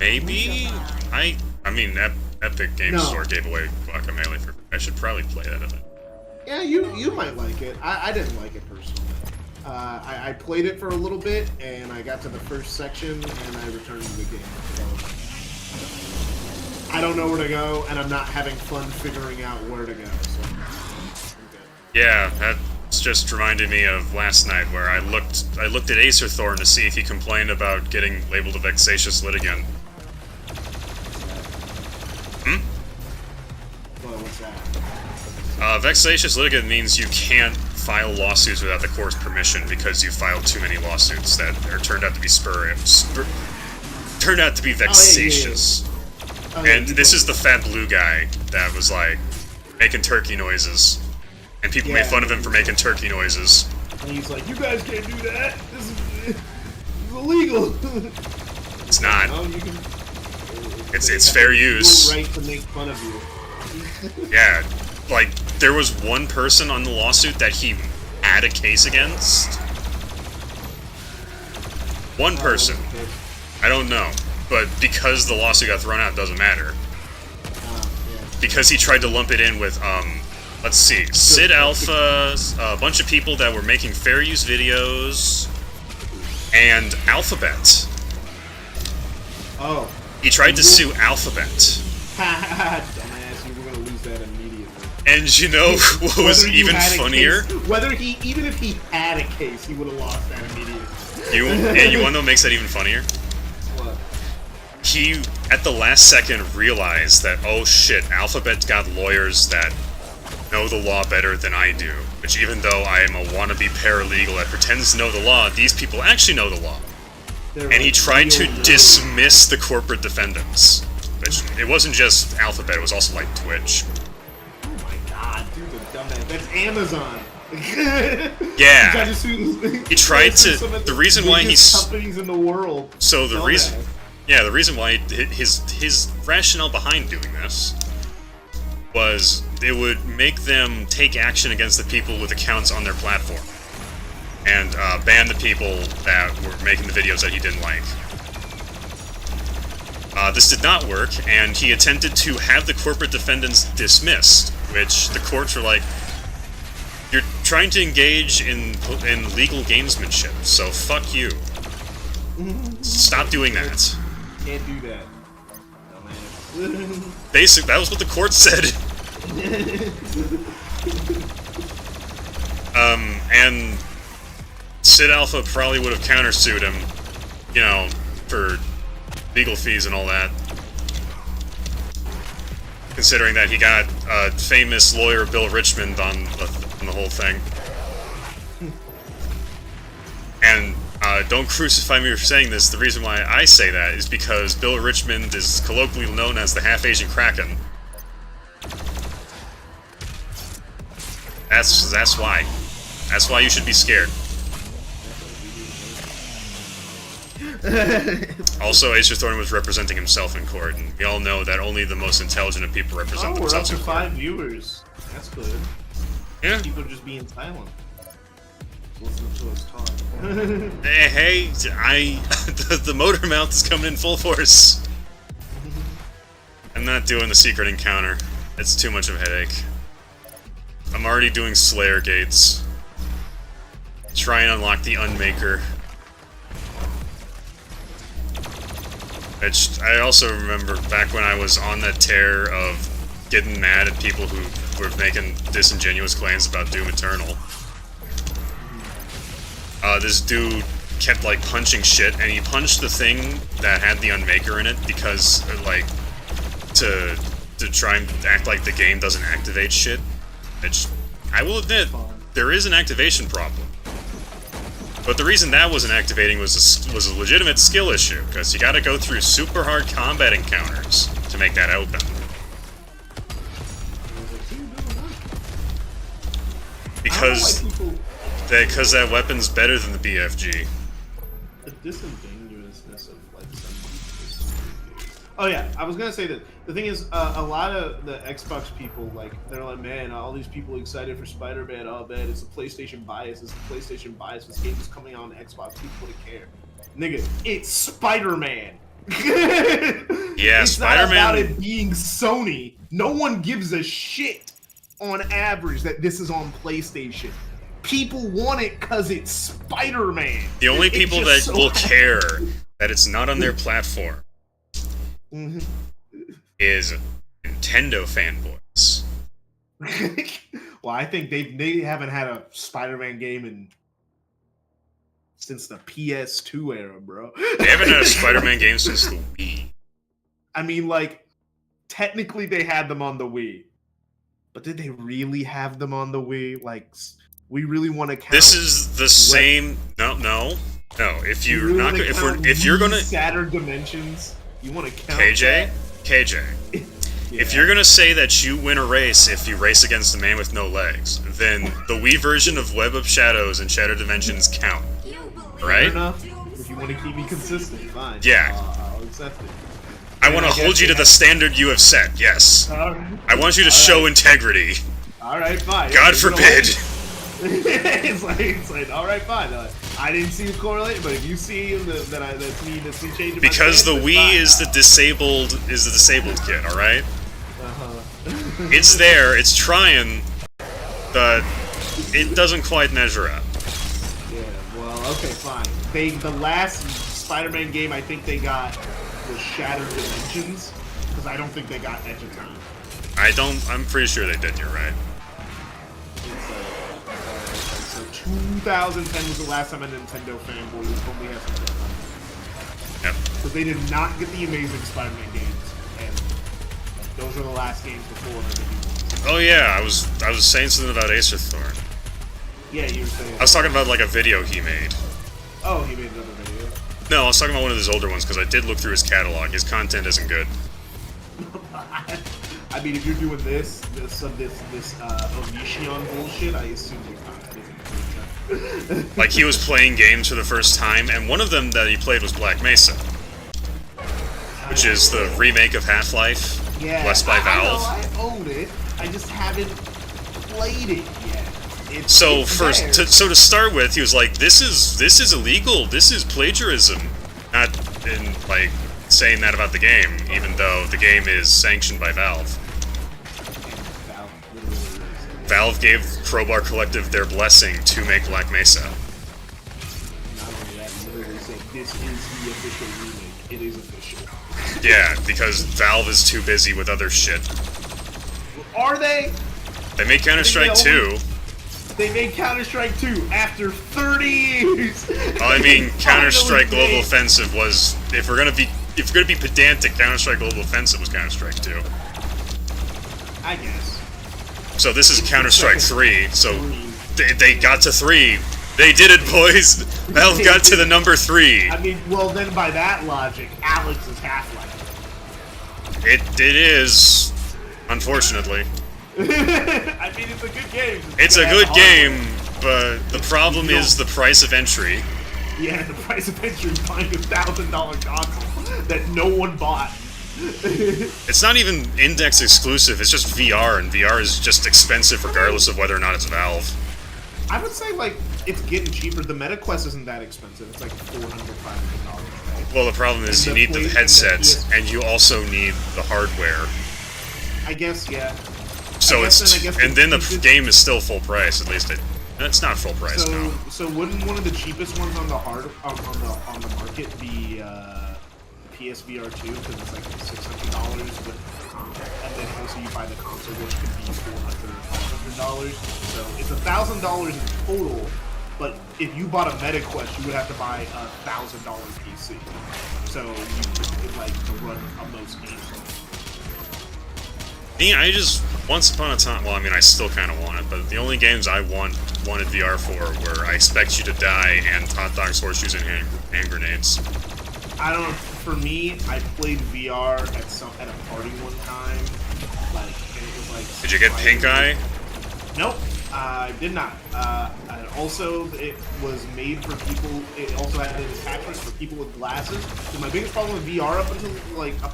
Maybe? I mean, Epic Games Store gave away Guacamelee for... I should probably play that event. Yeah, you might like it. I didn't like it personally. I played it for a little bit, and I got to the first section, and I returned to the game. So, I don't know where to go, and I'm not having fun figuring out where to go. So, yeah, that's just reminded me of last night, where I looked at Acer Thorn to see if he complained about getting labeled a vexatious litigant. Well, what's that? Vexatious litigant means you can't file lawsuits without the court's permission because you filed too many lawsuits that turned out to be turned out to be vexatious. And this is the fat blue guy that was like making turkey noises, and people made fun of him for making turkey noises. And he's like, "You guys can't do that. This is illegal." It's not. Oh, you can, it's fair use. Right to make fun of you. Yeah, like there was one person on the lawsuit that he had a case against. One person. I don't know, but because the lawsuit got thrown out, it doesn't matter. Because he tried to lump it in with, let's see, Sid Alpha, a bunch of people that were making fair use videos, and Alphabet. Oh. He tried to sue Alphabet. Dumbass, you were gonna lose that immediately. And you know what was even funnier? Even if he had a case, he would have lost that immediately. You wanna know what makes that even funnier? What? He, at the last second, realized that, oh shit, Alphabet's got lawyers that know the law better than I do. Which even though I am a wannabe paralegal that pretends to know the law, these people actually know the law. And he tried to dismiss the corporate defendants. Which, it wasn't just Alphabet, it was also like Twitch. Oh my god, dude, the dumbass. That's Amazon. Yeah. He tried to, the reason why he's... companies in the world. So the reason... Yeah, the reason why his rationale behind doing this was it would make them take action against the people with accounts on their platform and ban the people that were making the videos that he didn't like. This did not work, and he attempted to have the corporate defendants dismissed, which the courts were like, you're trying to engage in legal gamesmanship, so fuck you. Stop doing that. Can't do that. Basically, that was what the court said. And Sid Alpha probably would have countersued him, you know, for legal fees and all that. Considering that he got famous lawyer Bill Richmond on the whole thing. And don't crucify me for saying this, the reason why I say that is because Bill Richmond is colloquially known as the half-Asian Kraken. That's why. That's why you should be scared. Also, Acer Thorn was representing himself in court, and we all know that only the most intelligent of people represent themselves in court. We're up to 5 viewers. That's good. Yeah. People just being silent. listen to us talk. Hey, the motor mouth is coming in full force. I'm not doing the secret encounter. It's too much of a headache. I'm already doing Slayer gates. Try and unlock the Unmaker. I also remember back when I was on that tear of getting mad at people who were making disingenuous claims about Doom Eternal. This dude kept, like, punching shit, and he punched the thing that had the Unmaker in it because, like, to try and act like the game doesn't activate shit. I will admit, there is an activation problem. But the reason that wasn't activating was a legitimate skill issue, because you gotta go through super hard combat encounters to make that open. Because that weapon's better than the BFG. The disingenuousness of like some. Oh yeah, I was gonna say that the thing is, a lot of the Xbox people, like, they're like, man, all these people excited for Spider-Man. Oh man, it's a PlayStation bias. It's a PlayStation bias. This game is coming out on Xbox. People wouldn't care. Nigga, it's Spider-Man. Yeah, it's Spider-Man. not about it being Sony. No one gives a shit on average that this is on PlayStation. People want it because it's Spider-Man. The only people that so will care that it's not on their platform is Nintendo fanboys. Well, I think they haven't had a Spider-Man game since the PS2 era, bro. They haven't had a Spider-Man game since the Wii. I mean, like, technically they had them on the Wii, but did they really have them on the Wii? Like, we really want to count. This is the same. No. If you're not, if you're gonna Shattered Dimensions, you want to count KJ. Yeah. If you're gonna say that you win a race if you race against a man with no legs, then the Wii version of Web of Shadows and Shattered Dimensions count, right? Fair enough. If you want to keep me consistent, fine. Yeah. I'll accept it. I want to hold you to the standard you have set. Yes. Alright. I want you to show integrity. All right, fine. God forbid. it's like, all right, fine. I didn't see the correlation, but if you see that's me changing. Because the Wii fine. is the disabled kid. All right. It's there. It's trying, but it doesn't quite measure up. Yeah. Well, okay, fine. The last Spider-Man game I think they got was Shattered Dimensions, because I don't think they got Edge of Time. I'm pretty sure they did. You're right. So 2010 was the last time a Nintendo fanboy was only had some. Yep. Because they did not get the Amazing Spider-Man games, and those are the last games before the new ones. Oh yeah, I was saying something about Acer Thorn. Yeah, you were saying. I was talking about like a video he made. Oh, he made another video. No, I was talking about one of his older ones because I did look through his catalog. His content isn't good. I mean, if you're doing this Onision bullshit, I assume your content isn't good. Like, he was playing games for the first time, and one of them that he played was Black Mesa, which is the remake of Half-Life, blessed by Valve. I own it. I just haven't played it yet. So to start with, he was like, "This is illegal. This is plagiarism." Not in like saying that about the game, even though the game is sanctioned by Valve. Valve gave Crowbar Collective their blessing to make Black Mesa. Not only that, literally said, "This is the official remake. It is official." Yeah, because Valve is too busy with other shit. Are they? They made Counter-Strike 2. They made Counter-Strike 2 after 30 years. Well, I mean, Counter-Strike Global Offensive was, if we're gonna be pedantic, Counter-Strike Global Offensive was Counter-Strike 2. I guess. So this is Counter-Strike 3. So they got to 3. They did it, boys. Valve got to the number 3. I mean, well then by that logic, Alex is Half-Life. It is, unfortunately. I mean, it's a good game. It's a good game, but the problem is the price of entry. Yeah, the price of entry is buying a $1,000 console that no one bought. It's not even Index exclusive, it's just VR, and VR is just expensive regardless of whether or not it's Valve. I would say like it's getting cheaper. The MetaQuest isn't that expensive. It's like $400, $500, right? Well, the problem is you need the headsets, and you also need the hardware. I guess, yeah. So then the game is still full price. At least it's not full price. So, no. so wouldn't one of the cheapest ones on the on the market be PSVR 2 because it's like $600 with, and then also you buy the console, which could be $400 or $500. So it's $1,000 in total. But if you bought a MetaQuest, you would have to buy a $1,000 PC. So you could like run most games. Me, I just once upon a time. Well, I mean, I still kind of want it, but the only games I wanted VR for were I Expect You to Die and Hot Dogs, Horseshoes, and hand grenades. I don't. For me, I played VR at a party one time, like, and it was like. Did you get Pink Eye? Nope, I did not. And also, it was made for people. It also had an attachment for people with glasses. So my biggest problem with VR up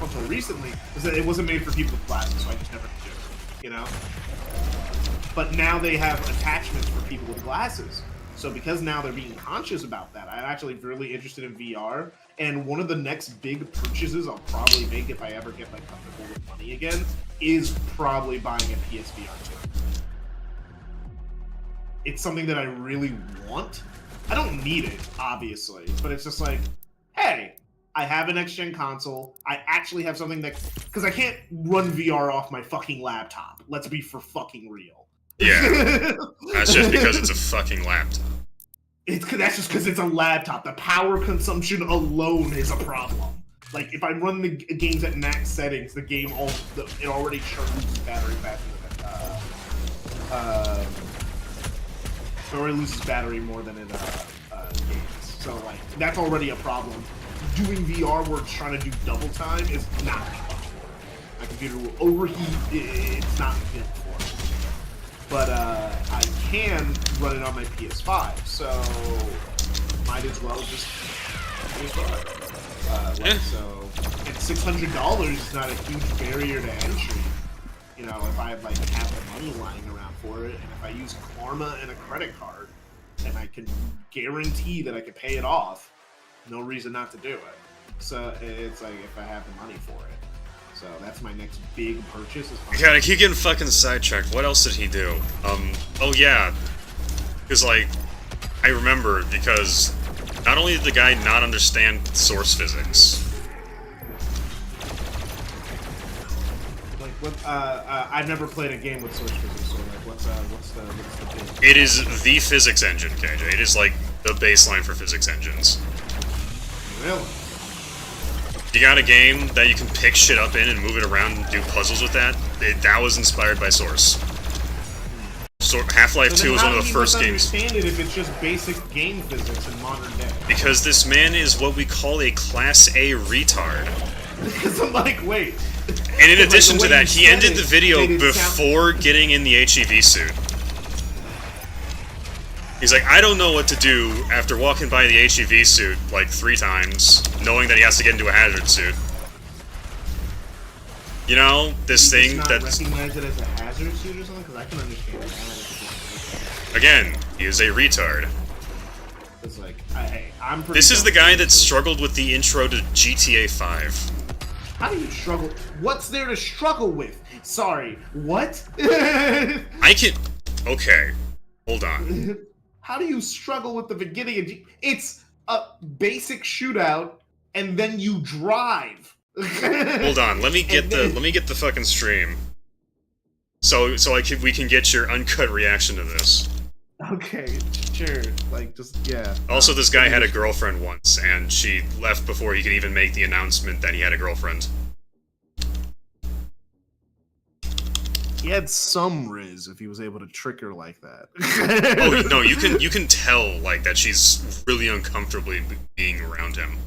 until recently is that it wasn't made for people with glasses, so I just never could do it. You know. But now they have attachments for people with glasses. So because now they're being conscious about that, I'm actually really interested in VR. And one of the next big purchases I'll probably make if I ever get like comfortable with money again is probably buying a PSVR 2. It's something that I really want. I don't need it, obviously, but it's just like, hey, I have a next-gen console. I actually have something that... Because I can't run VR off my fucking laptop. Let's be for fucking real. Yeah. That's just because it's a fucking laptop. That's just because it's a laptop. The power consumption alone is a problem. Like, if I run the games at max settings, the game it already loses battery faster than it already loses battery more than it gains. So, like, that's already a problem. Doing VR where it's trying to do double time is not possible. My computer will overheat. It's not built for it. But I can run it on my PS5, so might as well just PS5. So, and $600 is not a huge barrier to entry. You know, if I like have the money lying around for it, and if I use Karma and a credit card, and I can guarantee that I can pay it off, no reason not to do it. So it's like if I have the money for it. So that's my next big purchase. God, I keep getting fucking sidetracked. What else did he do? Oh yeah. Because, like, I remember, because not only did the guy not understand source physics. Like, what, I've never played a game with source physics, so, like, what's the thing? It is the physics engine, KJ. It is, like, the baseline for physics engines. Really? You got a game that you can pick shit up in and move it around and do puzzles with that? That was inspired by Source. Half-Life 2 was one of the first games. I don't understand it if it's just basic game physics in modern day. Because this man is what we call a Class A retard. Because I'm like, wait. And in addition to that, he ended the video before getting in the HEV suit. He's like, I don't know what to do after walking by the HEV suit like 3 times, knowing that he has to get into a hazard suit. You know, this thing that... recognize it as a hazard suit or something? Because I can understand that. Again, he is a retard. It's like, hey, I'm pretty... This is the guy that struggled with the intro to GTA 5. How do you struggle? What's there to struggle with? Sorry, what? I can... Okay, hold on. How do you struggle with the beginning of it's a basic shootout and then you drive. Hold on, let me get the fucking stream. So we can get your uncut reaction to this. Okay, sure. Like, just yeah. Also, this guy had a girlfriend once, and she left before he could even make the announcement that he had a girlfriend. He had some riz if he was able to trick her like that. Oh no, you can tell like that she's really uncomfortably being around him.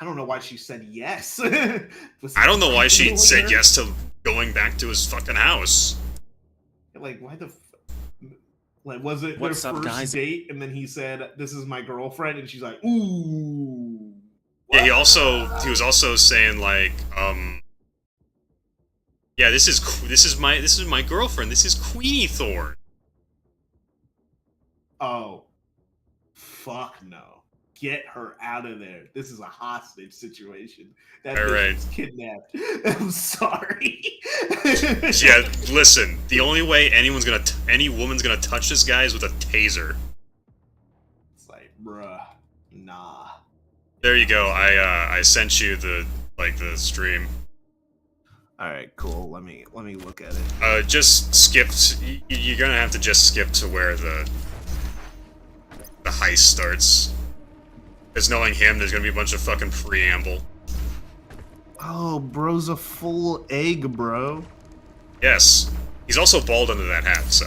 I don't know why she said yes. I don't know why she said yes to going back to his fucking house. Like, why the? Like, was it What's their up, first guys? date, and then he said, "This is my girlfriend," and she's like, "Ooh." Yeah, he was also saying like, yeah, this is my girlfriend. This is Queenie Thorn. Oh, fuck no. Get her out of there. This is a hostage situation. That All bitch right. was kidnapped. I'm sorry. Yeah, listen. The only way any woman's gonna touch this guy is with a taser. It's like, bruh, nah. There you go. I sent you the stream. All right, cool. Let me look at it. Just skip. You're gonna have to just skip to where the heist starts. Because knowing him, there's gonna be a bunch of fucking preamble. Oh, bro's a full egg, bro. Yes. He's also bald under that hat, so.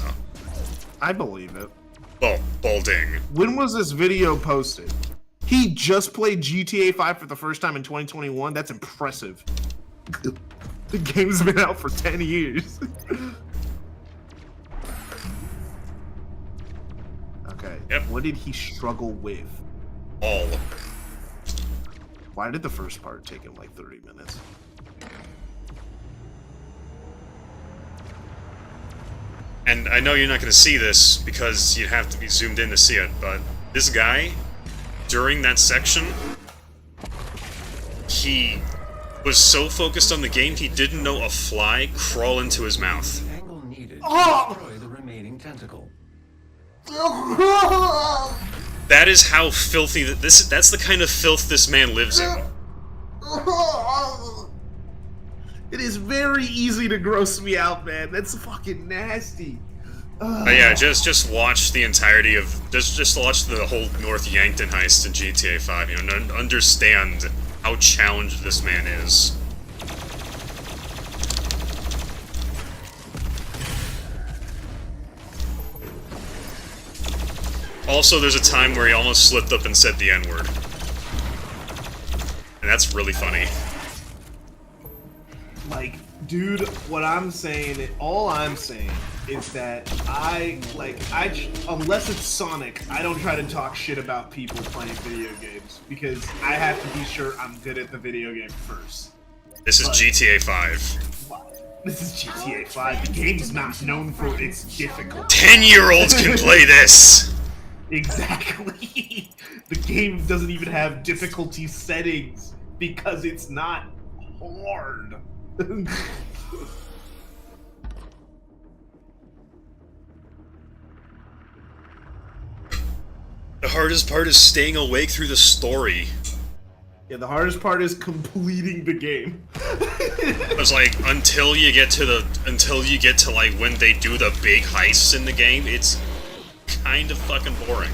I believe it. Well, balding. When was this video posted? He just played GTA 5 for the first time in 2021? That's impressive. The game's been out for 10 years. Okay. Yep. What did he struggle with? All. Why did the first part take him like 30 minutes? And I know you're not going to see this because you'd have to be zoomed in to see it, but this guy, during that section, he was so focused on the game he didn't know a fly crawl into his mouth. The angle needed to destroy the remaining tentacle. That is how filthy that's the kind of filth this man lives in. It is very easy to gross me out, man. That's fucking nasty. But yeah, just watch the entirety of just watch the whole North Yankton heist in GTA 5. You know, understand how challenged this man is. Also, there's a time where he almost slipped up and said the N-word. And that's really funny. Like, dude, what I'm saying, all I'm saying is that unless it's Sonic, I don't try to talk shit about people playing video games because I have to be sure I'm good at the video game first. This is GTA 5. This is GTA 5. The game's not known for its difficulty. 10-year-olds can play this! Exactly. The game doesn't even have difficulty settings because it's not hard. The hardest part is staying awake through the story. Yeah, the hardest part is completing the game. It's like until you get to like when they do the big heists in the game, it's kind of fucking boring.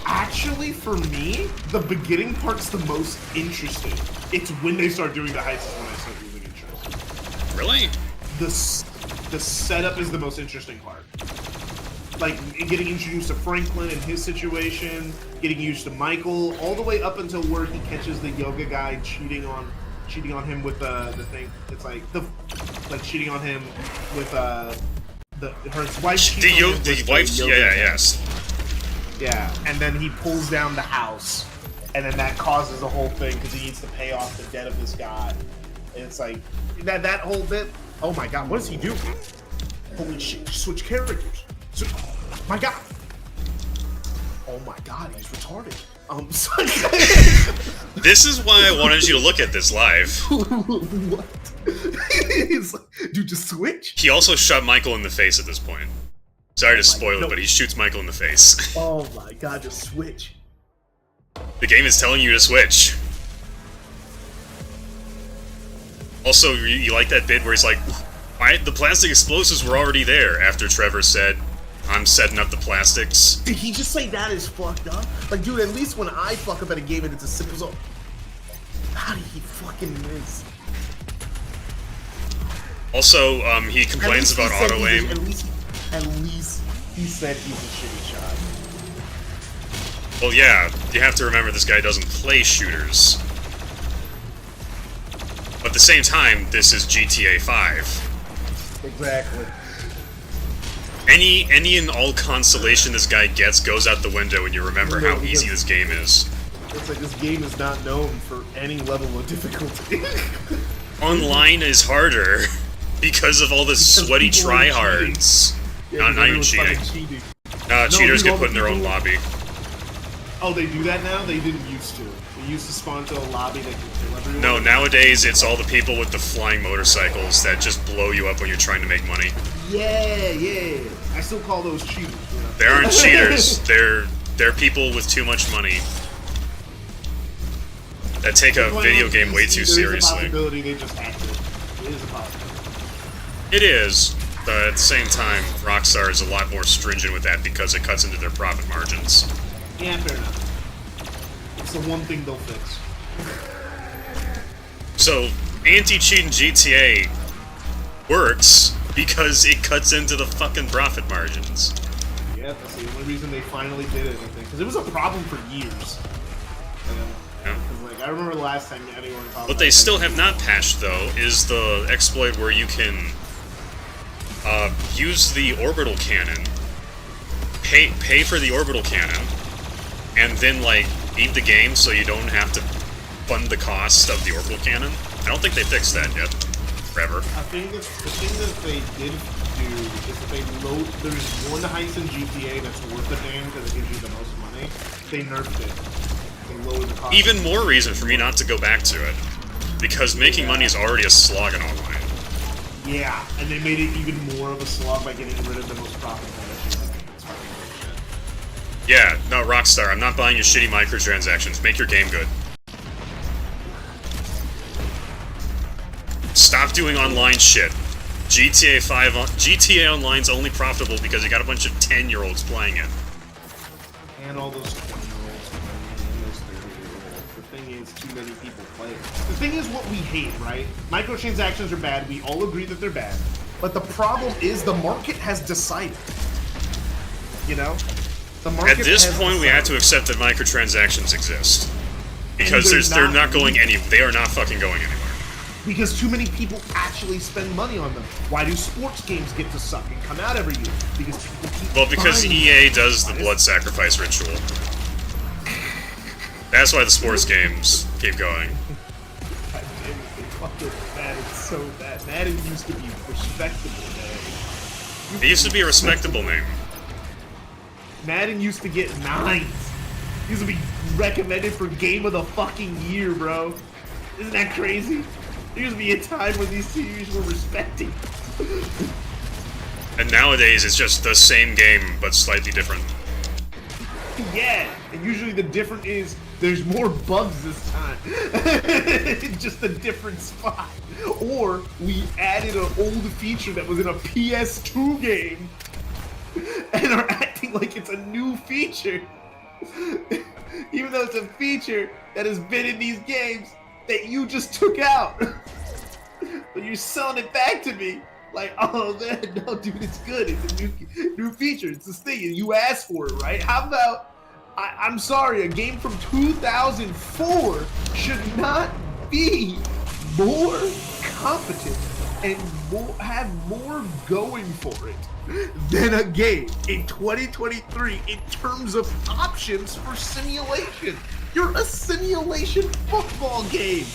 Actually, for me, the beginning part's the most interesting. It's when they start doing the heists when I start losing interest. Really? The setup is the most interesting part. Like, getting introduced to Franklin and his situation, getting used to Michael, all the way up until where he catches the yoga guy cheating on him with the thing. It's like cheating on him with her wife. The wife. Yeah, yes. Yeah, and then he pulls down the house, and then that causes the whole thing because he needs to pay off the debt of this guy. And it's like that whole bit. Oh my god, what does he do? Holy shit! Switch characters. My god. Oh my god, he's retarded. This is why I wanted you to look at this live. What? He's like, dude, just switch. He also shot Michael in the face at this point. Sorry to spoil it, but he shoots Michael in the face. Oh my god, just switch. The game is telling you to switch. Also, you like that bit where he's like, the plastic explosives were already there, after Trevor said, I'm setting up the plastics. Did he just say that is fucked up? Like, dude, at least when I fuck up at a game and it's a simple zone. How did he fucking miss? Also, he complains about auto aim. At least he said he's a shitty shot. Well, yeah, you have to remember this guy doesn't play shooters. But at the same time, this is GTA 5. Exactly. Any and all consolation this guy gets goes out the window when you remember how easy this game is. It's like this game is not known for any level of difficulty. Online is harder because of all the sweaty tryhards. Yeah, not even cheating. cheaters dude, get all put in the their own people- lobby. Oh, they do that now? They didn't used to. They used to spawn to a lobby that could kill everyone. No, nowadays it's all the people with the flying motorcycles that just blow you up when you're trying to make money. Yeah. I still call those cheaters. You know? They aren't cheaters. They're people with too much money that take a video game way too There is a seriously. possibility they just hacked it. It is a possibility. It is, but at the same time, Rockstar is a lot more stringent with that because it cuts into their profit margins. Yeah, fair enough. It's the one thing they'll fix. So, anti-cheat in GTA works because it cuts into the fucking profit margins. Yeah, that's the only reason they finally did it, I think. Because it was a problem for years. Yeah. Like, I remember the last time anyone talked What they still have not patched, though, is the exploit where you can use the orbital cannon, pay for the orbital cannon, and then, like, leave the game so you don't have to fund the cost of the orbital cannon. I don't think they fixed that yet. Forever. I think the thing that they did do is that there's one heist in GTA that's worth a damn because it gives you the most money. They nerfed it. They lowered the cost. Even more reason for me not to go back to it. Because making money is already a slog in online. Yeah, and they made it even more of a slog by getting rid of the most profitable issues. It's fucking bullshit. Yeah, no, Rockstar, I'm not buying your shitty microtransactions. Make your game good. Stop doing online shit. GTA Online's only profitable because you got a bunch of 10-year-olds playing it. And all those 20-year-olds and those 30-year-olds. The thing is, too many people play it. The thing is what we hate, right? Microtransactions are bad. We all agree that they're bad. But the problem is the market has decided. You know? The market At this has point, we decided. have to accept that microtransactions exist. Because And they're not going they are not fucking going anywhere. Because too many people actually spend money on them. Why do sports games get to suck and come out every year? Because people keep Well, because buying EA does the blood sacrifice ritual. That's why the sports games keep going. God damn it, fucking Madden so bad. Madden used to be respectable, man. It used to be a respectable name. Madden used to get 9s. Used to be recommended for game of the fucking year, bro. Isn't that crazy? There used to be a time when these series were respected. And nowadays, it's just the same game, but slightly different. Yeah, and usually the difference is there's more bugs this time. Just a different spot. Or we added an old feature that was in a PS2 game and are acting like it's a new feature. Even though it's a feature that has been in these games that you just took out. But you're selling it back to me. Like, oh man, no dude, it's good. It's a new feature. It's this thing, and you asked for it, right? How about, I'm sorry, a game from 2004 should not be more competent and have more going for it than a game in 2023 in terms of options for simulation. You're a simulation football game.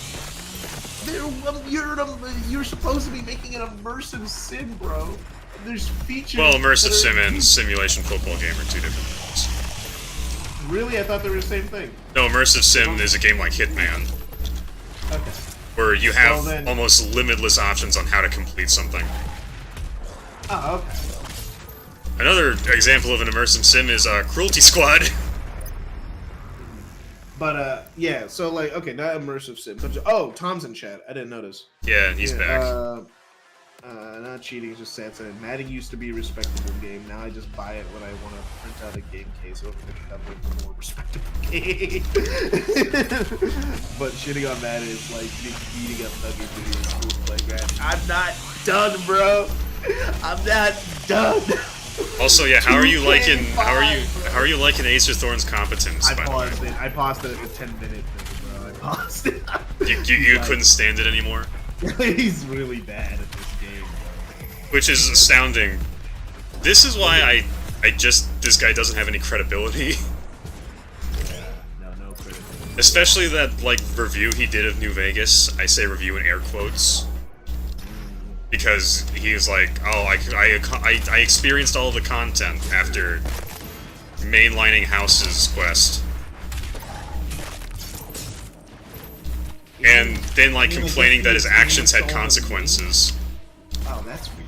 You're supposed to be making an immersive sim, bro. There's features. Well, immersive that are- sim and simulation football game are two different things. Really, I thought they were the same thing. No, immersive sim is a game like Hitman, Okay. where you have Well, then- almost limitless options on how to complete something. Oh, okay. Another example of an immersive sim is Cruelty Squad. But yeah. So like, okay, not immersive sim. But oh, Tom's in chat. I didn't notice. Yeah, he's back. Not cheating, it's just sad saying. Madden used to be a respectable game. Now I just buy it when I want to print out a game case or pick it up with a more respectable game. But shitting on Madden is like beating up Nugget in the school playground. I'm not done, bro. I'm not done. Also, yeah, how are you liking Acer Thorn's competence? I by the way? paused it. I paused it at the 10-minute thing, bro. I paused it. You couldn't stand it anymore, He's really bad at this game. which is astounding. This is why this guy doesn't have any credibility. No criticism. Especially that like review he did of New Vegas. I say review in air quotes. Because he was like, oh, I experienced all the content after mainlining House's quest. And then, like, complaining that his actions had consequences. Oh, that's weird.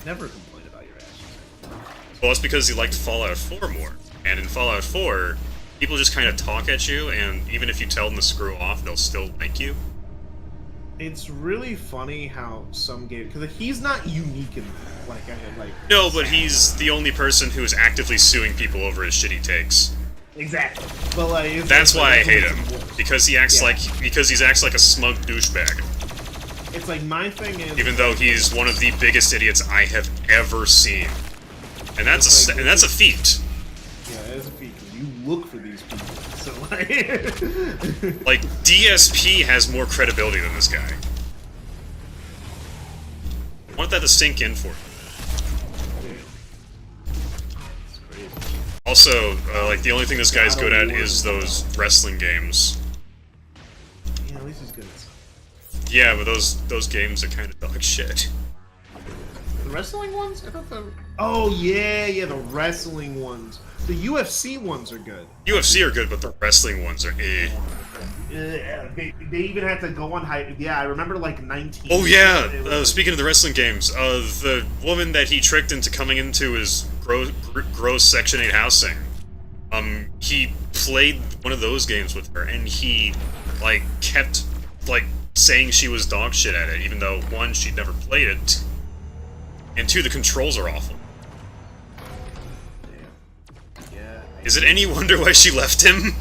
Never complain about your actions. Well, it's because he liked Fallout 4 more. And in Fallout 4, people just kind of talk at you, and even if you tell them to screw off, they'll still like you. It's really funny how some games, because he's not unique in that. Like No, but he's the only person who is actively suing people over his shitty takes. Exactly. But like, it's that's like, why I hate him, because he acts like he acts like a smug douchebag. It's like my thing is, even though he's one of the biggest idiots I have ever seen, and that's a feat. Yeah, that's a feat. You look for these people, so like, like DSP has more credibility than this guy. I want that to sink in for him. Also, like, the only thing this guy's good at is those wrestling games. Yeah, at least he's good at something. Yeah, but those games are kind of dog shit. The wrestling ones? I thought the... Oh, yeah, the wrestling ones. The UFC ones are good. UFC are good, but the wrestling ones are eh. Yeah, they even had to go on hype. Yeah, I remember, like, 19... Oh, yeah! Speaking of the wrestling games, the woman that he tricked into coming into his gross Section 8 housing, he played one of those games with her, and he, like, kept, like, saying she was dog shit at it, even though, one, she'd never played it, and two, the controls are awful. Yeah. Is it any wonder why she left him?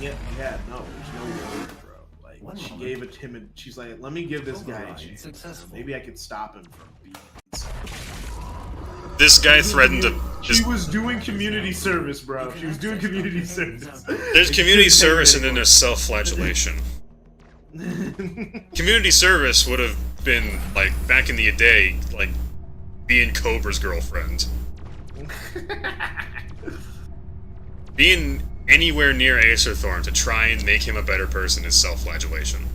Yeah, no, there's no wonder, bro. Like, she gave it to him, and she's like, let me give this guy a chance. Maybe I could stop him from being This guy threatened to... She was doing community service, bro. She was doing community service. There's community service and then there's self-flagellation. Community service would have been, like, back in the day, like, being Cobra's girlfriend. Being anywhere near Acer Thorn to try and make him a better person is self-flagellation.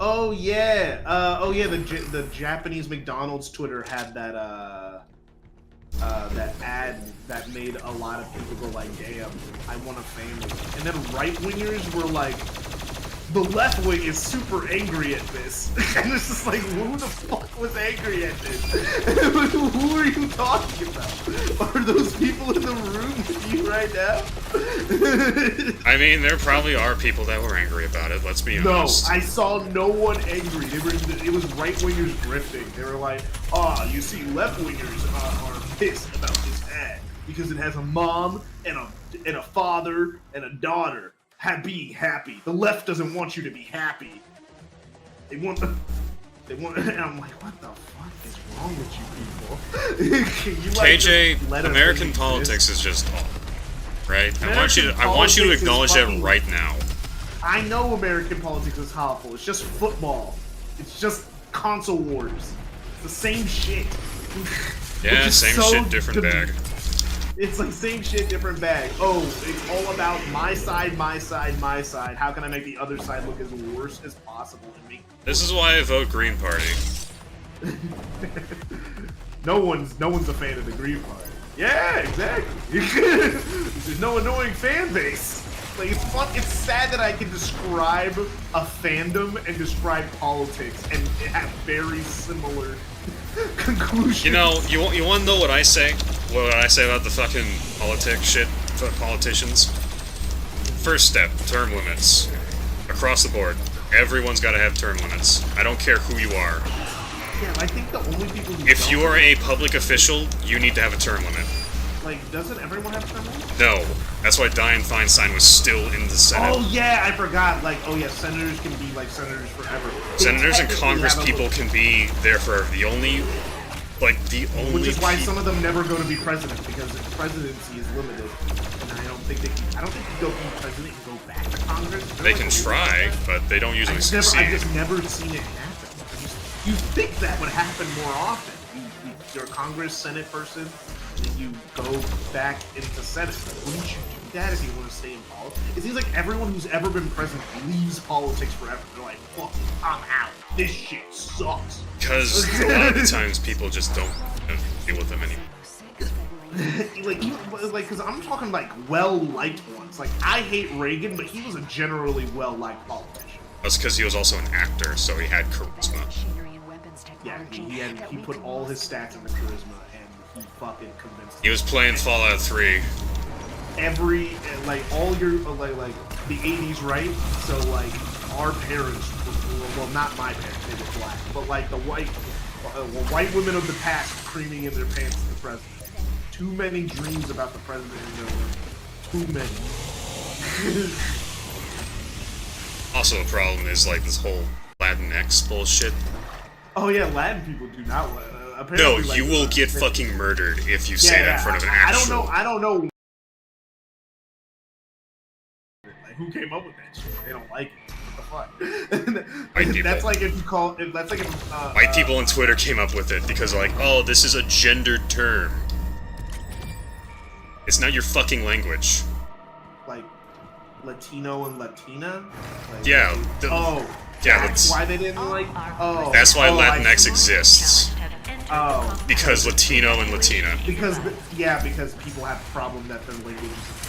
Oh yeah, the Japanese McDonald's Twitter had that that ad that made a lot of people go like, damn, I want a family. And then right-wingers were like, the left wing is super angry at this. And it's just like, who the fuck was angry at this? Who are you talking about? Are those people in the room with you right now? I mean, there probably are people that were angry about it, let's be honest. No, I saw no one angry. It was right-wingers grifting. They were like, you see, left-wingers are pissed about this ad because it has a mom and a father and a daughter being happy. The left doesn't want you to be happy. They want, and I'm like, what the fuck is wrong with you people? You KJ, American politics is just awful, right? I want you to acknowledge that right now. I know American politics is awful. It's just football. It's just console wars. It's the same shit. Yeah, same shit, different bag. It's like same shit, different bag. Oh, it's all about my side, my side, my side. How can I make the other side look as worse as possible and make... This is why I vote Green Party. No one's a fan of the Green Party. Yeah, exactly. There's no annoying fan base. Like, it's fun. It's sad that I can describe a fandom and describe politics and have very similar conclusions. You know, you want to know what I say? What I say about the fucking politicians? First step, term limits. Across the board. Everyone's got to have term limits. I don't care who you are. Yeah, I think the only people who If you are a public official, you need to have a term limit. Like, doesn't everyone have term limits? No. That's why Dianne Feinstein was still in the Senate. Oh yeah, I forgot. Like, oh yeah, senators can be like senators forever. Senators and Congress people can be there forever. The only Which is why some of them never go to be president, because the presidency is limited. And I don't think you go be president and go back to Congress. They can try, but they don't usually succeed. I've just never seen it happen. You think that would happen more often. You're a Congress, Senate person, and then you go back into Senate. Wouldn't you do that if you want to stay in politics? It seems like everyone who's ever been president leaves politics forever. They're like, fuck, I'm out. This shit sucks. Because a lot of the times people just don't deal with them anymore. because I'm talking like well-liked ones. Like I hate Reagan, but he was a generally well-liked politician. That's because he was also an actor, so he had charisma. Yeah, he put all his stats into charisma, and he fucking convinced. He was playing Fallout 3. All your like the 80s, right? So like our parents, well, not my parents, they were black, but like the white women of the past creaming in their pants at the president. Too many dreams about the president in their room. Too many. Also, a problem is like this whole Latinx bullshit. Oh yeah, Latin people do not. Apparently, No, like, you will get fucking murdered if you say that in front of an actual. I don't know. Like, who came up with that shit? They don't like it. What the fuck? White people. That's like if you call. That's like if White people on Twitter came up with it because like, oh, this is a gendered term. It's not your fucking language. Like Latino and Latina. Like, Yeah. Yeah, that's why they didn't like. Oh, that's why Latinx exists. Oh, because Latino and Latina. Because people have a problem that their language is.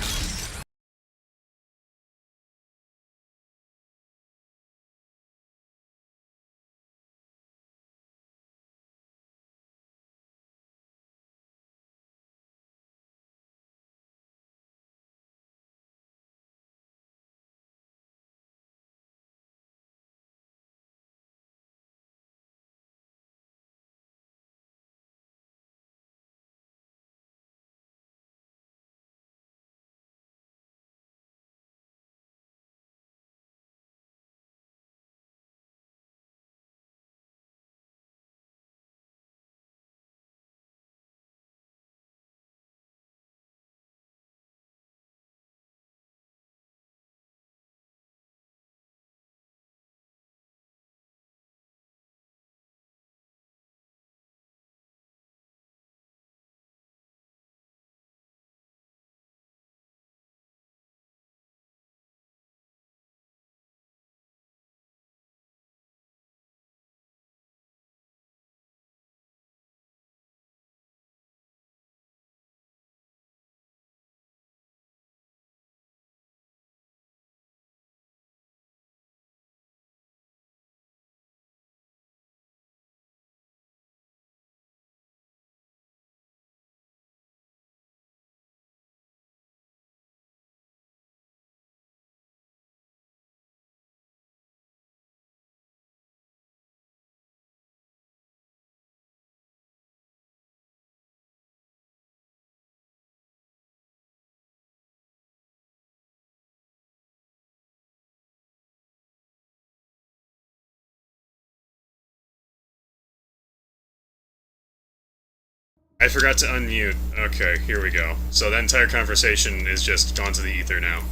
I forgot to unmute. Okay, here we go. So that entire conversation is just gone to the ether now.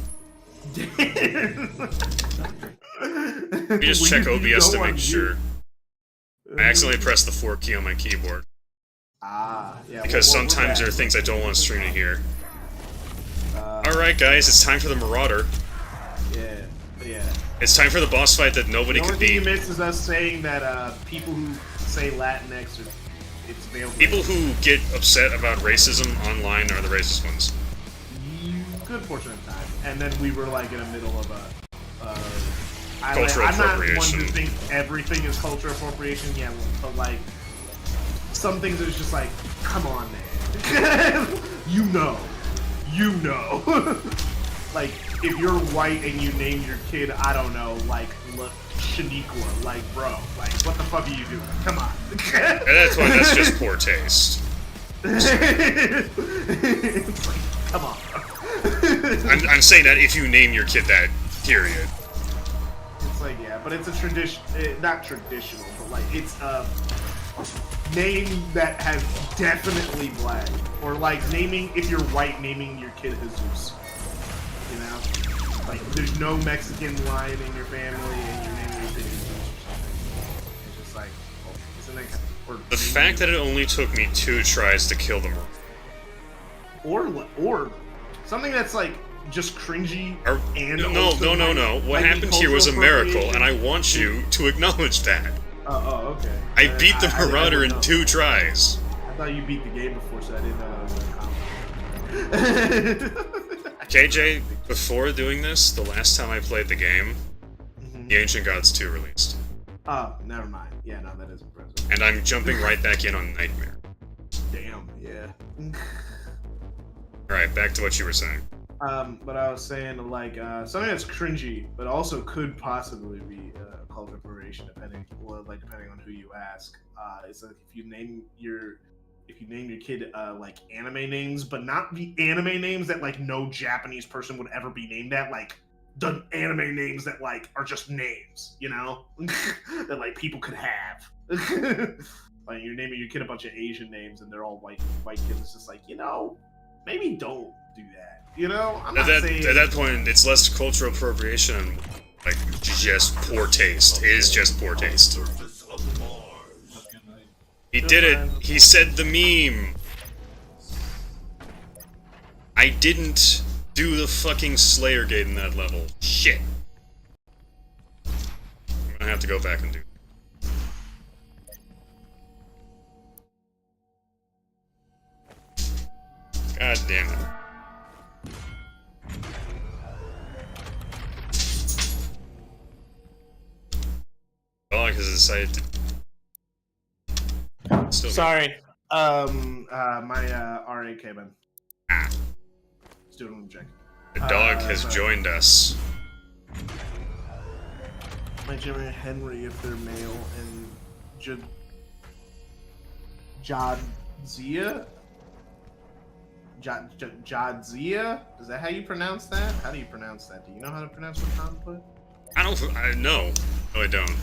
Let me just check OBS to make sure. I accidentally pressed the 4 key on my keyboard. Yeah. Because sometimes there are things I don't want to stream to hear. Alright guys, it's time for the Marauder. Yeah. It's time for the boss fight that nobody could The only thing you beat. missed is us saying that people who say Latinx are it's veiled. People who get upset about racism online are the racist ones. Good portion of the time. And then we were like in the middle of a cultural I'm not one appropriation. who thinks everything is cultural appropriation, yeah, but like some things it's just like, come on man. you know. Like if you're white and you name your kid, I don't know, like Shaniqua, like bro, like what the fuck are you doing? Come on. And that's just poor taste. It's like, come on. I'm saying that if you name your kid that, period. It's like, yeah, but it's a tradition, not traditional, but like it's a name that has definitely black, or like naming, if you're white, naming your kid Jesus. You know, like there's no Mexican line in your family, and you're naming your kid Jesus or something. It's just like, oh, isn't that kind of, The fact that it only took me 2 tries to kill them. or something that's like just cringy and no. What happened here was a miracle, and I want you to acknowledge that. Oh, okay. I beat the Marauder in 2 tries. I thought you beat the game before, so I didn't know that was a compliment. KJ, before doing this, the last time I played the game, the Ancient Gods 2 released. Oh, never mind. Yeah, no, that is impressive. And I'm jumping right back in on Nightmare. Damn, yeah. Alright, back to what you were saying. But I was saying, like, something that's cringy, but also could possibly be culture appropriation, depending on who you ask. It's like if you name your kid like anime names, but not the anime names that like no Japanese person would ever be named at, like the anime names that like are just names, you know, that like people could have. Like you're naming your kid a bunch of Asian names and they're all white kids. It's just like, you know, maybe don't do that. You know, I'm not saying at that point it's less cultural appropriation and like just poor taste. It is just poor taste. He did it. He said the meme. I didn't do the fucking Slayer gate in that level. Shit. I'm gonna have to go back and do. God damn it. Oh, because I decided to. Still sorry. My RA came in. Ah. Let's do it on the check. The dog has sorry. joined us. My Jimmy Henry, if they're male, and Jadzia? Jadzia? Is that how you pronounce that? How do you pronounce that? Do you know how to pronounce what Tom put? I don't. No, I don't.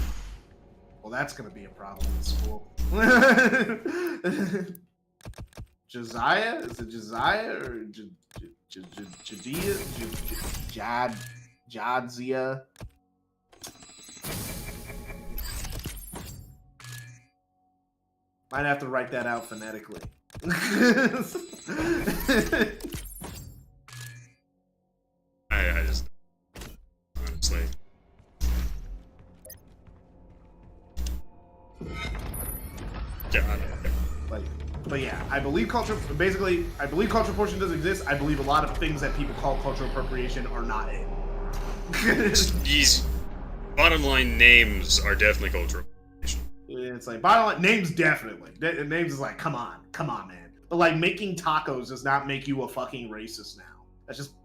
Well, that's gonna be a problem in school. Josiah? Is it Josiah or Jadia? Jadzia? Might have to write that out phonetically. I just honestly. God. But yeah, I believe culture. Basically, I believe cultural appropriation does exist. I believe a lot of things that people call cultural appropriation are not it. These bottom line names are definitely cultural appropriation. It's like bottom line names definitely. Names is like, come on, man. But like making tacos does not make you a fucking racist now. That's just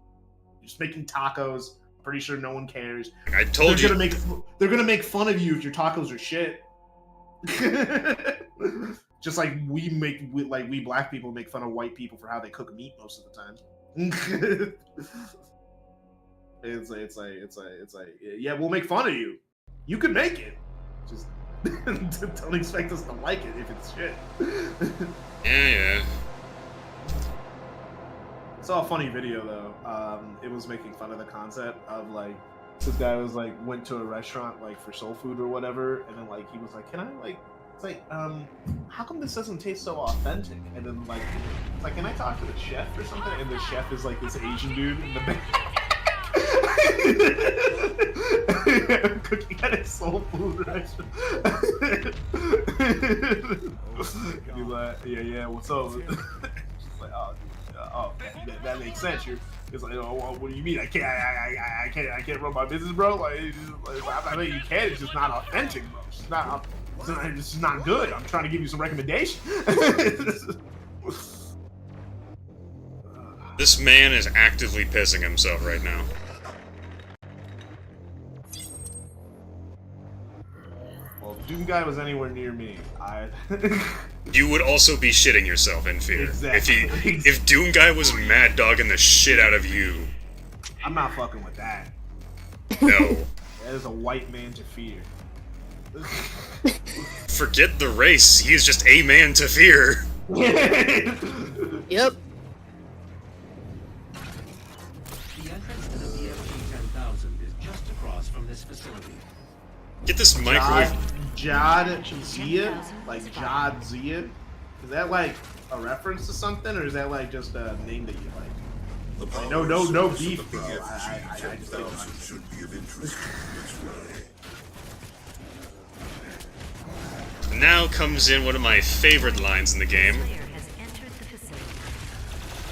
making tacos. I'm pretty sure no one cares. I told you. They're gonna make fun of you if your tacos are shit. Just like we black people make fun of white people for how they cook meat most of the time. it's like yeah, we'll make fun of you. You can make it. Just don't expect us to like it if it's shit. Yeah. I saw a funny video though. It was making fun of the concept of like this guy was like went to a restaurant like for soul food or whatever, and then like he was like, "Can I like?" It's like, how come this doesn't taste so authentic? And then like, it's like, can I talk to the chef or something? And the chef is like this Asian dude in the back. Cooking at a soul food restaurant. He's like, yeah, what's up? She's like, oh, that makes sense. It's like, oh, what do you mean? I can't run my business, bro. Like I mean, you can. It's just not authentic, bro. It's not. This is not good. I'm trying to give you some recommendations. This man is actively pissing himself right now. Well, if Doom Guy was anywhere near me, You would also be shitting yourself in fear. Exactly. If Doom Guy was mad dogging the shit out of you. I'm not fucking with that. No. That is a white man to fear. Forget the race. He is just a man to fear. Yep. The entrance to the BFG-10,000 is just across from this facility. Get this microwave. Jadzia? Like Jadzia? Is that like a reference to something, or is that like just a name that you like? Like, no beef, bro. I just don't should be of interest. Now comes in one of my favorite lines in the game.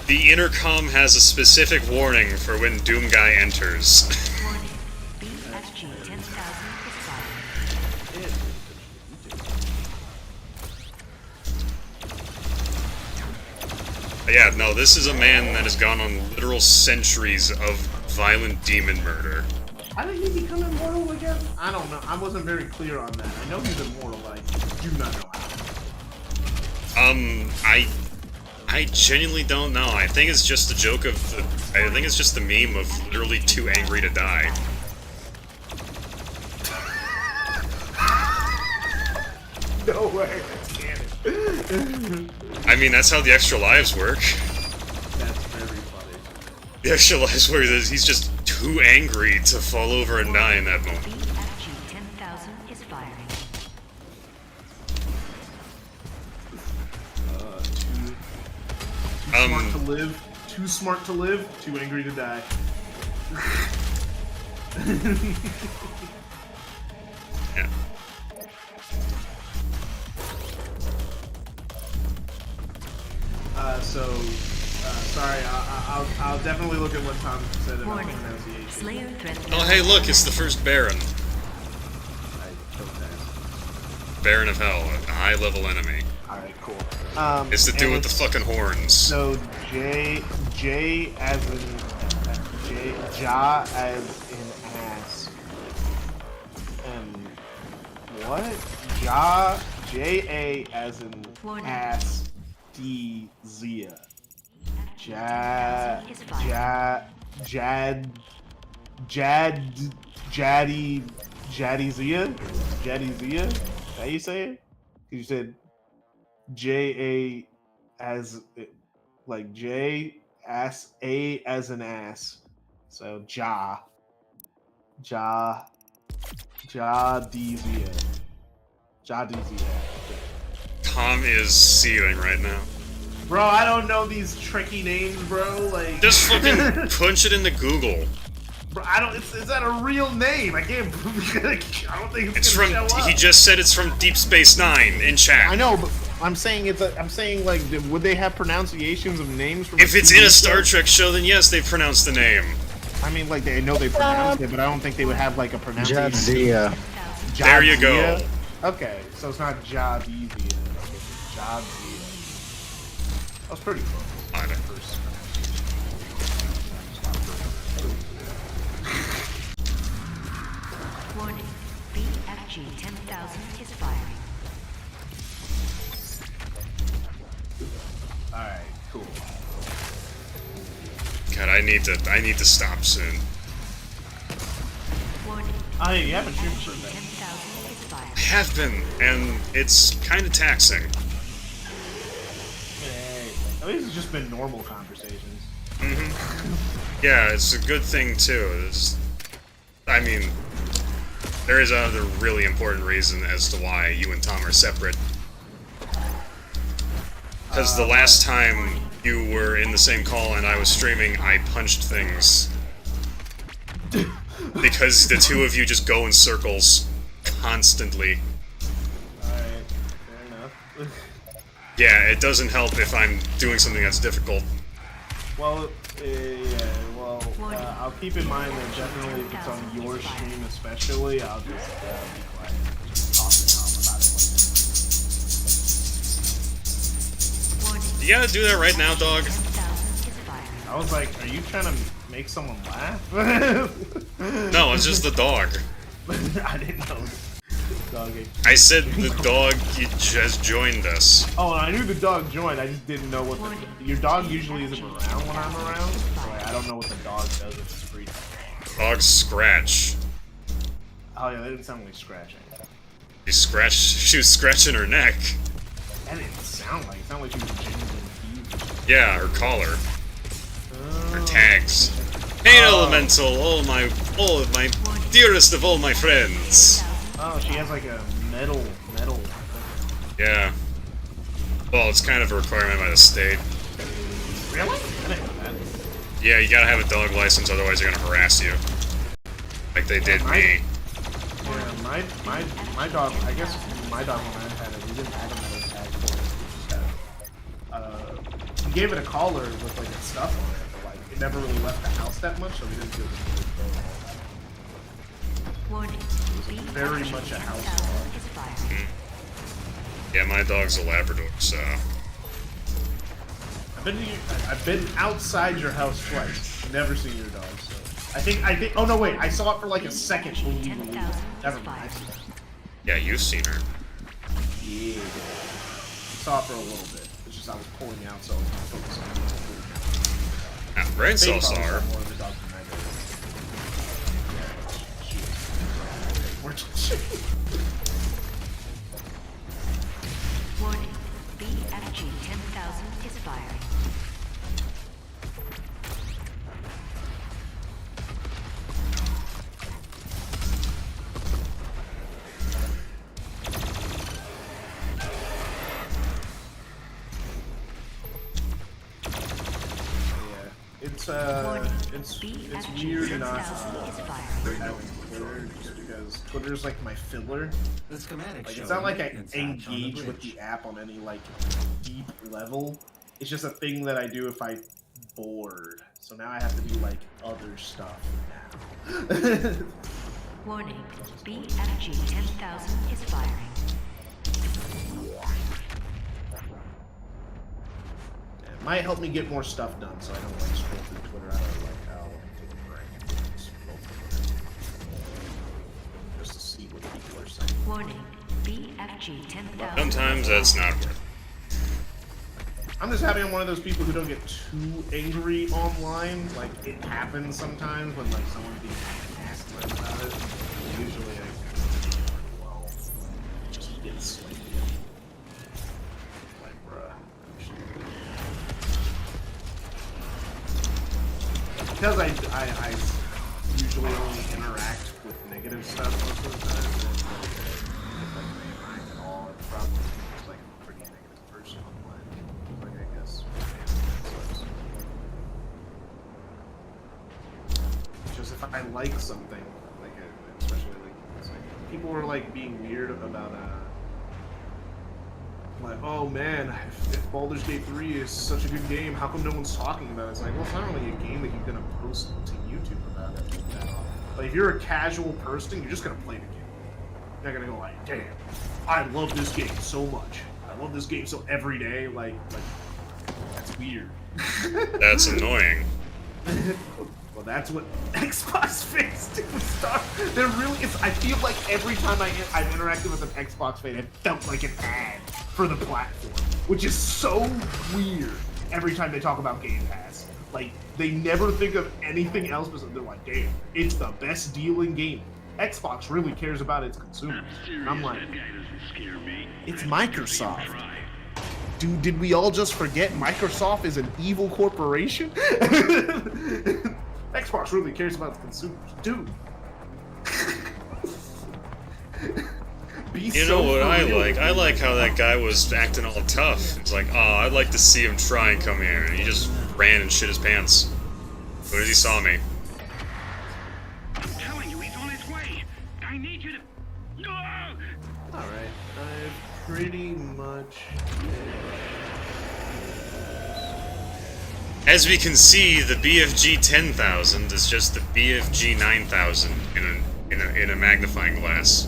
The intercom has a specific warning for when Doom Guy enters. Warning. BFG 10,000 is fired. Yeah, no, this is a man that has gone on literal centuries of violent demon murder. How did he become immortal again? I don't know. I wasn't very clear on that. I know he's immortal, but I do not know how. I genuinely don't know. I think it's just a joke of the... I think it's just the meme of literally too angry to die. No way. That's canon. I mean, that's how the extra lives work. That's very funny. The extra lives work is he's just too angry to fall over and die in that moment. BFG 10,000 is firing. Too smart to live. Too smart to live. Too angry to die. Yeah. Sorry, I'll definitely look at what Tom said about the Warning. pronunciation. Slayer threat. Oh, hey, look, it's the first Baron. I protest. Baron of Hell, a high-level enemy. Alright, cool. It's the dude and with the fucking horns. So, J as in... Ja as in ass. And... What? Ja... J-A as in Warning. ass. D-Zia. Jad... Jadizia? Jadizia? How you say it? You said J-A as... like J... ass... A as an ass. So, Ja. Jadizia. Jadizia. Tom is seething right now. Bro, I don't know these tricky names, bro. Like, Just fucking punch it into Google. bro, I don't. Is that a real name? I can't. I don't think It's gonna from. show up. He just said it's from Deep Space Nine in chat. I know, but I'm saying it's. I'm saying like, would they have pronunciations of names from? If it's in a TV Star show? Trek show, then yes, they pronounce the name. I mean, like they know they pronounced it, but I don't think they would have like a pronunciation. Jadzia. There you go. Okay, so it's not Jadzia. It's Jadzia. That was pretty close. I know. Warning. BFG 10,000 is firing. Alright, cool. God, I need to stop soon. Warning. Oh, yeah, you haven't streamed for a BFG bit. 10,000 is firing. I have been, and it's kind of taxing. Hey, at least it's just been normal conversations. Yeah, it's a good thing too. I mean, there is another really important reason as to why you and Tom are separate. Because the last time you were in the same call and I was streaming, I punched things. Because the two of you just go in circles constantly. Alright, fair enough. Yeah, it doesn't help if I'm doing something that's difficult. Well, I'll keep in mind that definitely if it's on your stream especially, I'll just be quiet. Just talk to Tom about it. Warning. You gotta do that right now, dog. 10,000 is firing. I was like, are you trying to make someone laugh? No, it's just the dog. I didn't know. Doggy. I said the dog just joined us. Oh, and I knew the dog joined. I just didn't know what the... Your dog usually isn't around when I'm around, so I don't know what the dog does if it's free time. Dog scratch. Oh yeah, that didn't sound like scratching. She was scratching her neck. That didn't sound like. It sounded like she was genuinely confused. Yeah, her collar. Her tags. Hey, Elemental, all of my dearest of all my friends. Oh, she has like a metal. Yeah. Well, it's kind of a requirement by the state. Really? I didn't know that. Yeah, you gotta have a dog license, otherwise they're gonna harass you. Like they did me. Yeah, my dog. I guess my dog when I had it, we didn't have another tag for it. We just had. He gave it a collar with like a stuff on it, but like it never really left the house that much, so we didn't feel the need to go all that. Warning. It was very much a house dog. Yeah, my dog's a Labrador, so. I've been outside your house twice. Never seen your dog, so. I think. Oh no, wait! I saw it for like a second when you were. Never mind. Yeah, you've seen her. Yeah. Saw it for a little bit. It's just I was pulling out, so I was not focused on it. Brain Cell saw her. More of the dog than I did. Warning. BFG 10,000 is firing. It's weird not having Twitter just because Twitter's like my filler. Like it's not like I engage with the app on any like deep level. It's just a thing that I do if I'm bored. So now I have to do like other stuff now. Warning. BFG 10,000 is firing. It might help me get more stuff done, so I don't like scroll through Twitter. I don't like how let me take a break and scroll through Twitter just to see what people are saying. Warning. BFG 10,000. Sometimes that's not worth it. I'm just having one of those people who don't get too angry online. Like it happens sometimes when like someone's being nasty about it. Usually I well just get slightly like bruh. Because I usually only interact with negative stuff most of the time, and if I interact at all, it's probably just like a pretty negative person online. Like I guess. Just if I like something, like especially like, it's like people were like being weird about like, oh man, if Baldur's Gate 3 is such a good game, how come no one's talking about it? It's like, well, it's not really a game that you're gonna post to YouTube about it. Like, if you're a casual person, you're just gonna play the game. You're not gonna go like, damn, I love this game so much. I love this game so every day. Like that's weird. That's annoying. Well, that's what Xbox fans do with stuff. They're really. I feel like every time I've interacted with an Xbox fan, it felt like an ad for the platform, which is so weird. Every time they talk about Game Pass, like they never think of anything else, but they're like, "Damn, it's the best deal in gaming." Xbox really cares about its consumers. And I'm like, it's Microsoft. Dude, did we all just forget Microsoft is an evil corporation? Xbox really cares about the consumers, dude. You know what I like? I like how that guy was acting all tough. It's like, oh, I'd like to see him try and come here. And he just ran and shit his pants. As soon as he saw me. I'm telling you, he's on his way. I need you to... Alright, I've pretty much... As we can see, the BFG 10,000 is just the BFG 9,000 in a magnifying glass.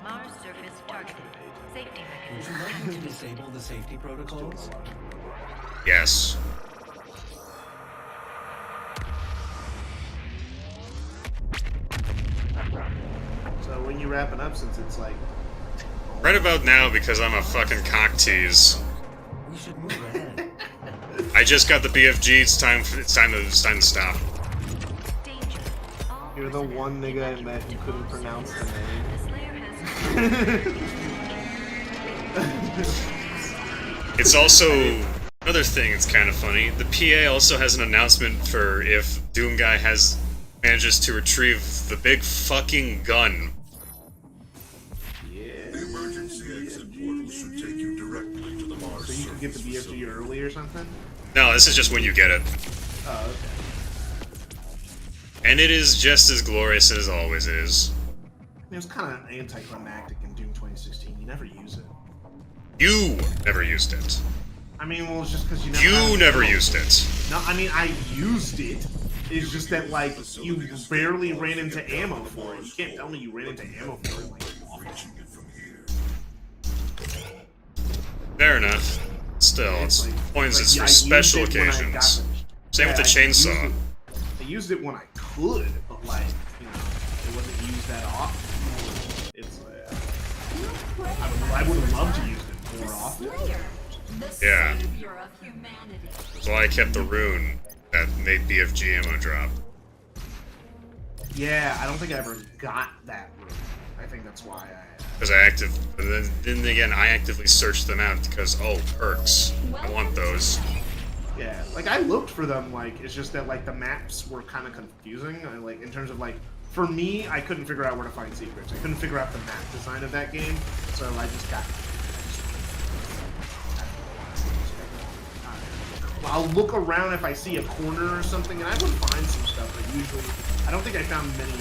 Mars surface targeted. Safety Would you like me to disable the safety protocols? Yes. So when you wrapping up, since it's like... Right about now, because I'm a fucking cock tease. We should move ahead. I just got the BFG. It's time to stop. You're the one nigga I met who couldn't pronounce the name. It's also another thing. It's kind of funny. The PA also has an announcement for if Doom Guy manages to retrieve the big fucking gun. The emergency exit portal should take you directly to the Mars. So you can get the BFG early or something? No, this is just when you get it. Oh, okay. And it is just as glorious as it always is. It was kind of anticlimactic in Doom 2016. You never use it. You never used it. I mean, well, it's just because you never. You never used it. No, I mean I used it. It's just that like you barely ran into ammo for it. You can't tell me you ran into ammo for it. Like, Fair enough. Still, it's points. It's for special occasions. Same with the chainsaw. I used it when I could, but like, you know, it wasn't used that often. It's I would have loved to use it more often. Yeah. That's why I kept the rune that made BFG ammo drop. Yeah, I don't think I ever got that rune. I think that's why Because then again, I actively searched them out because, oh, perks. I want those. Yeah, like I looked for them, like, it's just that, like, the maps were kind of confusing, like, in terms of, like, for me, I couldn't figure out where to find secrets. I couldn't figure out the map design of that game, so I just got... I'll look around if I see a corner or something, and I would find some stuff, but usually, I don't think I found many,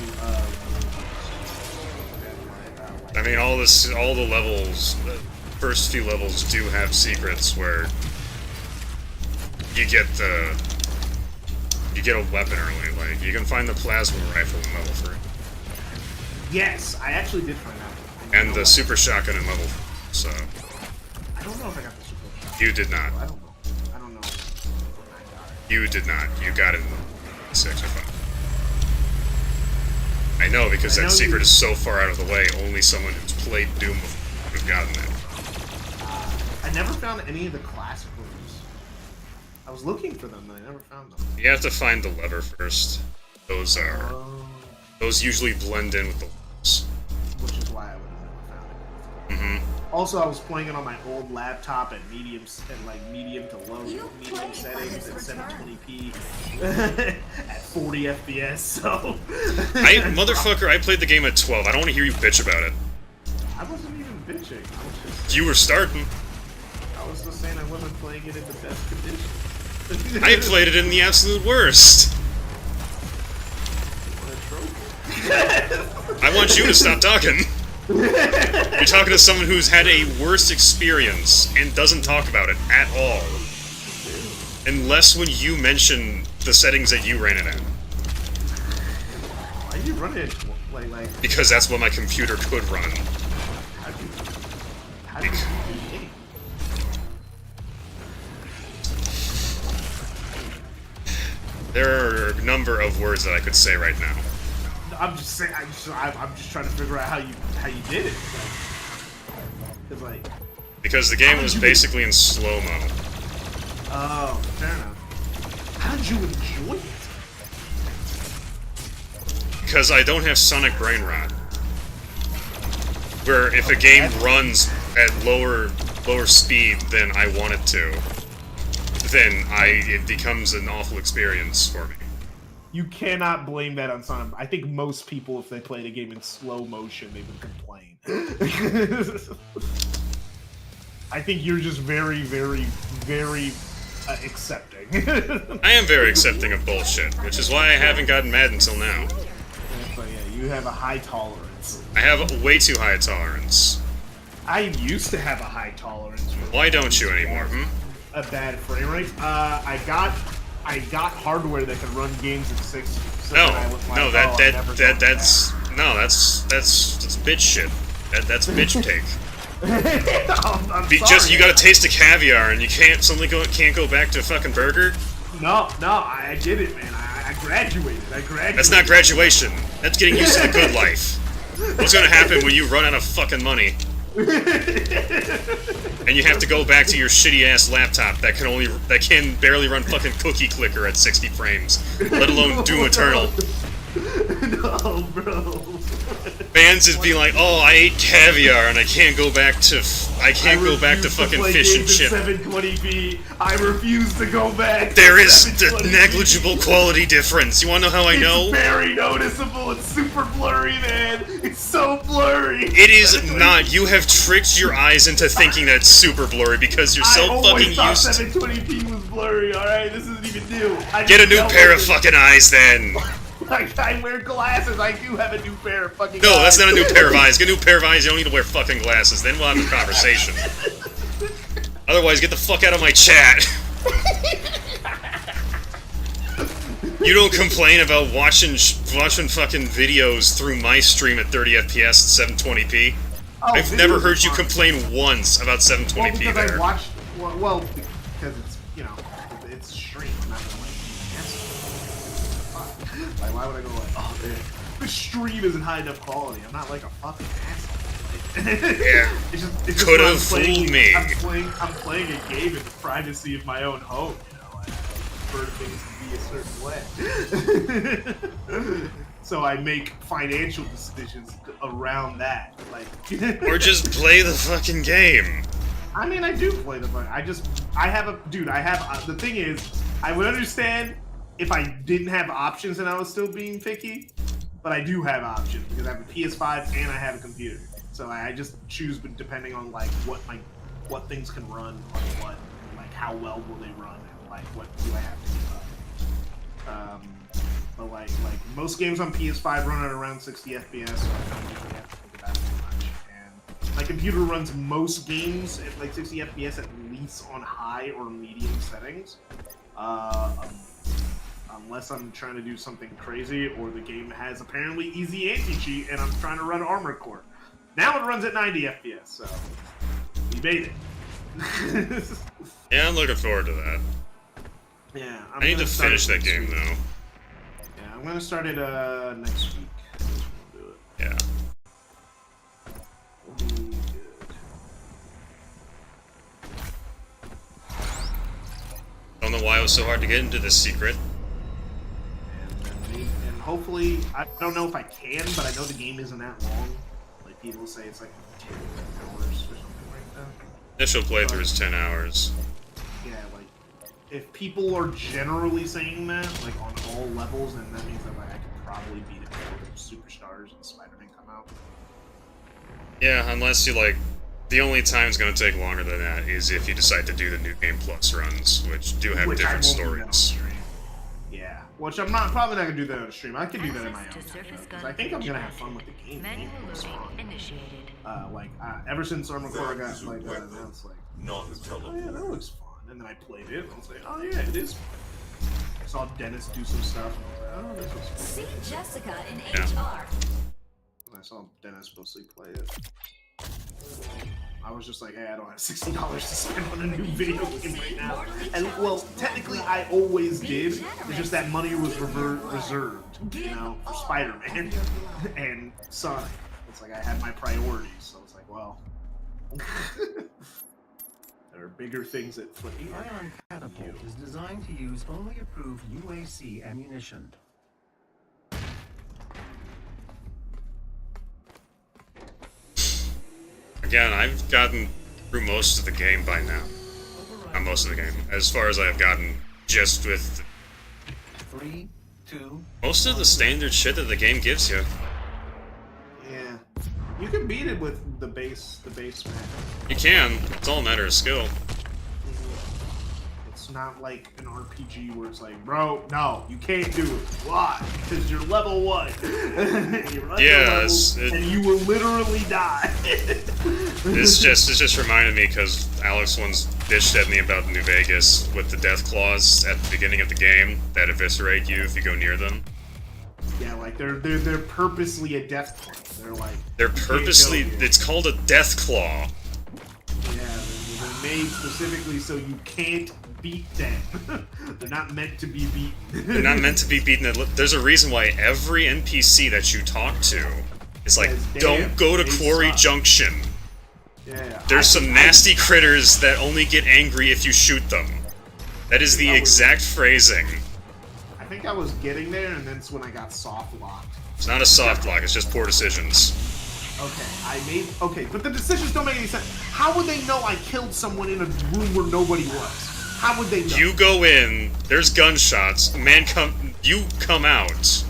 I mean, all the levels, the first few levels do have secrets where you get a weapon early. Like, you can find the plasma rifle in level 3. Yes, I actually did find that. And the super shotgun in level 4, so... I don't know if I got the super shotgun. You did not. I don't know. You did not. You got it in level 6 or 5. I know, because that secret is so far out of the way, only someone who's played Doom before would have gotten it. I never found any of the classic rooms. I was looking for them, but I never found them. You have to find the lever first. Those usually blend in with the levels. Which is why I would have never found it. Mm-hmm. Also, I was playing it on my old laptop at medium to low medium settings at 720p at 40 FPS. So, Motherfucker, I played the game at 12. I don't want to hear you bitch about it. I wasn't even bitching. I was just. You were starting. I was just saying I wasn't playing it in the best condition. I played it in the absolute worst. I want you to stop talking. You're talking to someone who's had a worse experience and doesn't talk about it at all. Unless when you mention the settings that you ran it at. Why do you run it like? Because that's what my computer could run. How do you There are a number of words that I could say right now. I'm just saying. I'm just trying to figure out how you did it. Because the game was basically in slow-mo. Oh, fair enough. How did you enjoy it? Because I don't have Sonic Brain Rot. Where if a game runs at lower speed than I want it to, then it becomes an awful experience for me. You cannot blame that on Sonic. I think most people, if they played a game in slow motion, they would complain. I think you're just very, very, very accepting. I am very accepting of bullshit, which is why I haven't gotten mad until now. But yeah, you have a high tolerance. I have a way too high a tolerance. I used to have a high tolerance. Why don't you anymore, A bad frame rate? I got hardware that can run games at 60. So that's bitch shit. That's bitch take. I'm sorry. Just you got a taste of caviar and you can't go back to a fucking burger. No, I did it, man. I graduated. That's not graduation. That's getting used to the good life. What's gonna happen when you run out of fucking money? And you have to go back to your shitty ass laptop that can barely run fucking Cookie Clicker at 60 frames, let alone Doom Eternal. No, bro. Fans would be like, "Oh, I ate caviar and I can't go back to fucking fish and chip." 720p. I refuse to go back. There is a negligible quality difference. You wanna know how I know? It's very noticeable. It's super blurry, man. It's so blurry. It is not. You have tricked your eyes into thinking that it's super blurry because you're so fucking used. I always thought 720p was blurry. All right, this isn't even new. Get a new pair of fucking eyes then. Like, I wear glasses. I do have a new pair of fucking No, that's eyes. not a new pair of eyes. Get a new pair of eyes. You don't need to wear fucking glasses. Then we'll have a conversation. Otherwise, get the fuck out of my chat. You don't complain about watching fucking videos through my stream at 30 FPS at 720p. Oh, I've never videos heard are you fine. complain once about 720p Well, because there. I watched. Well, because it's, you know, it's stream. I'm not gonna like. Fuck. Like, why would I go like, oh man, the stream isn't high enough quality? I'm not like a fucking asshole. Yeah. It's just Could've when I'm playing- fooled me. I'm playing a game in the privacy of my own home. You know, I prefer things to be a certain way. So I make financial decisions around that. Like, Or just play the fucking game. I mean, I do play the fun. The thing is, I would understand if I didn't have options and I was still being picky, but I do have options because I have a PS5 and I have a computer. So I just choose depending on like what things can run on what, like how well will they run, and like what do I have to give up. But like most games on PS5 run at around 60 FPS, so I don't usually have to think about it too much. And my computer runs most games at like 60 FPS at least on high or medium settings. Unless I'm trying to do something crazy or the game has apparently easy anti-cheat and I'm trying to run Armored Core. Now it runs at 90 FPS, so we made it. Yeah, I'm looking forward to that. Yeah, I need to finish that game though. Yeah, I'm gonna start it next week. We'll do it. Yeah. It'll be good. Don't know why it was so hard to get into this secret. And hopefully, I don't know if I can, but I know the game isn't that long. Like people say it's like 10 hours or something like that. Initial playthrough is 10 hours. Yeah, like if people are generally saying that, like on all levels, then that means that like I could probably beat it before Superstars and Spider-Man come out. Yeah, unless you like... The only time it's going to take longer than that is if you decide to do the New Game Plus runs, which do have Which I different won't do that on stories. stream. Yeah, which I'm probably not gonna do that on stream. I can do that in my own time, because I think I'm gonna have fun with the game. The game looks fun. Ever since Armored Core got like announced, like, oh yeah, that looks fun. And then I played it, and I was like, oh yeah, it is fun. I saw Dennis do some stuff, and I was like, oh, this was fun. See Jessica in Yeah. HR. And I saw Dennis mostly play it. I was just like, hey, I don't have $60 to spend on a new video game right now. And, well, technically I always did. It's just that money was reserved, you know, for Spider-Man and Sonic. It's like I had my priorities, so it's like, well, there are bigger things at foot. The Ion Catapult is designed to use only approved UAC ammunition. Again, I've gotten through most of the game by now. Not most of the game. As far as I've gotten just with 3, 2. most of the standard shit that the game gives you. Yeah. You can beat it with the base map. You can. It's all a matter of skill. It's not like an RPG where it's like, bro, no, you can't do it. Why? Because you're level 1. You're under Yes, level, and you will literally die. It's just reminded me because Alex once bitched at me about New Vegas with the death claws at the beginning of the game that eviscerate you if you go near them. Yeah, like they're purposely a death claw. They're like They're you can't purposely. go here. It's called a death claw. Yeah, they're made specifically so you can't beat them. They're not meant to be beaten. They're not meant to be beaten. There's a reason why every NPC that you talk to is like, Says, don't "Damn, go to they Quarry suck." Junction. Yeah. There's some nasty critters that only get angry if you shoot them. That is the exact phrasing. I think I was getting there, and that's when I got soft locked. It's not a soft lock, it's just poor decisions. Okay, but the decisions don't make any sense. How would they know I killed someone in a room where nobody was? How would they know? You go in, there's gunshots, you come out.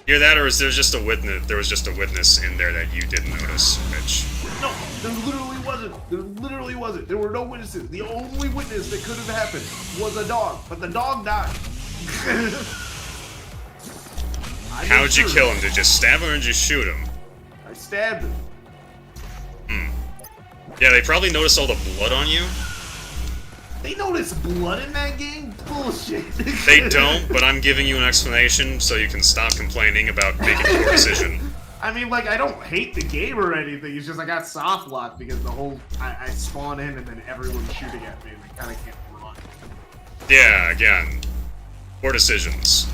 Hear that, or is there just a witness? There was just a witness in there that you didn't notice, Mitch. No, there literally wasn't. There literally wasn't. There were no witnesses. The only witness that could have happened was a dog, but the dog died. How'd you kill him? Did you stab him or did you shoot him? I stabbed him. Yeah, they probably noticed all the blood on you. They notice blood in that game? Bullshit. They don't, but I'm giving you an explanation so you can stop complaining about making a poor decision. I mean, like, I don't hate the game or anything. It's just I got soft locked because the whole I spawn in and then everyone's shooting at me and I kind of can't run. Yeah, again, poor decisions.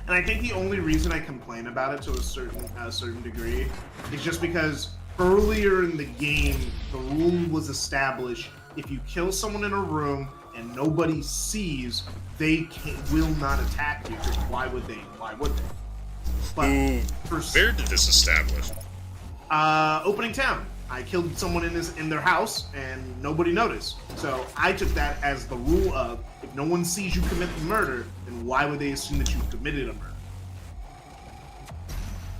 And I think the only reason I complain about it to a certain degree is just because earlier in the game the rule was established: if you kill someone in a room and nobody sees, they will not attack you. Why would they? Why would they? But Where did this establish? Opening town. I killed someone in their house and nobody noticed. So I took that as the rule of, if no one sees you commit the murder, then why would they assume that you committed a murder?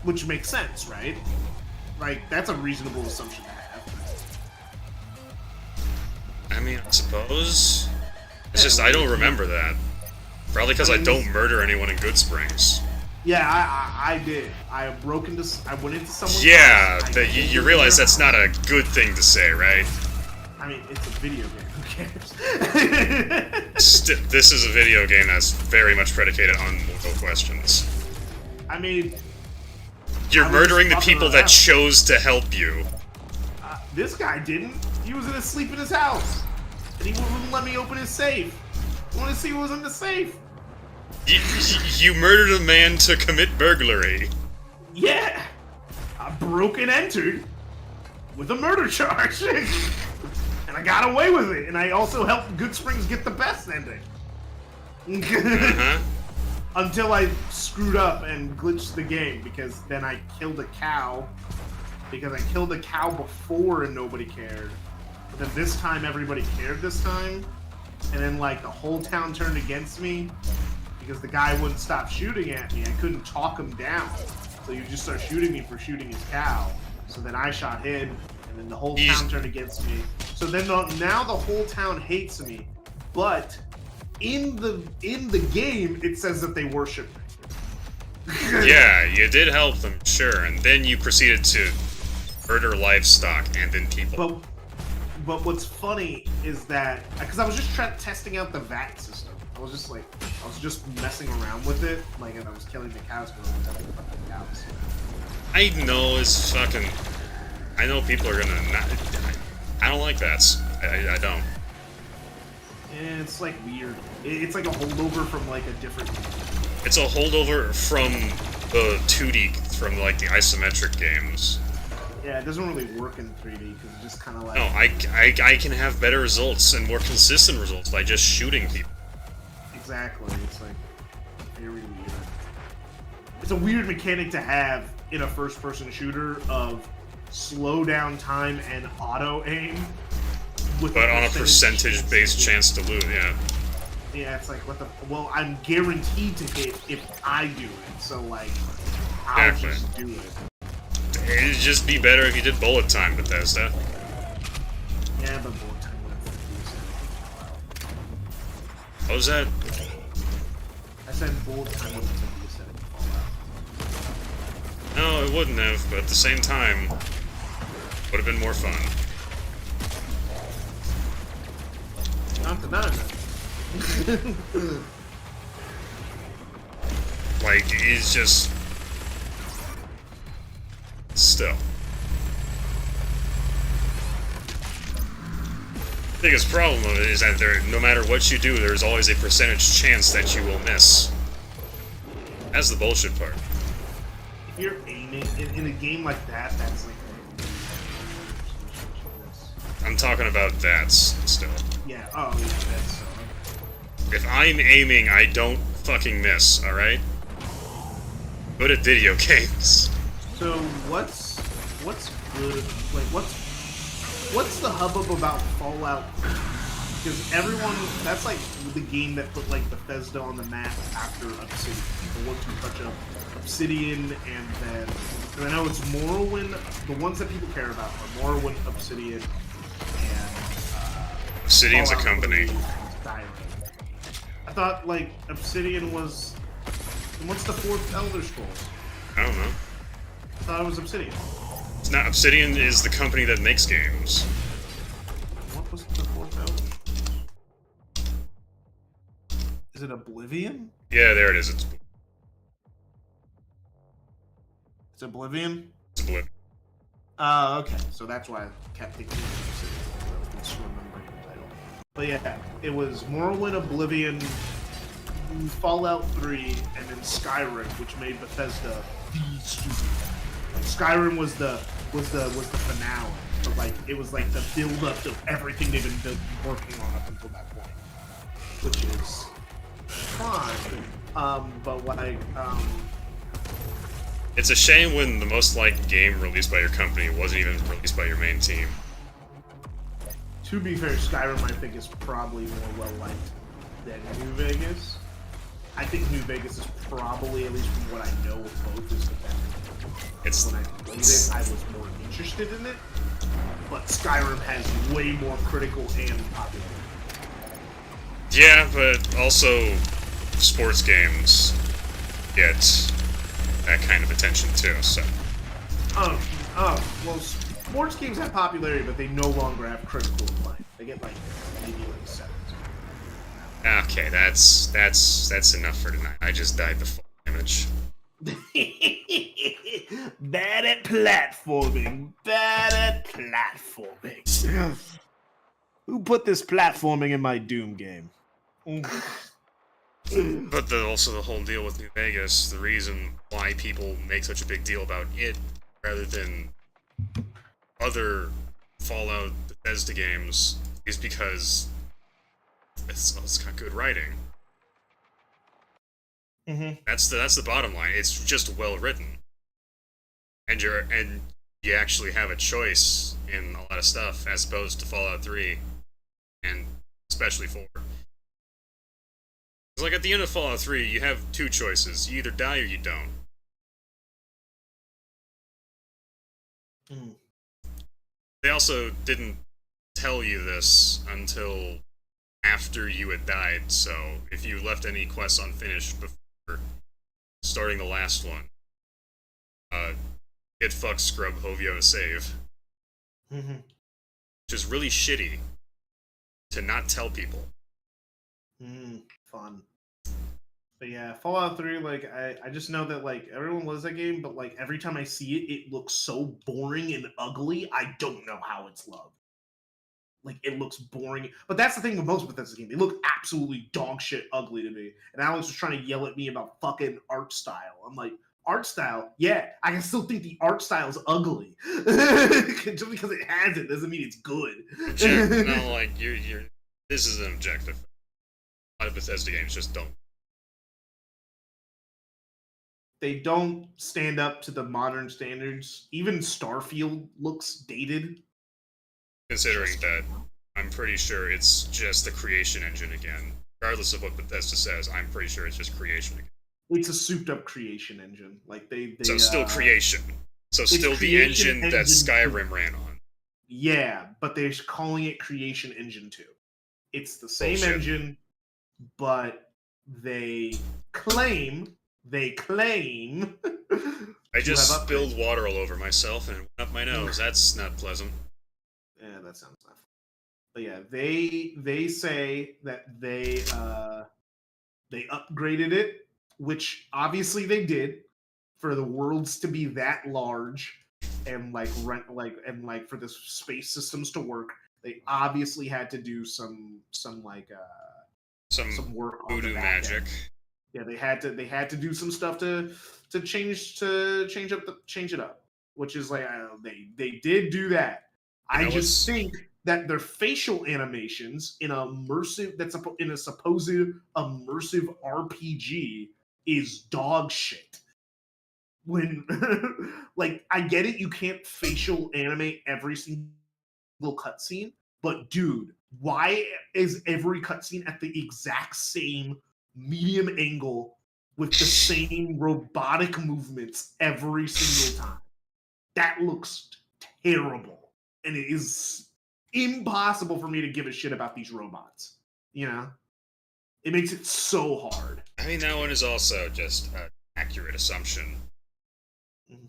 Which makes sense, right? Like, that's a reasonable assumption to have. I mean, I suppose. It's just I don't remember that. Probably because I don't murder anyone in Good Springs. Yeah, I did. I went into someone's Yeah, house. you realize that's not a good thing to say, right? I mean, it's a video game. Who cares? This is a video game that's very much predicated on moral questions. I mean, you're murdering the people that chose to help you. This guy didn't. He was asleep in his house, and he wouldn't let me open his safe. I want to see what was in the safe. You murdered a man to commit burglary. Yeah, I broke and entered with a murder charge, and I got away with it. And I also helped Good Springs get the best ending. Until I screwed up and glitched the game, because then I killed a cow. Because I killed a cow before and nobody cared. But then this time everybody cared this time. And then like the whole town turned against me because the guy wouldn't stop shooting at me. I couldn't talk him down. So you just start shooting me for shooting his cow. So then I shot him, and then the whole town turned against me. So then now the whole town hates me. But in the game, it says that they worship me. Yeah, you did help them, sure, and then you proceeded to murder livestock and then people. But what's funny is that, because I was just testing out the VAT system. I was just messing around with it, like, and I was killing the cows because I was killing the fucking cows. I know it's fucking. I know people are gonna not. I don't like that. I don't. Yeah, it's like weird. It's like a holdover from like a different. It's a holdover from the 2D, from like the isometric games. Yeah, it doesn't really work in 3D because it's just kind of like. No, I can have better results and more consistent results by just shooting people. Exactly. It's like very weird. It's a weird mechanic to have in a first-person shooter of slow down time and auto aim. But on a percentage-based chance to lose, yeah. Yeah, it's like, what the... Well, I'm guaranteed to hit if I do it, so, like, I'll just do it. It'd just be better if you did bullet time, Bethesda. Yeah, but bullet time would have What was that? I said bullet time would have been set in Fallout. No, it wouldn't have, but at the same time, would have been more fun. Not denying that. Like, he's just... Still. The biggest problem of it is that no matter what you do, there's always a percentage chance that you will miss. That's the bullshit part. If you're aiming in a game like that, that's like... I'm talking about that still. Yeah, oh yeah, that's so... If I'm aiming, I don't fucking miss, alright? Good at video games. So what's good? Like what's the hubbub about Fallout? Because everyone, that's like the game that put like Bethesda on the map after Obsidian. The ones who touch up Obsidian, and then I know it's Morrowind. The ones that people care about are Morrowind, Obsidian, and Obsidian's Fallout a company. I thought like Obsidian was And what's the fourth Elder Scrolls? I don't know. I thought it was Obsidian. It's not. Obsidian is the company that makes games. What was the fourth Elder Scrolls? Is it Oblivion? Yeah, there it is. It's Oblivion? It's Oblivion. Okay. So that's why I kept thinking it was Obsidian. I was remembering the title. But yeah, it was Morrowind, Oblivion, Fallout 3, and then Skyrim, which made Bethesda the studio. Skyrim was the finale, but like it was like the build up to everything they've been working on up until that point, which is fine. But like It's a shame when the most liked game released by your company wasn't even released by your main team. To be fair, Skyrim I think is probably more well liked than New Vegas. I think New Vegas is probably, at least from what I know of both, is the better. When I played it, I was more interested in it, but Skyrim has way more critical and popular. Yeah, but also sports games get that kind of attention too, so. Well, sports games have popularity, but they no longer have critical acclaim. They get like maybe like 7. Okay, that's enough for tonight. I just died the full image. Bad at platforming. Bad at platforming. Who put this platforming in my Doom game? But also the whole deal with New Vegas, the reason why people make such a big deal about it rather than other Fallout Bethesda games is because it's got good writing. That's the bottom line. It's just well written, and you actually have a choice in a lot of stuff as opposed to Fallout 3, and especially 4. It's like at the end of Fallout 3, you have two choices: you either die or you don't. They also didn't tell you this until after you had died, so if you left any quests unfinished before starting the last one, get fucked, scrub, hope you have a save. Which is really shitty to not tell people. Fun. But yeah, Fallout 3, like, I just know that, like, everyone loves that game, but, like, every time I see it, it looks so boring and ugly, I don't know how it's loved. Like, it looks boring. But that's the thing with most Bethesda games. They look absolutely dog shit ugly to me. And Alex was trying to yell at me about fucking art style. I'm like, art style? Yeah, I can still think the art style's ugly. Just because it has it doesn't mean it's good. No, like, you're this is an objective. A lot of Bethesda games just don't. They don't stand up to the modern standards. Even Starfield looks dated. Considering that, I'm pretty sure it's just the creation engine again. Regardless of what Bethesda says, I'm pretty sure it's just creation again. It's a souped-up creation engine. Like they so still creation. So still the engine that Skyrim ran on. Yeah, but they're calling it Creation Engine 2. It's the same engine, but they claim. I just spilled water all over myself and it went up my nose. That's not pleasant. Yeah, that sounds not fun. But yeah, they say that they upgraded it, which obviously they did for the worlds to be that large and for the space systems to work. They obviously had to do some work on voodoo magic. Yeah, they had to do some stuff to change it up, which is like they did do that. I just think that their facial animations in a supposed immersive RPG is dog shit. When like I get it, you can't facial animate every single cutscene, but dude, why is every cutscene at the exact same medium angle with the same robotic movements every single time? That looks terrible, and it is impossible for me to give a shit about these robots. You know, it makes it so hard. I mean, that one is also just an accurate assumption. Mhm.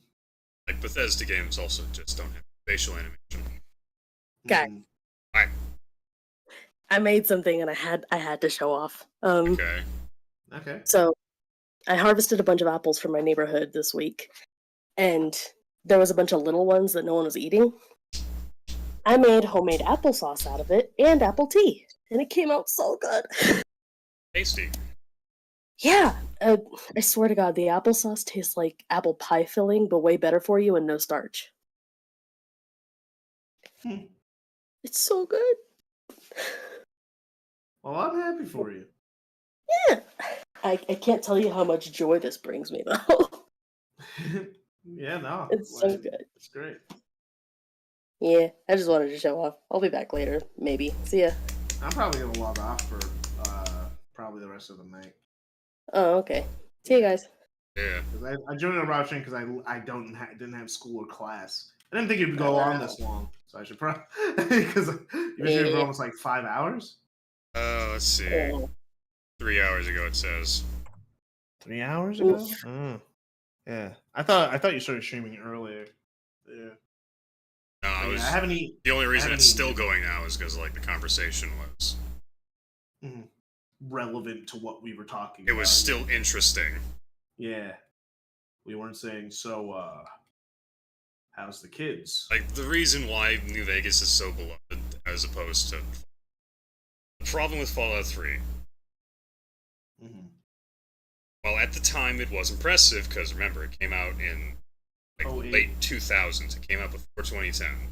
Like, Bethesda games also just don't have facial animation. Okay. Mhm. Alright, I made something and I had to show off. okay. Okay. So I harvested a bunch of apples from my neighborhood this week, and there was a bunch of little ones that no one was eating. I made homemade applesauce out of it and apple tea, and it came out so good. Tasty. Yeah, I swear to God, the applesauce tastes like apple pie filling, but way better for you and no starch. Hmm. It's so good. Well, I'm happy for you. Yeah. I can't tell you how much joy this brings me, though. Yeah, no. It's so good. It's great. Yeah, I just wanted to show off. I'll be back later, maybe. See ya. I'm probably gonna log off for probably the rest of the night. Oh, okay. See you guys. Yeah. 'Cause I joined a Rob because I didn't have school or class. I didn't think it would go on this long, so I should probably because you've been doing it for almost like 5 hours. Let's see. Oh. 3 hours ago, it says. 3 hours ago? ago? Oh. Yeah, I thought you started streaming earlier. Yeah. No, I Yeah, was. I haven't eaten. The only reason haven't it's eaten still going now is because like the conversation was. relevant to what we were talking It about. was still interesting. Yeah. We weren't saying, so, how's the kids? Like the reason why New Vegas is so beloved, as opposed to the problem with Fallout 3. Mhm. Well, at the time it was impressive because remember it came out in like late 2000s. It came out before 2010.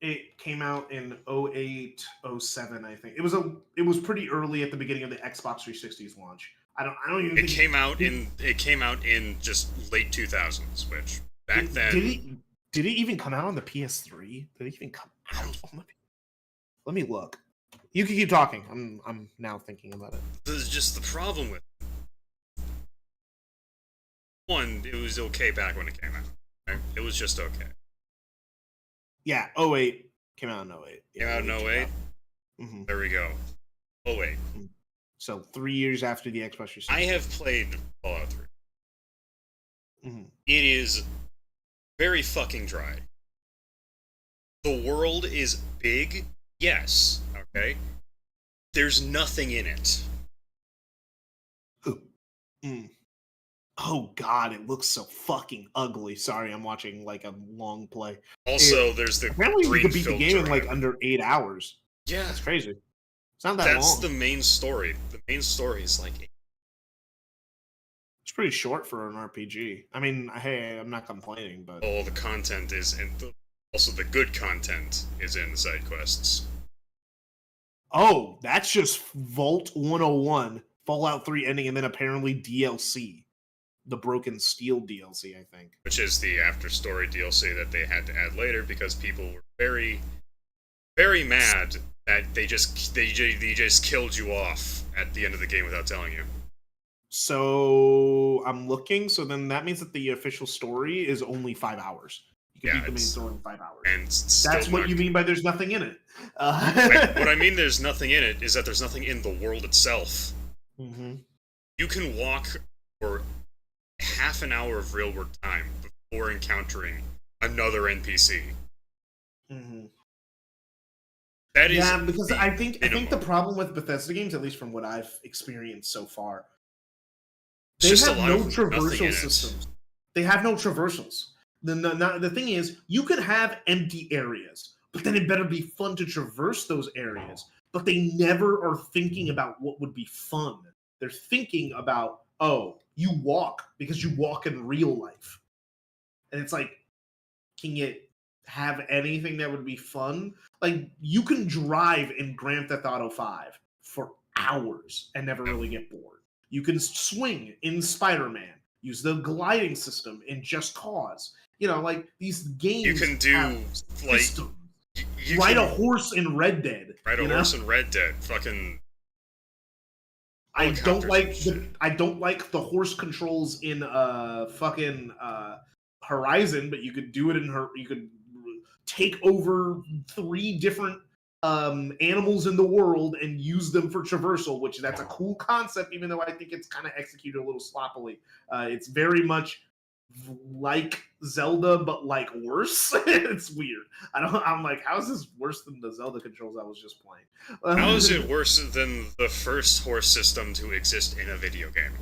It came out in 08, 07, I think. It was pretty early at the beginning of the Xbox 360's launch. I don't even It think came out in just late 2000s, which back then. Did it even come out on the PS3? Did it even come out on the Let me look. You can keep talking. I'm now thinking about it. This is just the problem with it. One, it was okay back when it came out. Right? It was just okay. Yeah, 08 came out in 08. Came out in 08? Mm-hmm. There we go. 08. So 3 years after the Xbox 360. I have played Fallout 3. Mhm. It is very fucking dry. The world is big, yes, okay? There's nothing in it. Oh god, it looks so fucking ugly. Sorry, I'm watching like a long play. Also, there's the apparently you green could beat the filter game in like on it. under 8 hours. Yeah. That's crazy. It's not that That's long. the main story. The main story is like It's pretty short for an RPG. I mean, hey, I'm not complaining, but all the content is in also the good content is in the side quests. oh, that's just Vault 101, Fallout 3 ending, and then apparently DLC, the Broken Steel DLC, I think. Which is the after story DLC that they had to add later because people were very, very mad that they just killed you off at the end of the game without telling you. So I'm looking. So then that means that the official story is only 5 hours. You can beat the main story in 5 hours. And That's what you mean by there's nothing in it. What I mean there's nothing in it is that there's nothing in the world itself. Mm-hmm. You can walk for half an hour of real world time before encountering another NPC. Mm-hmm. That is because I think the problem with Bethesda games, at least from what I've experienced so far, they have no traversal systems. They have no traversals. The thing is, you could have empty areas, but then it better be fun to traverse those areas. But they never are thinking about what would be fun. They're thinking about, oh, you walk because you walk in real life. And it's like, can you have anything that would be fun? Like, you can drive in Grand Theft Auto 5 for hours and never really get bored. You can swing in Spider-Man. Use the gliding system in Just Cause. You know, like, these games you can do like systems. Ride a horse in Red Dead. Ride a horse in Red Dead. Fucking. I don't like the horse controls in fucking Horizon, but you could do it in you could take over 3 different animals in the world and use them for traversal, which that's a cool concept, even though I think it's kind of executed a little sloppily. It's very much like Zelda, but like worse. It's weird. I'm like, how is this worse than the Zelda controls I was just playing? How is it worse than the first horse system to exist in a video game?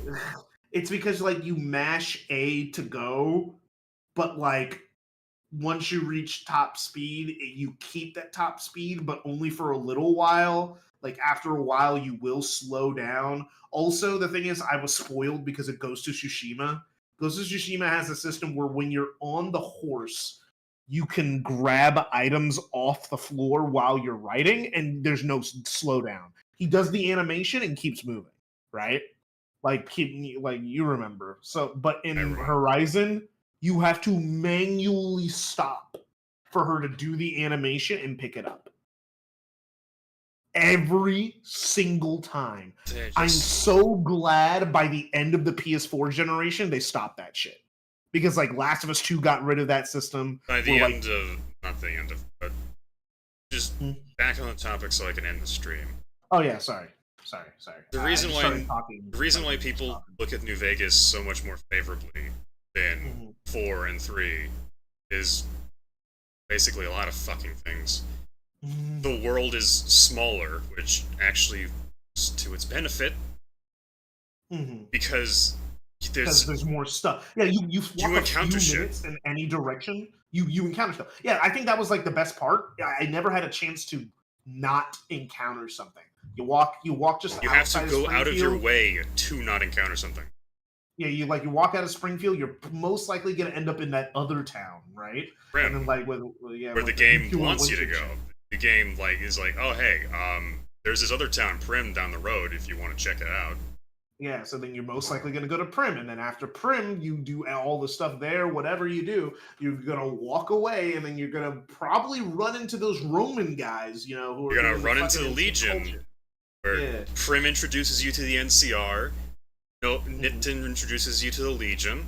It's because like you mash A to go, but like once you reach top speed, you keep that top speed, but only for a little while. Like after a while, you will slow down. Also, the thing is, I was spoiled because of Ghost of Tsushima. Ghost of Tsushima has a system where when you're on the horse, you can grab items off the floor while you're riding, and there's no slowdown. He does the animation and keeps moving, right? Like you remember. So, but in Horizon, you have to manually stop for her to do the animation and pick it up. Every single time. I'm so glad by the end of the PS4 generation they stopped that shit. Because like Last of Us 2 got rid of that system. By the end of, not the end of, but just back on the topic so I can end the stream. Oh yeah, sorry. The reason why people look at New Vegas so much more favorably than 4 and 3 is basically a lot of fucking things. The world is smaller, which actually is to its benefit, because there's more stuff. Yeah, you walk a few minutes in any direction, you encounter stuff. Yeah, I think that was like the best part. I never had a chance to not encounter something. You walk just. You have to go out of your way to not encounter something. Yeah, you walk out of Springfield, you're most likely gonna end up in that other town, right? And then like where the game wants you to go. The game is like, oh hey, there's this other town, Prim, down the road if you want to check it out. Yeah, so then you're most likely going to go to Prim, and then after Prim, you do all the stuff there. Whatever you do, you're going to walk away, and then you're going to probably run into those Roman guys, who are you're going to run into the Legion, where Prim introduces you to the NCR, Nipton introduces you to the Legion.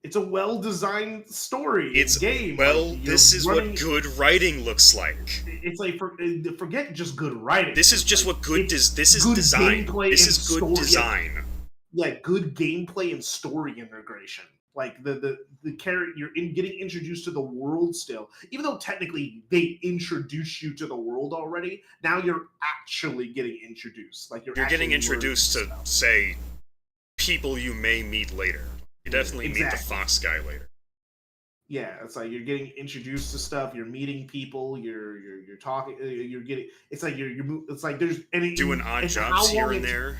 It's a well-designed story. Game. Well, this is what good writing looks like. It's like forget just good writing. This is just what good is. This is design. This is good design. Yeah, good gameplay and story integration. Like the character you're getting introduced to the world still, even though technically they introduce you to the world already. Now you're actually getting introduced. Like you're getting introduced to say people you may meet later. You definitely meet the Fox guy later. Yeah, it's like you're getting introduced to stuff. You're meeting people. You're talking. You're getting. It's like it's like there's doing odd jobs here and there.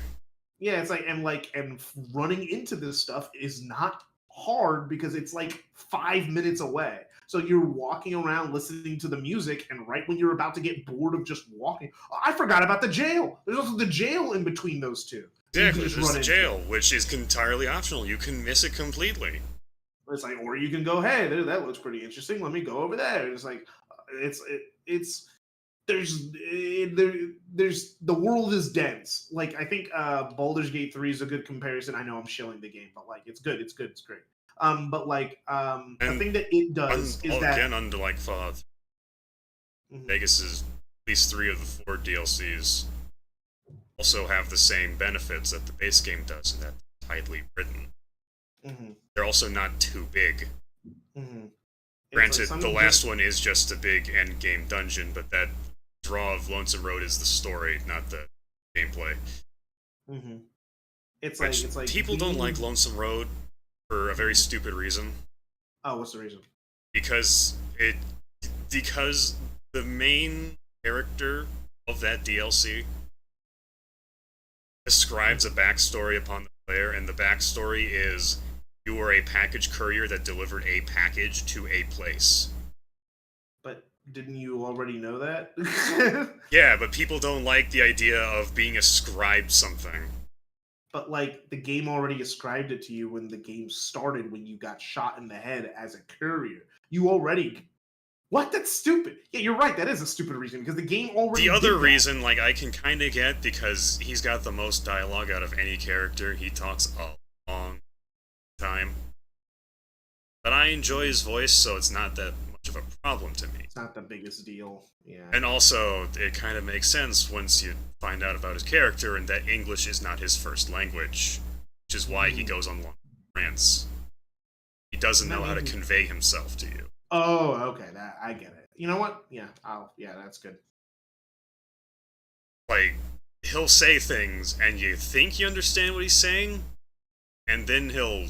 Yeah, it's like and running into this stuff is not hard because it's like 5 minutes away. So you're walking around listening to the music, and right when you're about to get bored of just walking, I forgot about the jail. There's also the jail in between those two. Exactly, there's the jail, which is entirely optional. You can miss it completely. It's like, or you can go, hey, that looks pretty interesting. Let me go over there. It's like, there's the world is dense. Like I think Baldur's Gate 3 is a good comparison. I know I'm shilling the game, but like it's good, it's great. But like the thing that it does is that again, unlike Fallout, Vegas is at least 3 of the 4 DLCs. Also have the same benefits that the base game does, and that they're tightly written. They're also not too big. Granted, the last one is just a big end game dungeon, but that draw of Lonesome Road is the story, not the gameplay. It's like people don't like Lonesome Road for a very stupid reason. Oh, what's the reason? Because the main character of that DLC describes a backstory upon the player, and the backstory is you were a package courier that delivered a package to a place. But didn't you already know that? Yeah, but people don't like the idea of being ascribed something. But like the game already ascribed it to you when the game started, when you got shot in the head as a courier. You already What? That's stupid. Yeah, you're right. That is a stupid reason because the game already. The other reason, like, I can kind of get because he's got the most dialogue out of any character. He talks a long time. But I enjoy his voice, so it's not that much of a problem to me. It's not the biggest deal. Yeah. And also, it kind of makes sense once you find out about his character and that English is not his first language, which is why he goes on long rants. He doesn't know how to convey himself to you. Oh, okay, that I get it. You know what? Yeah, that's good. Like, he'll say things, and you think you understand what he's saying, and then he'll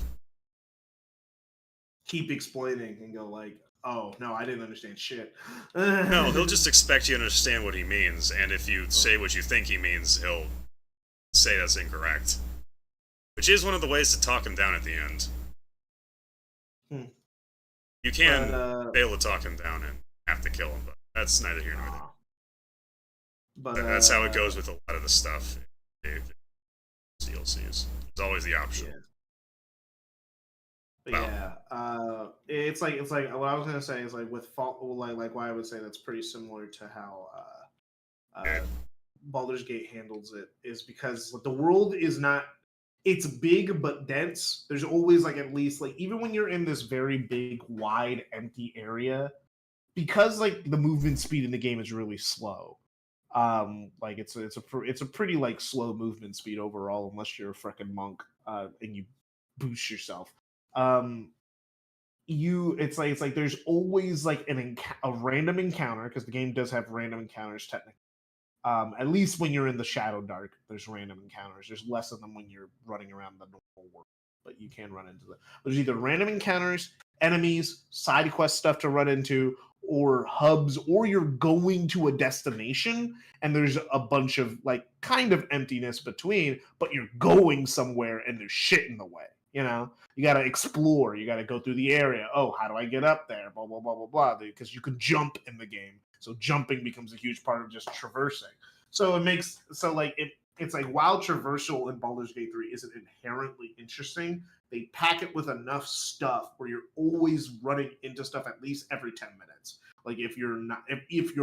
keep explaining and go like, "Oh no, I didn't understand shit." No, he'll just expect you to understand what he means, and if you say what you think he means, he'll say that's incorrect. Which is one of the ways to talk him down at the end. You can fail to talk him down and have to kill him, but that's neither here nor there. But that's how it goes with a lot of the stuff in DLCs. It's always the option. Yeah. It's like what I was gonna say is like with like why I would say that's pretty similar to how Baldur's Gate handles it is because the world is not. It's big but dense. There's always like at least like even when you're in this very big, wide, empty area, because like the movement speed in the game is really slow. Like it's a pretty like slow movement speed overall, unless you're a freaking monk and you boost yourself. It's like there's always like a random encounter because the game does have random encounters technically. At least when you're in the Shadow Dark, there's random encounters. There's less of them when you're running around the normal world, but you can run into them. There's either random encounters, enemies, side quest stuff to run into, or hubs, or you're going to a destination and there's a bunch of like kind of emptiness between, but you're going somewhere and there's shit in the way. You know, you got to explore. You got to go through the area. Oh, how do I get up there? Blah, blah, blah, blah, blah. Because you can jump in the game. So jumping becomes a huge part of just traversing. So it's like while traversal in Baldur's Gate 3 isn't inherently interesting, they pack it with enough stuff where you're always running into stuff at least every 10 minutes. Like if you're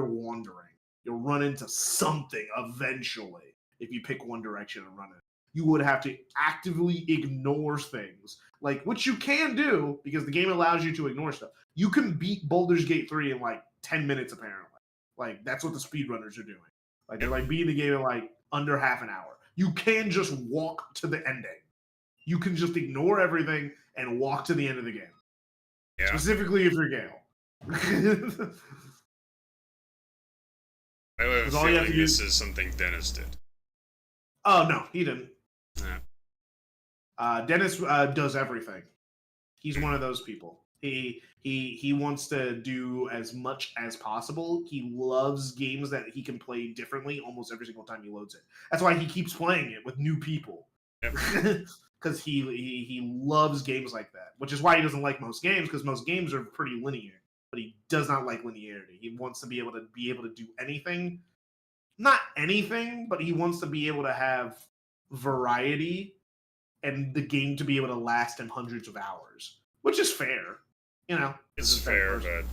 wandering, you'll run into something eventually if you pick one direction and run it. You would have to actively ignore things, like which you can do because the game allows you to ignore stuff. You can beat Baldur's Gate 3 in like 10 minutes, apparently. Like that's what the speedrunners are doing. Like they're like beating the game in like under half an hour. You can just walk to the ending. You can just ignore everything and walk to the end of the game. Yeah. Specifically if you're Gale. I have a feeling this is something Dennis did. Oh no, he didn't. Yeah. Dennis does everything. He's one of those people. He wants to do as much as possible. He loves games that he can play differently almost every single time he loads it. That's why he keeps playing it with new people. Because he loves games like that. Which is why he doesn't like most games, because most games are pretty linear. But he does not like linearity. He wants to be able to do anything. Not anything, but he wants to be able to have variety and the game to be able to last him hundreds of hours. Which is fair. You know, it's fair, but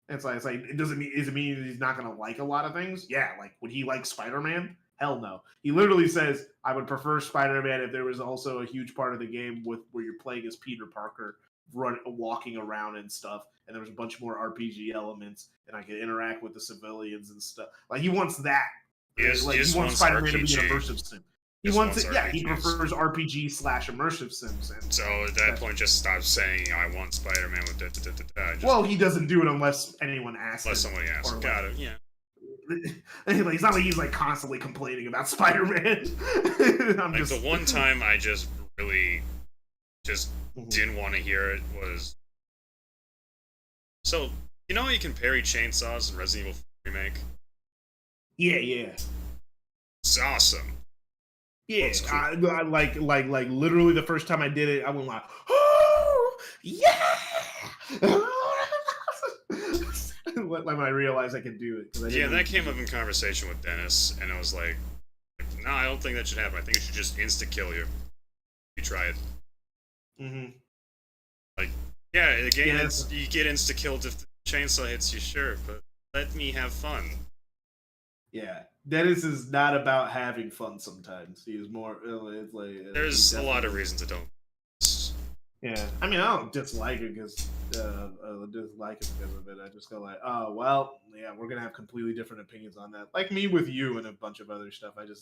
it's like it doesn't mean he's not gonna like a lot of things. Yeah, like would he like Spider-Man? Hell no. He literally says I would prefer Spider-Man if there was also a huge part of the game where you're playing as Peter Parker, walking around and stuff, and there was a bunch more RPG elements, and I could interact with the civilians and stuff. Like he wants that. He wants Spider-Man RPG. to be an immersive sim. He wants it. Yeah, he prefers RPG / immersive sims. And so at that point, just stop saying I want Spider-Man with da. Well, he doesn't do it unless anyone asks. Unless somebody asks. Got it. Yeah. It's not like he's like constantly complaining about Spider-Man. The one time I just really didn't want to hear it was. So you know you can parry chainsaws in Resident Evil 4 Remake. Yeah. It's awesome. Yeah, cool. I like literally the first time I did it, I went like, oh yeah. Like when I realized I could do it. That came up in conversation with Dennis, and I was like, no, I don't think that should happen. I think it should just insta-kill you. You try it. Mm-hmm. Like, yeah, the game you get insta-killed if the chainsaw hits you, sure, but let me have fun. Yeah. Dennis is not about having fun sometimes. He is more. It's like there's a lot of reasons I don't. Yeah, I mean, I don't dislike it because of it. I just go like, oh well, yeah, we're gonna have completely different opinions on that. Like me with you and a bunch of other stuff. I just